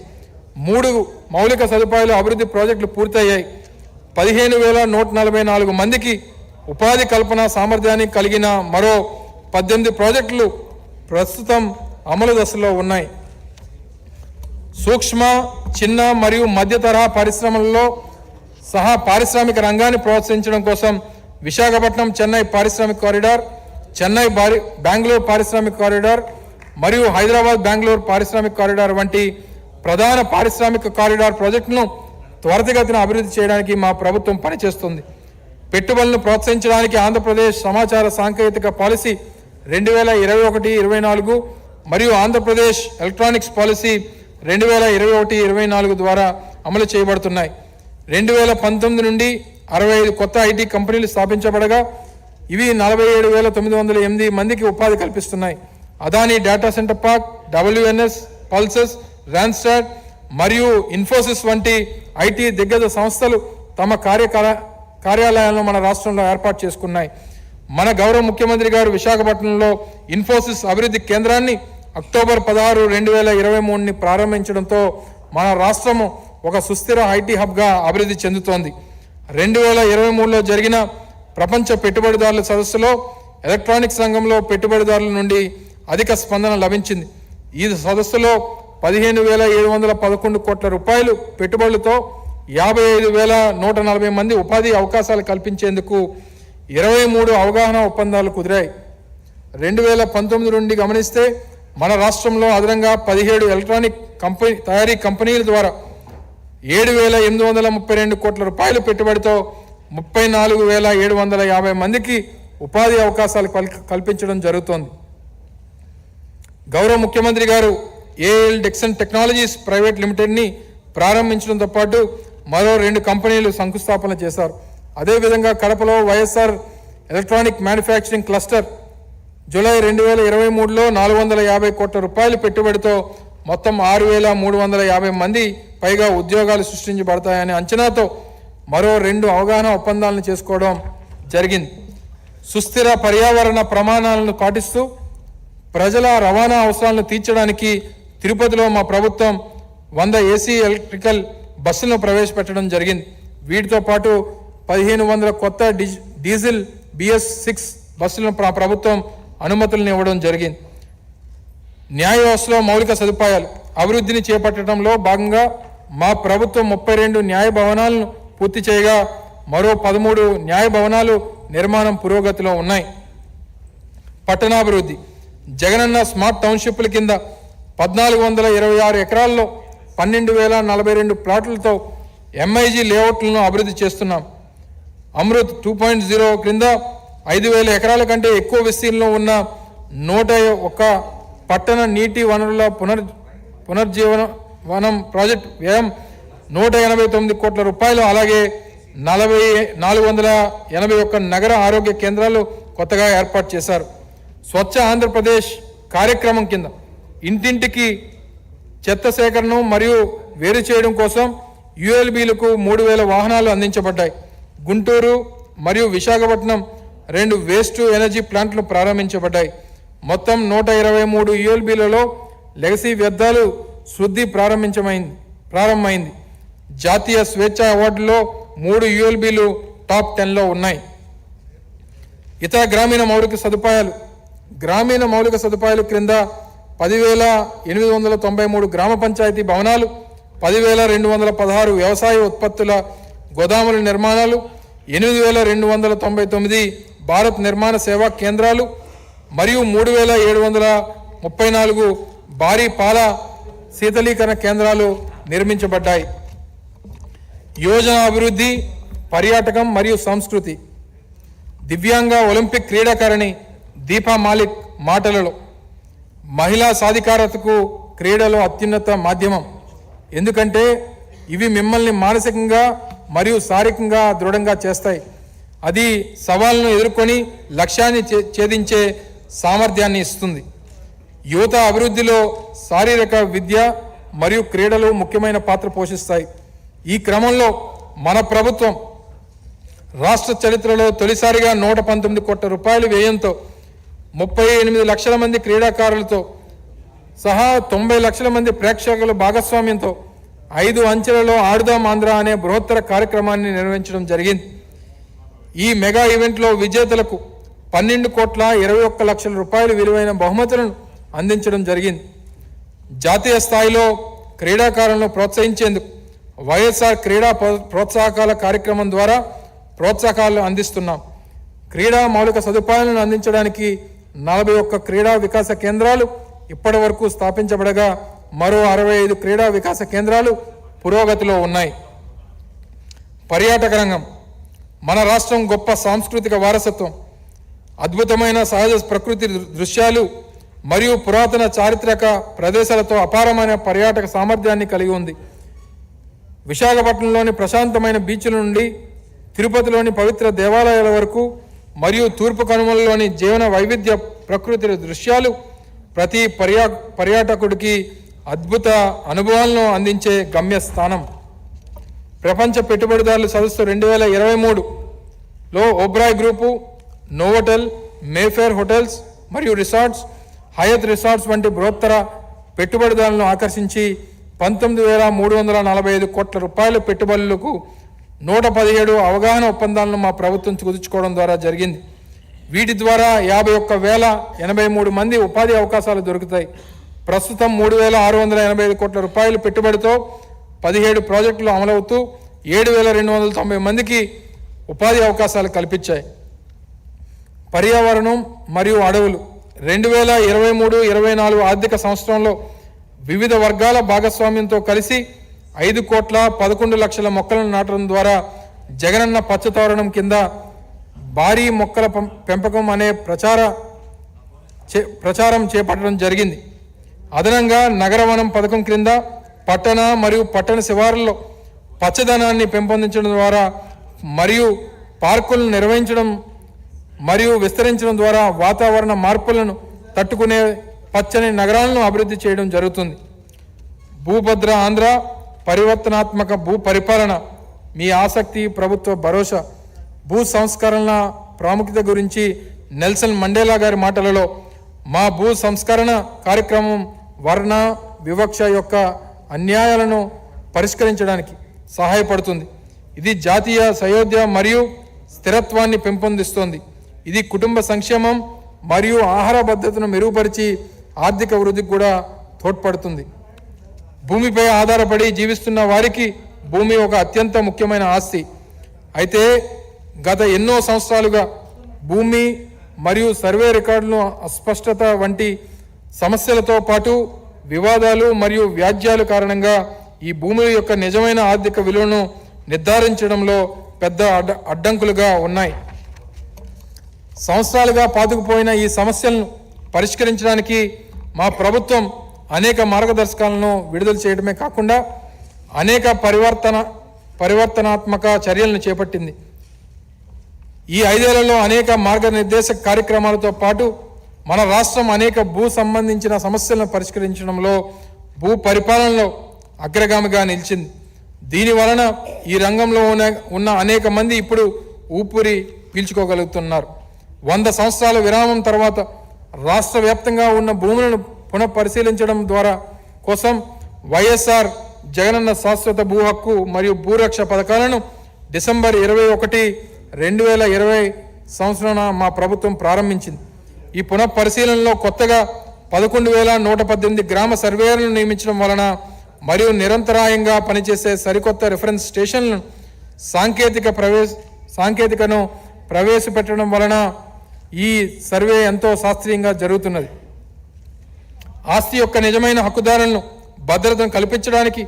3 మౌలిక సదుపాయాల అభివృద్ధి ప్రాజెక్టులు పూర్తయ్యాయి. 15,144 మందికి ఉపాధి కల్పన సామర్థ్యాన్ని కలిగిన మరో 18 ప్రాజెక్టులు ప్రస్తుతం అమలు దశలో ఉన్నాయి. సూక్ష్మ, చిన్న మరియు మధ్య తరహా పరిశ్రమలలో సహా పారిశ్రామిక రంగాన్ని ప్రోత్సహించడం కోసం విశాఖపట్నం చెన్నై పారిశ్రామిక కారిడార్, చెన్నై బెంగళూరు పారిశ్రామిక కారిడార్ మరియు హైదరాబాద్ బెంగళూరు పారిశ్రామిక కారిడార్ వంటి ప్రధాన పారిశ్రామిక కారిడార్ ప్రాజెక్టులను త్వరితగతిన అభివృద్ధి చేయడానికి మా ప్రభుత్వం పనిచేస్తుంది. పెట్టుబడులను ప్రోత్సహించడానికి ఆంధ్రప్రదేశ్ సమాచార సాంకేతిక పాలసీ 2021-24 మరియు ఆంధ్రప్రదేశ్ ఎలక్ట్రానిక్స్ పాలసీ 2021-24 ద్వారా అమలు చేయబడుతున్నాయి. 2019 నుండి 65 కొత్త ఐటీ కంపెనీలు స్థాపించబడగా ఇవి 47,908 మందికి ఉపాధి కల్పిస్తున్నాయి. Adani data centre park, WNS, Pulsus, Randstad మరియు ఇన్ఫోసిస్ వంటి ఐటీ దిగ్గజ సంస్థలు తమ కార్యాలయాలను మన రాష్ట్రంలో ఏర్పాటు చేసుకున్నాయి. మన గౌరవ ముఖ్యమంత్రి గారు విశాఖపట్నంలో ఇన్ఫోసిస్ అభివృద్ధి కేంద్రాన్ని అక్టోబర్ 16, 2023 ప్రారంభించడంతో మన రాష్ట్రము ఒక సుస్థిర ఐటీ హబ్గా అభివృద్ధి చెందుతోంది. 2023లో జరిగిన ప్రపంచ పెట్టుబడిదారుల సదస్సులో ఎలక్ట్రానిక్స్ రంగంలో పెట్టుబడిదారుల నుండి అధిక స్పందన లభించింది. ఈ సదస్సులో 15,711 కోట్ల రూపాయలు పెట్టుబడులతో 55,140 మంది ఉపాధి అవకాశాలు కల్పించేందుకు 23 అవగాహన ఒప్పందాలు కుదిరాయి. 2019 నుండి గమనిస్తే మన రాష్ట్రంలో అదనంగా 17 ఎలక్ట్రానిక్ తయారీ కంపెనీల ద్వారా 7,832 కోట్ల రూపాయల పెట్టుబడితో 34,750 మందికి ఉపాధి అవకాశాలు కల్పించడం జరుగుతోంది. గౌరవ ముఖ్యమంత్రి గారు ఏఎల్ డిక్సన్ టెక్నాలజీస్ ప్రైవేట్ లిమిటెడ్ని ప్రారంభించడంతో పాటు మరో 2 కంపెనీలు శంకుస్థాపన చేశారు. అదేవిధంగా కడపలో YSR electronic manufacturing cluster July 2023లో 450 కోట్ల రూపాయల పెట్టుబడితో మొత్తం 6,350 మంది పైగా ఉద్యోగాలు సృష్టించబడతాయనే అంచనాతో మరో 2 అవగాహన ఒప్పందాలను చేసుకోవడం జరిగింది. సుస్థిర పర్యావరణ ప్రమాణాలను పాటిస్తూ ప్రజల రవాణా అవసరాలను తీర్చడానికి తిరుపతిలో మా ప్రభుత్వం 100 ఏసీ ఎలక్ట్రికల్ బస్సులను ప్రవేశపెట్టడం జరిగింది. వీటితో పాటు 1,500 కొత్త డీజిల్ BS6 బస్సులను ప్రభుత్వం అనుమతులను ఇవ్వడం జరిగింది. న్యాయ వ్యవస్థలో మౌలిక సదుపాయాలు అభివృద్ధిని చేపట్టడంలో భాగంగా మా ప్రభుత్వం 32 న్యాయ భవనాలను పూర్తి చేయగా మరో 13 న్యాయ భవనాలు నిర్మాణం పురోగతిలో ఉన్నాయి. పట్టణాభివృద్ధి జగనన్న స్మార్ట్ టౌన్షిప్ల కింద 1,426 ఎకరాల్లో 12,042 ప్లాట్లతో MIG లేఅవుట్లను అభివృద్ధి చేస్తున్నాం. అమృత్ 2.0 క్రింద 5,000 ఎకరాల కంటే ఎక్కువ విస్తీర్ణంలో ఉన్న 101 పట్టణ నీటి వనరుల పునర్జీవనం ప్రాజెక్ట్ వ్యయం 189 కోట్ల రూపాయలు. అలాగే 481 నగర ఆరోగ్య కేంద్రాలు కొత్తగా ఏర్పాటు చేశారు. స్వచ్ఛ ఆంధ్రప్రదేశ్ కార్యక్రమం కింద ఇంటింటికి చెత్త సేకరణ మరియు వేరు చేయడం కోసం ULBలకు 3,000 వాహనాలు అందించబడ్డాయి. గుంటూరు మరియు విశాఖపట్నం 2 వేస్ట్ ఎనర్జీ ప్లాంట్లు ప్రారంభించబడ్డాయి. మొత్తం 123 ULBలలో లెగసీ వ్యర్థాలు శుద్ధి ప్రారంభమైంది. జాతీయ స్వేచ్ఛ అవార్డులో 3 ULBలు టాప్ 10లో ఉన్నాయి. ఇతర గ్రామీణ మౌలిక సదుపాయాలు క్రింద 10,893 గ్రామ పంచాయతీ భవనాలు, 10,216 వ్యవసాయ ఉత్పత్తుల గోదాముల నిర్మాణాలు, 8,299 భారత్ నిర్మాణ సేవా కేంద్రాలు మరియు 3,734 భారీ పాల శీతలీకరణ కేంద్రాలు నిర్మించబడ్డాయి. యోజన అభివృద్ధి, పర్యాటకం మరియు సంస్కృతి దివ్యాంగ ఒలింపిక్ క్రీడాకారిణి దీపా మాలిక్ మాటలలో మహిళా సాధికారతకు క్రీడలు అత్యున్నత మాధ్యమం. ఎందుకంటే ఇవి మిమ్మల్ని మానసికంగా మరియు శారీరకంగా దృఢంగా చేస్తాయి. అది సవాళ్ళను ఎదుర్కొని లక్ష్యాన్ని ఛేదించే సామర్థ్యాన్ని ఇస్తుంది. యువత అభివృద్ధిలో శారీరక విద్య మరియు క్రీడలు ముఖ్యమైన పాత్ర పోషిస్తాయి. ఈ క్రమంలో మన ప్రభుత్వం రాష్ట్ర చరిత్రలో తొలిసారిగా 119 కోట్ల రూపాయల వ్యయంతో 38 లక్షల మంది క్రీడాకారులతో సహా 90 లక్షల మంది ప్రేక్షకుల భాగస్వామ్యంతో 5 అంచెలలో ఆడుదాం ఆంధ్ర అనే బృహత్తర కార్యక్రమాన్ని నిర్వహించడం జరిగింది. ఈ మెగా ఈవెంట్లో విజేతలకు 12,21,00,000 రూపాయలు విలువైన బహుమతులను అందించడం జరిగింది. జాతీయ స్థాయిలో క్రీడాకారులను ప్రోత్సహించేందుకు వైఎస్ఆర్ క్రీడా ప్రోత్సాహకాల కార్యక్రమం ద్వారా ప్రోత్సాహకాలు అందిస్తున్నాం. క్రీడా మౌలిక సదుపాయాలను అందించడానికి 41 క్రీడా వికాస కేంద్రాలు ఇప్పటి వరకు స్థాపించబడగా మరో 65 క్రీడా వికాస కేంద్రాలు పురోగతిలో ఉన్నాయి. పర్యాటక రంగం. మన రాష్ట్రం గొప్ప సాంస్కృతిక వారసత్వం, అద్భుతమైన సహజ ప్రకృతి దృశ్యాలు మరియు పురాతన చారిత్రక ప్రదేశాలతో అపారమైన పర్యాటక సామర్థ్యాన్ని కలిగి ఉంది. విశాఖపట్నంలోని ప్రశాంతమైన బీచ్ల నుండి తిరుపతిలోని పవిత్ర దేవాలయాల వరకు మరియు తూర్పు కనుమలలోని జీవన వైవిధ్య ప్రకృతి దృశ్యాలు ప్రతి పర్యాటకుడికి అద్భుత అనుభవాలను అందించే గమ్యస్థానం. ప్రపంచ పెట్టుబడిదారుల సదస్సు 2023లో Oberoi group, Novotel, Mayfair hotels మరియు రిసార్ట్స్, హయత్ రిసార్ట్స్ వంటి బృహత్తర పెట్టుబడిదారులను ఆకర్షించి 19,345 కోట్ల రూపాయల పెట్టుబడులకు 117 అవగాహన ఒప్పందాలను మా ప్రభుత్వం కుదుర్చుకోవడం ద్వారా జరిగింది. వీటి ద్వారా 51,083 మంది ఉపాధి అవకాశాలు దొరుకుతాయి. ప్రస్తుతం 3,685 కోట్ల రూపాయల పెట్టుబడితో 17 ప్రాజెక్టులు అమలవుతూ 7,290 మందికి ఉపాధి అవకాశాలు కల్పించాయి. పర్యావరణం మరియు అడవులు. 2023-24 ఆర్థిక సంవత్సరంలో వివిధ వర్గాల భాగస్వామ్యంతో కలిసి 5,11,00,000 మొక్కలను నాటడం ద్వారా జగనన్న పచ్చతోరణం కింద భారీ మొక్కల పెంపకం అనే ప్రచారం చేపట్టడం జరిగింది. అదనంగా నగరవనం పథకం క్రింద పట్టణ మరియు పట్టణ శివారుల్లో పచ్చదనాన్ని పెంపొందించడం ద్వారా మరియు పార్కులను నిర్వహించడం మరియు విస్తరించడం ద్వారా వాతావరణ మార్పులను తట్టుకునే పచ్చని నగరాలను అభివృద్ధి చేయడం జరుగుతుంది. భూభద్ర ఆంధ్ర, పరివర్తనాత్మక భూ పరిపాలన, మీ ఆసక్తి, ప్రభుత్వ భరోసా. భూ సంస్కరణల ప్రాముఖ్యత గురించి నెల్సన్ మండేలా గారి మాటలలో, మా భూ సంస్కరణ కార్యక్రమం వర్ణ వివక్ష యొక్క అన్యాయాలను పరిష్కరించడానికి సహాయపడుతుంది. ఇది జాతీయ సయోధ్య మరియు స్థిరత్వాన్ని పెంపొందిస్తోంది. ఇది కుటుంబ సంక్షేమం మరియు ఆహార భద్రతను మెరుగుపరిచి ఆర్థిక వృద్ధికి కూడా తోడ్పడుతుంది. భూమిపై ఆధారపడి జీవిస్తున్న వారికి భూమి ఒక అత్యంత ముఖ్యమైన ఆస్తి. అయితే గత ఎన్నో సంవత్సరాలుగా భూమి మరియు సర్వే రికార్డులు అస్పష్టత వంటి సమస్యలతో పాటు వివాదాలు మరియు వ్యాజ్యాల కారణంగా ఈ భూముల యొక్క నిజమైన ఆర్థిక విలువను నిర్ధారించడంలో పెద్ద అడ్డంకులుగా ఉన్నాయి. సంవత్సరాలుగా పాతుకుపోయిన ఈ సమస్యలను పరిష్కరించడానికి మా ప్రభుత్వం అనేక మార్గదర్శకాలను విడుదల చేయడమే కాకుండా అనేక పరివర్తనాత్మక చర్యలను చేపట్టింది. ఈ 5 ఏళ్లలో అనేక మార్గనిర్దేశక కార్యక్రమాలతో పాటు మన రాష్ట్రం అనేక భూ సంబంధించిన సమస్యలను పరిష్కరించడంలో భూ పరిపాలనలో అగ్రగామిగా నిలిచింది. దీని వలన ఈ రంగంలో ఉన్న అనేక మంది ఇప్పుడు ఊపిరి పీల్చుకోగలుగుతున్నారు. 100 సంవత్సరాల విరామం తర్వాత రాష్ట్ర వ్యాప్తంగా ఉన్న భూములను పునఃపరిశీలించడం ద్వారా కోసం వైఎస్ఆర్ జగనన్న శాశ్వత భూ హక్కు మరియు భూరక్ష పథకాలను డిసెంబర్ 21, 2020 సంవత్సరాన మా ప్రభుత్వం ప్రారంభించింది. ఈ పునఃపరిశీలనలో కొత్తగా 11,118 గ్రామ సర్వేయర్లను నియమించడం వలన మరియు నిరంతరాయంగా పనిచేసే సరికొత్త రిఫరెన్స్ స్టేషన్లను సాంకేతికను ప్రవేశపెట్టడం వలన ఈ సర్వే ఎంతో శాస్త్రీయంగా జరుగుతున్నది. ఆస్తి యొక్క నిజమైన హక్కుదారులను భద్రతను కల్పించడానికి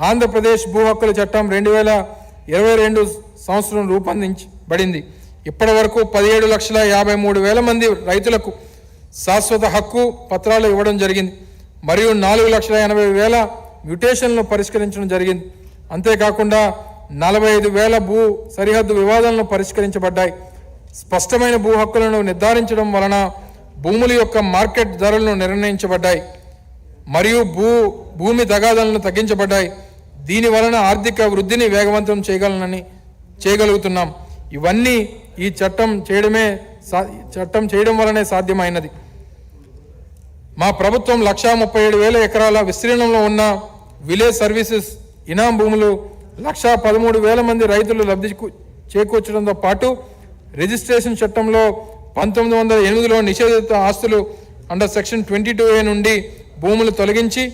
ఆంధ్రప్రదేశ్ భూ హక్కుల చట్టం 2022 సంవత్సరం రూపొందించబడింది. ఇప్పటి వరకు 17,53,000 మంది రైతులకు శాశ్వత హక్కు పత్రాలు ఇవ్వడం జరిగింది మరియు 4,80,000 మ్యూటేషన్లను పరిష్కరించడం జరిగింది. అంతేకాకుండా 45,000 భూ సరిహద్దు వివాదాలను పరిష్కరించబడ్డాయి. స్పష్టమైన భూ హక్కులను నిర్ధారించడం వలన భూముల యొక్క మార్కెట్ ధరలను నిర్ణయించబడ్డాయి మరియు భూమి తగాదాలను తగ్గించబడ్డాయి. దీని వలన ఆర్థిక వృద్ధిని వేగవంతం చేయగలుగుతున్నాం. ఇవన్నీ ఈ చట్టం చేయడం వలనే సాధ్యమైనది. మా ప్రభుత్వం 1,37,000 ఎకరాల విస్తీర్ణంలో ఉన్న విలేజ్ సర్వీసెస్ ఇనాం భూములు 1,13,000 మంది రైతులు లబ్ధి చేకూర్చడంతో పాటు రిజిస్ట్రేషన్ చట్టంలో 1908లో నిషేధిత ఆస్తులు అండర్ సెక్షన్ 22A నుండి భూములు తొలగించి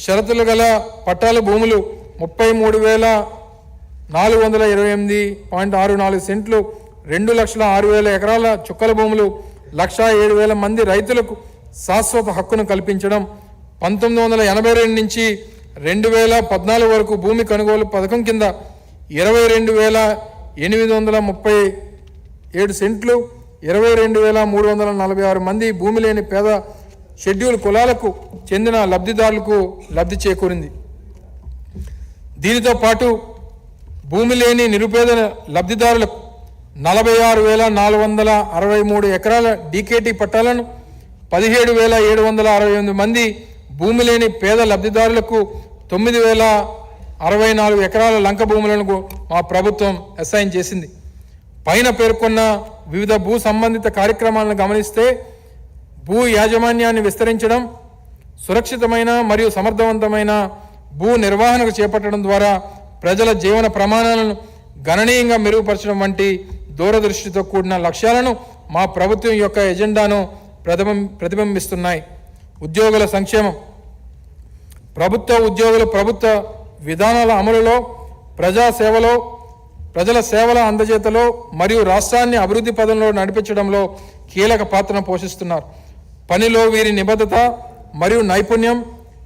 షరతులు గల పట్టాల భూములు 33,428.64 సెంట్లు, 2,06,000 ఎకరాల చుక్కల భూములు, 1,07,000 మంది రైతులకు శాశ్వత హక్కును కల్పించడం, 1982 నుంచి 2014 వరకు భూమి కొనుగోలు పథకం కింద 22,837 సెంట్లు, 22,346 మంది భూమి లేని పేద షెడ్యూల్ కులాలకు చెందిన లబ్ధిదారులకు లబ్ధి చేకూరింది. దీనితో పాటు భూమి లేని నిరుపేద లబ్ధిదారులకు 46,463 ఎకరాల డీకేటీ పట్టాలను, 17,768 మంది భూమి లేని పేద లబ్ధిదారులకు 9,064 ఎకరాల లంక భూములను మా ప్రభుత్వం అసైన్ చేసింది. పైన పేర్కొన్న వివిధ భూ సంబంధిత కార్యక్రమాలను గమనిస్తే భూ యాజమాన్యాన్ని విస్తరించడం, సురక్షితమైన మరియు సమర్థవంతమైన భూ నిర్వహణకు చేపట్టడం ద్వారా ప్రజల జీవన ప్రమాణాలను గణనీయంగా మెరుగుపరచడం వంటి దూరదృష్టితో కూడిన లక్ష్యాలను మా ప్రభుత్వం యొక్క ఎజెండాను ప్రతిబింబిస్తున్నాయి. ఉద్యోగుల సంక్షేమం. ప్రభుత్వ ఉద్యోగులు ప్రభుత్వ విధానాల అమలులో, ప్రజల సేవల అందజేతలో మరియు రాష్ట్రాన్ని అభివృద్ధి పదంలో నడిపించడంలో కీలక పాత్రను పోషిస్తున్నారు. పనిలో వీరి నిబద్ధత మరియు నైపుణ్యం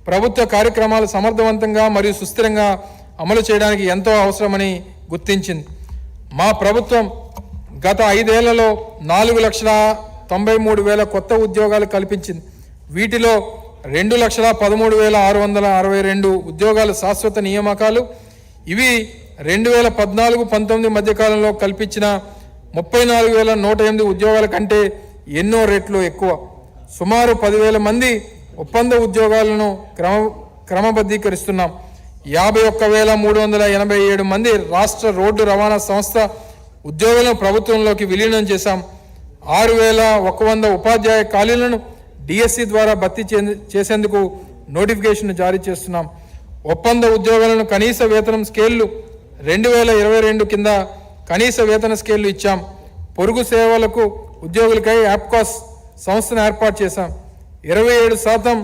ప్రభుత్వ కార్యక్రమాలు సమర్థవంతంగా మరియు సుస్థిరంగా అమలు చేయడానికి ఎంతో అవసరమని గుర్తించింది. మా ప్రభుత్వం గత 5 ఏళ్లలో 4,93,000 కొత్త ఉద్యోగాలు కల్పించింది. వీటిలో 2,13,662 ఉద్యోగాలు శాశ్వత నియామకాలు. ఇవి 2014-19 మధ్యకాలంలో కల్పించిన 34,108 ఉద్యోగాల కంటే ఎన్నో రెట్లు ఎక్కువ. సుమారు 10,000 మంది ఒప్పంద ఉద్యోగాలను క్రమబద్ధీకరిస్తున్నాం. 51,387 మంది రాష్ట్ర రోడ్డు రవాణా సంస్థ ఉద్యోగులను ప్రభుత్వంలోకి విలీనం చేశాం. 6,100 ఉపాధ్యాయ ఖాళీలను డిఎస్సి ద్వారా భర్తీ చేసేందుకు నోటిఫికేషన్ జారీ చేస్తున్నాం. ఒప్పంద ఉద్యోగులను కనీస వేతనం స్కేళ్లు 2022 కింద కనీస వేతన స్కేళ్లు ఇచ్చాం. పొరుగు సేవలకు ఉద్యోగులకై యాప్కాస్ సంస్థను ఏర్పాటు చేశాం. 27%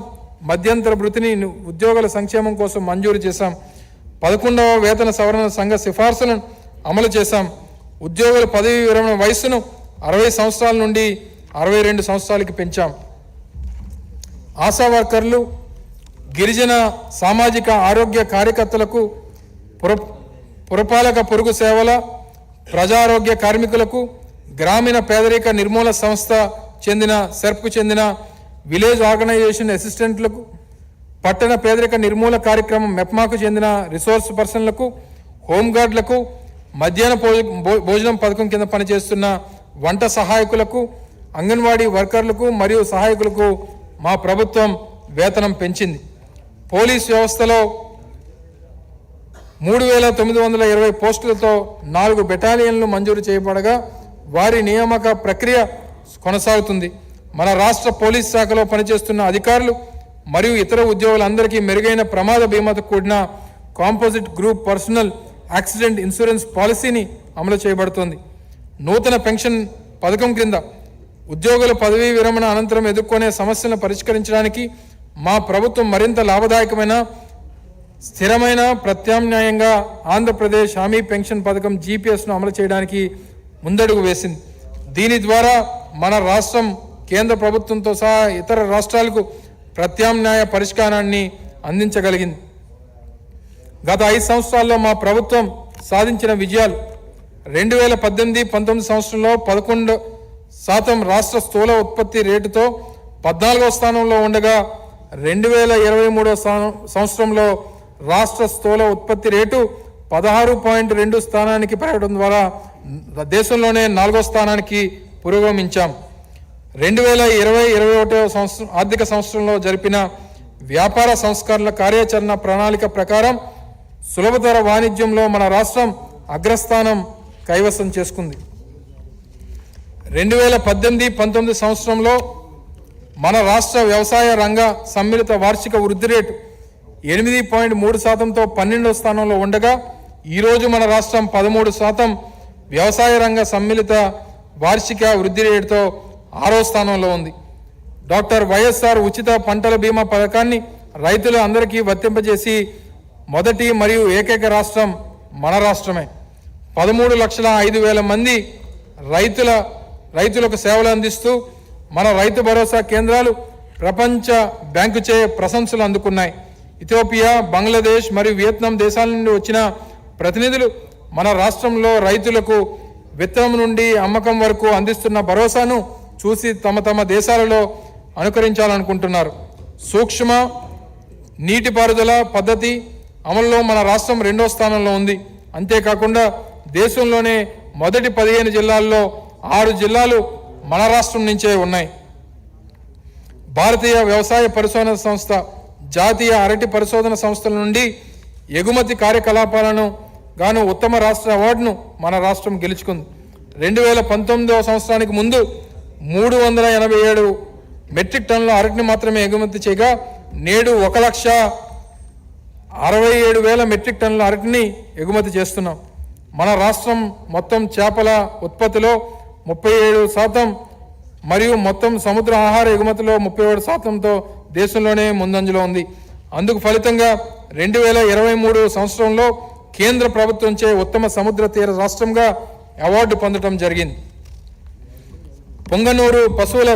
మధ్యంతర భృతిని ఉద్యోగుల సంక్షేమం కోసం మంజూరు చేశాం. 11వ వేతన సవరణ సంఘ సిఫార్సులను అమలు చేశాం. ఉద్యోగుల పదవీ విరమణ వయస్సును 60 సంవత్సరాల నుండి 62 సంవత్సరాలకి పెంచాం. ఆశా వర్కర్లు, గిరిజన సామాజిక ఆరోగ్య కార్యకర్తలకు, పురపాలక పొరుగు సేవల, ప్రజారోగ్య కార్మికులకు, గ్రామీణ పేదరిక నిర్మూలన సంస్థ చెందిన సెర్ప్కు చెందిన విలేజ్ ఆర్గనైజేషన్ అసిస్టెంట్లకు, పట్టణ పేదరిక నిర్మూలన కార్యక్రమం మెప్మాకు చెందిన రిసోర్స్ పర్సన్లకు, హోంగార్డులకు, మధ్యాహ్న భోజనం పథకం కింద పనిచేస్తున్న వంట సహాయకులకు, అంగన్వాడీ వర్కర్లకు మరియు సహాయకులకు మా ప్రభుత్వం వేతనం పెంచింది. పోలీస్ వ్యవస్థలో 3,920 పోస్టులతో 4 బెటాలియన్లు మంజూరు చేయబడగా వారి నియామక ప్రక్రియ కొనసాగుతుంది. మన రాష్ట్ర పోలీస్ శాఖలో పనిచేస్తున్న అధికారులు మరియు ఇతర ఉద్యోగులందరికీ మెరుగైన ప్రమాద బీమాతో కూడిన composite group personal accident insurance పాలసీని అమలు చేయబడుతోంది. నూతన పెన్షన్ పథకం క్రింద ఉద్యోగుల పదవీ విరమణ అనంతరం ఎదుర్కొనే సమస్యలను పరిష్కరించడానికి మా ప్రభుత్వం మరింత లాభదాయకమైన, స్థిరమైన ప్రత్యామ్నాయంగా ఆంధ్రప్రదేశ్ హామీ పెన్షన్ పథకం జీపీఎస్ను అమలు చేయడానికి ముందడుగు వేసింది. దీని ద్వారా మన రాష్ట్రం కేంద్ర ప్రభుత్వంతో సహా ఇతర రాష్ట్రాలకు ప్రత్యామ్నాయ పరిష్కారాన్ని అందించగలిగింది. గత 5 సంవత్సరాల్లో మా ప్రభుత్వం సాధించిన విజయాలు: 2018-19 సంవత్సరంలో 11% రాష్ట్ర స్థూల ఉత్పత్తి రేటుతో 14వ స్థానంలో ఉండగా 2023 సంవత్సరంలో రాష్ట్ర స్థూల ఉత్పత్తి రేటు 16.2 స్థానానికి పెరగడం ద్వారా దేశంలోనే 4వ స్థానానికి పురోగమించాం. 2020-21 ఆర్థిక సంవత్సరంలో జరిపిన వ్యాపార సంస్కరణల కార్యాచరణ ప్రణాళిక ప్రకారం సులభతర వాణిజ్యంలో మన రాష్ట్రం అగ్రస్థానం కైవసం చేసుకుంది. 2018-19 సంవత్సరంలో మన రాష్ట్ర వ్యవసాయ రంగ సమ్మిళిత వార్షిక వృద్ధి రేటు 8.3%తో 12వ స్థానంలో ఉండగా ఈరోజు మన రాష్ట్రం 13% వ్యవసాయ రంగ సమ్మిళిత వార్షిక వృద్ధి రేటుతో 6వ స్థానంలో ఉంది. డాక్టర్ వైఎస్ఆర్ ఉచిత పంటల బీమా పథకాన్ని రైతుల అందరికీ వర్తింపజేసి మొదటి మరియు ఏకైక రాష్ట్రం మన రాష్ట్రమే. 13,05,000 మంది రైతులకు సేవలు అందిస్తూ మన రైతు భరోసా కేంద్రాలు ప్రపంచ బ్యాంకుచే ప్రశంసలు అందుకున్నాయి. ఇథియోపియా, బంగ్లాదేశ్ మరియు వియత్నాం దేశాల నుండి వచ్చిన ప్రతినిధులు మన రాష్ట్రంలో రైతులకు విత్తనం నుండి అమ్మకం వరకు అందిస్తున్న భరోసాను చూసి తమ దేశాలలో అనుకరించాలనుకుంటున్నారు. సూక్ష్మ నీటిపారుదల పద్ధతి అమల్లో మన రాష్ట్రం 2వ స్థానంలో ఉంది. అంతేకాకుండా దేశంలోనే మొదటి 15 జిల్లాల్లో 6 జిల్లాలు మన రాష్ట్రం నుంచే ఉన్నాయి. భారతీయ వ్యవసాయ పరిశోధన సంస్థ, జాతీయ అరటి పరిశోధన సంస్థల నుండి ఎగుమతి కార్యకలాపాలను గాను ఉత్తమ రాష్ట్ర అవార్డును మన రాష్ట్రం గెలుచుకుంది. 2019వ సంవత్సరానికి ముందు 387 మెట్రిక్ టన్నుల అరటిని మాత్రమే ఎగుమతి చేయగా నేడు 1,67,000 మెట్రిక్ టన్నుల అరటిని ఎగుమతి చేస్తున్నాం. మన రాష్ట్రం మొత్తం చేపల ఉత్పత్తిలో 37% మరియు మొత్తం సముద్ర ఆహార ఎగుమతిలో 37%తో దేశంలోనే ముందంజలో ఉంది. అందుకు ఫలితంగా 2023 సంవత్సరంలో కేంద్ర ప్రభుత్వంచే ఉత్తమ సముద్ర తీర రాష్ట్రంగా అవార్డు పొందడం జరిగింది. పొంగనూరు పశువుల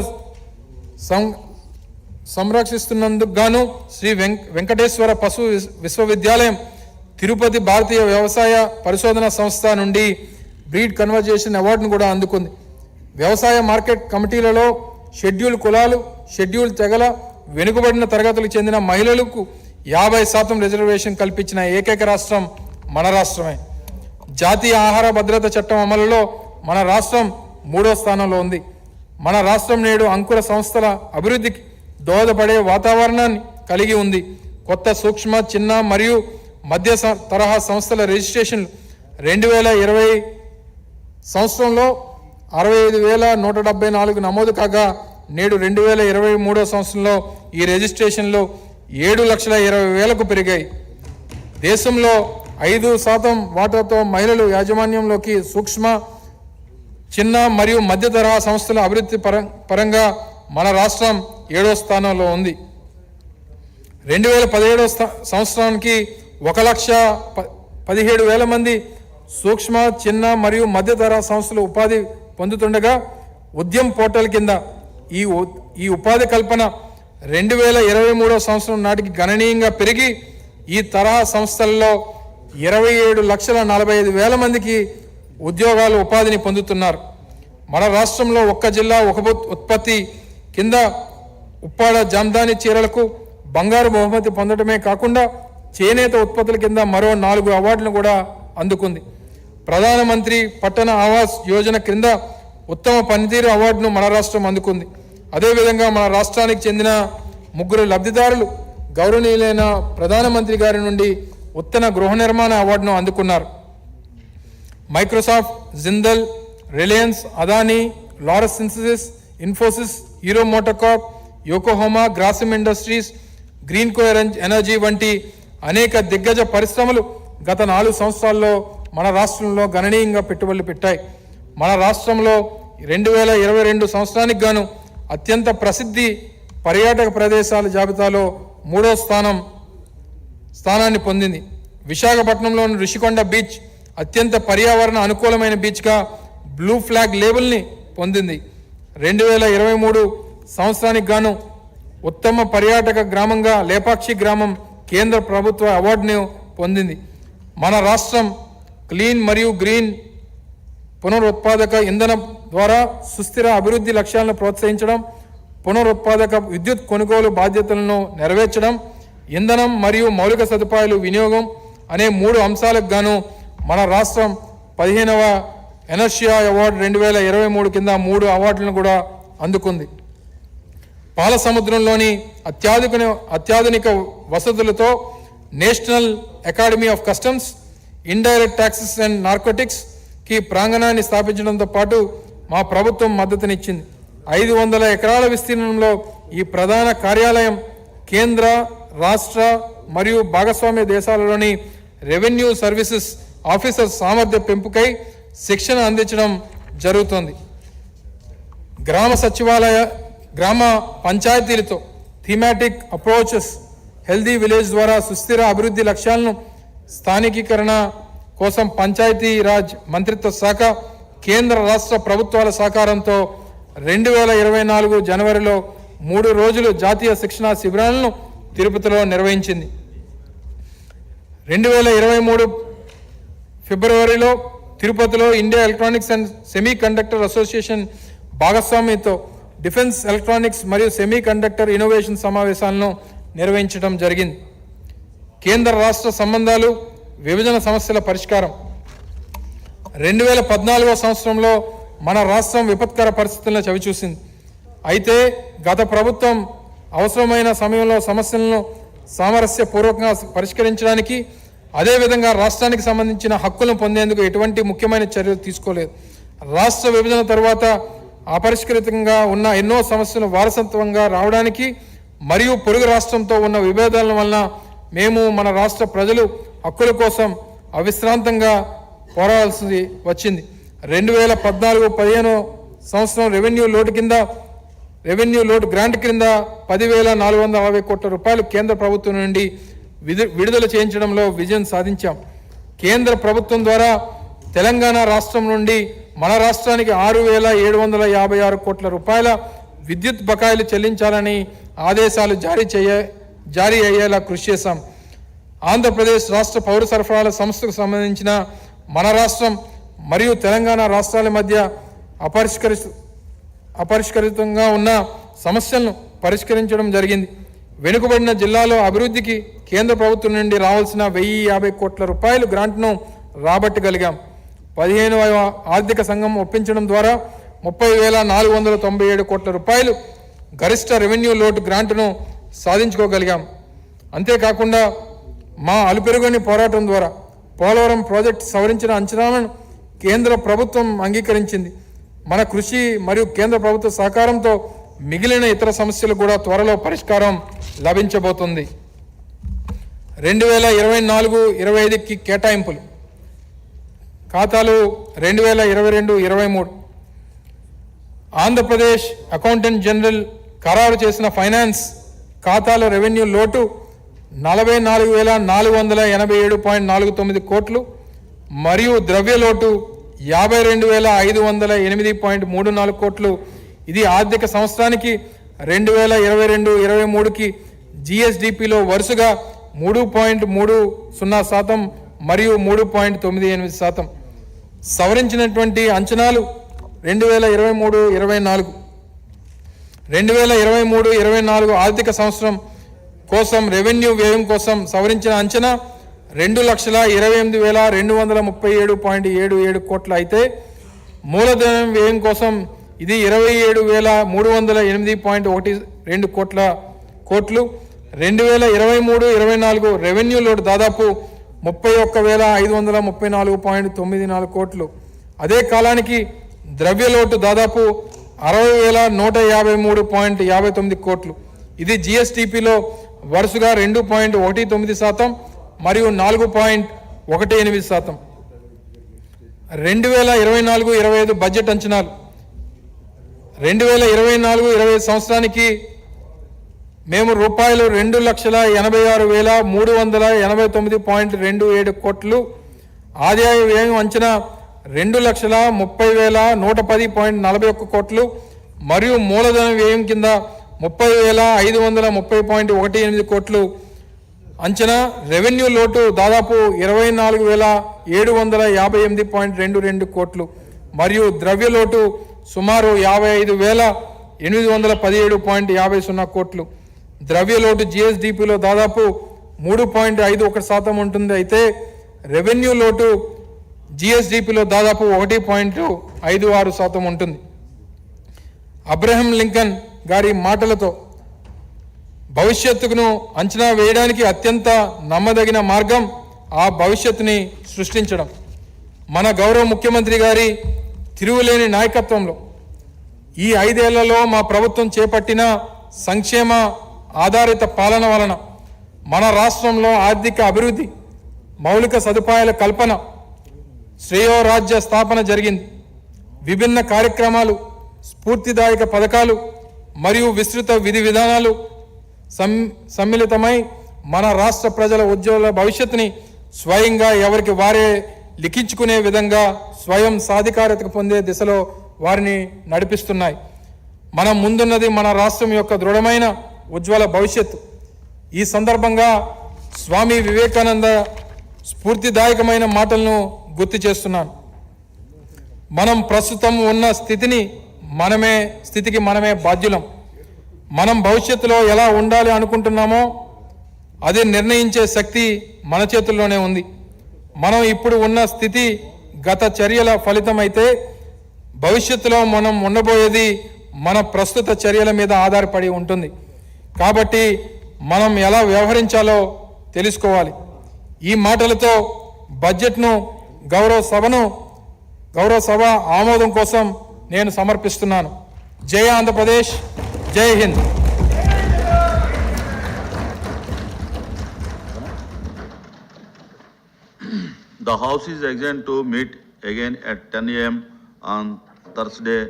సంరక్షిస్తున్నందుకు గాను శ్రీ వెంకటేశ్వర పశు విశ్వవిద్యాలయం, తిరుపతి భారతీయ వ్యవసాయ పరిశోధన సంస్థ నుండి బ్రీడ్ కన్వర్జేషన్ అవార్డును కూడా అందుకుంది. వ్యవసాయ మార్కెట్ కమిటీలలో షెడ్యూల్ కులాలు, షెడ్యూల్ తెగల, వెనుకబడిన తరగతులకు చెందిన మహిళలకు 50% రిజర్వేషన్ కల్పించిన ఏకైక రాష్ట్రం మన రాష్ట్రమే. జాతీయ ఆహార భద్రత చట్టం అమలులో మన రాష్ట్రం 3వ స్థానంలో ఉంది. మన రాష్ట్రం నేడు అంకుర సంస్థల అభివృద్ధికి దోహదపడే వాతావరణాన్ని కలిగి ఉంది. కొత్త సూక్ష్మ, చిన్న మరియు మధ్య తరహా సంస్థల రిజిస్ట్రేషన్లు 2020 సంవత్సరంలో 65,174 నమోదు కాగా నేడు 2023 సంవత్సరంలో ఈ రిజిస్ట్రేషన్లు 7,20,000కు పెరిగాయి. దేశంలో 5% వాటాతో మహిళలు యాజమాన్యంలోకి సూక్ష్మ, చిన్న మరియు మధ్య తరహా సంస్థల అభివృద్ధి పరంగా మన రాష్ట్రం 7వ స్థానంలో ఉంది. 2017 సంవత్సరానికి 1,17,000 మంది సూక్ష్మ, చిన్న మరియు మధ్య తరహా సంస్థలు ఉపాధి పొందుతుండగా ఉద్యమ్ పోర్టల్ కింద ఈ ఉపాధి కల్పన 2023 సంవత్సరం నాటికి గణనీయంగా పెరిగి ఈ తరహా సంస్థలలో 27,45,000 మందికి ఉద్యోగాలు, ఉపాధిని పొందుతున్నారు. మన రాష్ట్రంలో ఒక్క జిల్లా ఒక ఉత్పత్తి కింద ఉప్పాడ జామ్దాని చీరలకు బంగారు బహుమతి పొందడమే కాకుండా చేనేత ఉత్పత్తుల కింద మరో 4 అవార్డులను కూడా అందుకుంది. ప్రధానమంత్రి పట్టణ ఆవాస్ యోజన క్రింద ఉత్తమ పనితీరు అవార్డును మన రాష్ట్రం అందుకుంది. అదేవిధంగా మన రాష్ట్రానికి చెందిన 3 లబ్ధిదారులు గౌరవనీయులైన ప్రధానమంత్రి గారి నుండి ఉత్తమ గృహ నిర్మాణ అవార్డును అందుకున్నారు. Microsoft, Jindal, Reliance, Adani, Laurus Synthesis, Infosys, Hero MotoCorp, Yokohama, Grasim Industries, Greenko Energy వంటి అనేక దిగ్గజ పరిశ్రమలు గత 4 సంవత్సరాల్లో మన రాష్ట్రంలో గణనీయంగా పెట్టుబడులు పెట్టాయి. మన రాష్ట్రంలో 2022 సంవత్సరానికి గాను అత్యంత ప్రసిద్ధి పర్యాటక ప్రదేశాల జాబితాలో 3వ స్థానాన్ని పొందింది. విశాఖపట్నంలోని ఋషికొండ బీచ్ అత్యంత పర్యావరణ అనుకూలమైన బీచ్గా బ్లూ ఫ్లాగ్ లేబుల్ని పొందింది. 2023 సంవత్సరానికి గాను ఉత్తమ పర్యాటక గ్రామంగా లేపాక్షి గ్రామం కేంద్ర ప్రభుత్వ అవార్డును పొందింది. మన రాష్ట్రం క్లీన్ మరియు గ్రీన్ పునరుత్పాదక ఇంధనం ద్వారా సుస్థిర అభివృద్ధి లక్ష్యాలను ప్రోత్సహించడం, పునరుత్పాదక విద్యుత్ కొనుగోలు బాధ్యతలను నెరవేర్చడం, ఇంధనం మరియు మౌలిక సదుపాయాలు వినియోగం అనే 3 అంశాలకు గాను మన రాష్ట్రం 15వ ఎనర్షియా అవార్డు 2023 కింద 3 అవార్డులను కూడా అందుకుంది. పాల సముద్రంలోని అత్యాధునిక వసతులతో National Academy of Customs, Indirect Taxes and నార్కోటిక్స్కి ప్రాంగణాన్ని స్థాపించడంతో పాటు మా ప్రభుత్వం మద్దతునిచ్చింది. 500 ఎకరాల విస్తీర్ణంలో ఈ ప్రధాన కార్యాలయం కేంద్ర, రాష్ట్ర మరియు భాగస్వామ్య దేశాలలోని రెవెన్యూ సర్వీసెస్ ఆఫీసర్స్ సామర్థ్య పెంపుకై శిక్షణ అందించడం జరుగుతోంది. గ్రామ సచివాలయ గ్రామ పంచాయతీలతో థీమాటిక్ అప్రోచెస్ హెల్దీ విలేజ్ ద్వారా సుస్థిర అభివృద్ధి లక్ష్యాలను స్థానికీకరణ కోసం పంచాయతీ రాజ్ మంత్రిత్వ శాఖ కేంద్ర రాష్ట్ర ప్రభుత్వాల సహకారంతో 2024 జనవరిలో 3 రోజులు జాతీయ శిక్షణా శిబిరాలను తిరుపతిలో నిర్వహించింది. 2023 ఫిబ్రవరిలో తిరుపతిలో India electronics and semi conductor association భాగస్వామ్యంతో డిఫెన్స్ ఎలక్ట్రానిక్స్ మరియు సెమీ కండక్టర్ ఇన్నోవేషన్ సమావేశాలను నిర్వహించడం జరిగింది. కేంద్ర రాష్ట్ర సంబంధాలు, విభజన సమస్యల పరిష్కారం. 2014 సంవత్సరంలో మన రాష్ట్రం విపత్కర పరిస్థితులను చవిచూసింది. అయితే గత ప్రభుత్వం అవసరమైన సమయంలో సమస్యలను సామరస్యపూర్వకంగా పరిష్కరించడానికి, అదేవిధంగా రాష్ట్రానికి సంబంధించిన హక్కులను పొందేందుకు ఎటువంటి ముఖ్యమైన చర్యలు తీసుకోలేదు. రాష్ట్ర విభజన తరువాత అపరిష్కృతంగా ఉన్న ఎన్నో సమస్యలు వారసత్వంగా రావడానికి మరియు పొరుగు రాష్ట్రంతో ఉన్న విభేదాల వలన మేము మన రాష్ట్ర ప్రజలు హక్కుల కోసం అవిశ్రాంతంగా పోరాడాల్సి వచ్చింది. 2014-15 సంవత్సరం రెవెన్యూ లోటు గ్రాంట్ కింద 10,460 కోట్ల రూపాయలు కేంద్ర ప్రభుత్వం నుండి విడుదల చేయించడంలో విజయం సాధించాం. కేంద్ర ప్రభుత్వం ద్వారా తెలంగాణ రాష్ట్రం నుండి మన రాష్ట్రానికి 6,756 కోట్ల రూపాయల విద్యుత్ బకాయిలు చెల్లించాలని ఆదేశాలు జారీ అయ్యేలా కృషి చేశాం. ఆంధ్రప్రదేశ్ రాష్ట్ర పౌర సరఫరాల సంస్థకు సంబంధించిన మన రాష్ట్రం మరియు తెలంగాణ రాష్ట్రాల మధ్య అపరిష్కరితంగా ఉన్న సమస్యలను పరిష్కరించడం జరిగింది. వెనుకబడిన జిల్లాలో అభివృద్ధికి కేంద్ర ప్రభుత్వం నుండి రావాల్సిన 1,050 కోట్ల రూపాయలు గ్రాంట్ను రాబట్టగలిగాం. 15వ ఆర్థిక సంఘం ఒప్పించడం ద్వారా 30,497 కోట్ల రూపాయలు గరిష్ట రెవెన్యూ లోటు గ్రాంట్ను సాధించుకోగలిగాం. అంతేకాకుండా మా అలుపెరుగని పోరాటం ద్వారా పోలవరం ప్రాజెక్టు సవరించిన అంచనాలను కేంద్ర ప్రభుత్వం అంగీకరించింది. మన కృషి మరియు కేంద్ర ప్రభుత్వ సహకారంతో మిగిలిన ఇతర సమస్యలు కూడా త్వరలో పరిష్కారం లభించబోతుంది. 2024-25కి కేటాయింపులు. ఖాతాలు 2022-23. ఆంధ్రప్రదేశ్ అకౌంటెంట్ జనరల్ ఖరారు చేసిన ఫైనాన్స్ ఖాతాల రెవెన్యూ లోటు 44,487.49 కోట్లు మరియు ద్రవ్య లోటు 52,508.34 కోట్లు. ఇది ఆర్థిక సంవత్సరానికి 2022-23కి జిఎస్డిపిలో వరుసగా 3.30% మరియు 3.98%. సవరించినటువంటి అంచనాలు 2023-24. 2023-24 ఆర్థిక సంవత్సరం కోసం రెవెన్యూ వ్యయం కోసం సవరించిన అంచనా 2,28,237.77 కోట్లు అయితే మూలధనం వ్యయం కోసం ఇది 27,308.12 కోట్లు. 2023-24 రెవెన్యూ లోటు దాదాపు 31,534.94 కోట్లు. అదే కాలానికి ద్రవ్య లోటు దాదాపు 60,153.59 కోట్లు. ఇది జిఎస్టిపిలో వరుసగా 2.19% మరియు 4.18%. 2024-25 బడ్జెట్ అంచనాలు. 2024-25 సంవత్సరానికి మేము రూపాయలు 2,86,389.27 కోట్లు. ఆదాయ వ్యయం అంచనా 2,30,110.41 కోట్లు మరియు మూలధన వ్యయం కింద 30,530.18 కోట్లు అంచనా. రెవెన్యూ లోటు దాదాపు 24,758.22 కోట్లు మరియు ద్రవ్య లోటు సుమారు 55,817.50 కోట్లు. ద్రవ్య లోటు జిఎస్డిపిలో దాదాపు 3.51% ఉంటుంది. అయితే రెవెన్యూ లోటు జిఎస్డిపిలో దాదాపు 1.56% ఉంటుంది. అబ్రహం లింకన్ గారి మాటలతో భవిష్యత్తును అంచనా వేయడానికి అత్యంత నమ్మదగిన మార్గం ఆ భవిష్యత్తుని సృష్టించడం. మన గౌరవ ముఖ్యమంత్రి గారి తిరుగులేని నాయకత్వంలో ఈ 5 ఏళ్లలో మా ప్రభుత్వం చేపట్టిన సంక్షేమ ఆధారిత పాలన వలన మన రాష్ట్రంలో ఆర్థిక అభివృద్ధి, మౌలిక సదుపాయాల కల్పన, శ్రేయోరాజ్య స్థాపన జరిగింది. విభిన్న కార్యక్రమాలు స్ఫూర్తిదాయక పథకాలు మరియు విస్తృత విధి విధానాలు సమ్మిళితమై మన రాష్ట్ర ప్రజల ఉజ్వల భవిష్యత్తుని స్వయంగా ఎవరికి వారే లిఖించుకునే విధంగా స్వయం సాధికారత పొందే దిశలో వారిని నడిపిస్తున్నాయి. మనం ముందున్నది మన రాష్ట్రం యొక్క దృఢమైన ఉజ్వల భవిష్యత్తు. ఈ సందర్భంగా స్వామి వివేకానంద స్ఫూర్తిదాయకమైన మాటలను గుర్తు చేస్తున్నాను. మనం ప్రస్తుతం ఉన్న స్థితికి మనమే బాధ్యులం. మనం భవిష్యత్తులో ఎలా ఉండాలి అనుకుంటున్నామో అది నిర్ణయించే శక్తి మన చేతుల్లోనే ఉంది. మనం ఇప్పుడు ఉన్న స్థితి గత చర్యల ఫలితమైతే భవిష్యత్తులో మనం ఉండబోయేది మన ప్రస్తుత చర్యల మీద ఆధారపడి ఉంటుంది. కాబట్టి మనం ఎలా వ్యవహరించాలో తెలుసుకోవాలి. ఈ మాటలతో బడ్జెట్ను గౌరవ సభ ఆమోదం కోసం నేను సమర్పిస్తున్నాను. జై ఆంధ్రప్రదేశ్, జై Hind. The House is adjourned to meet again at 10 a.m. on Thursday,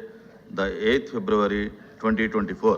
the 8th February 2024.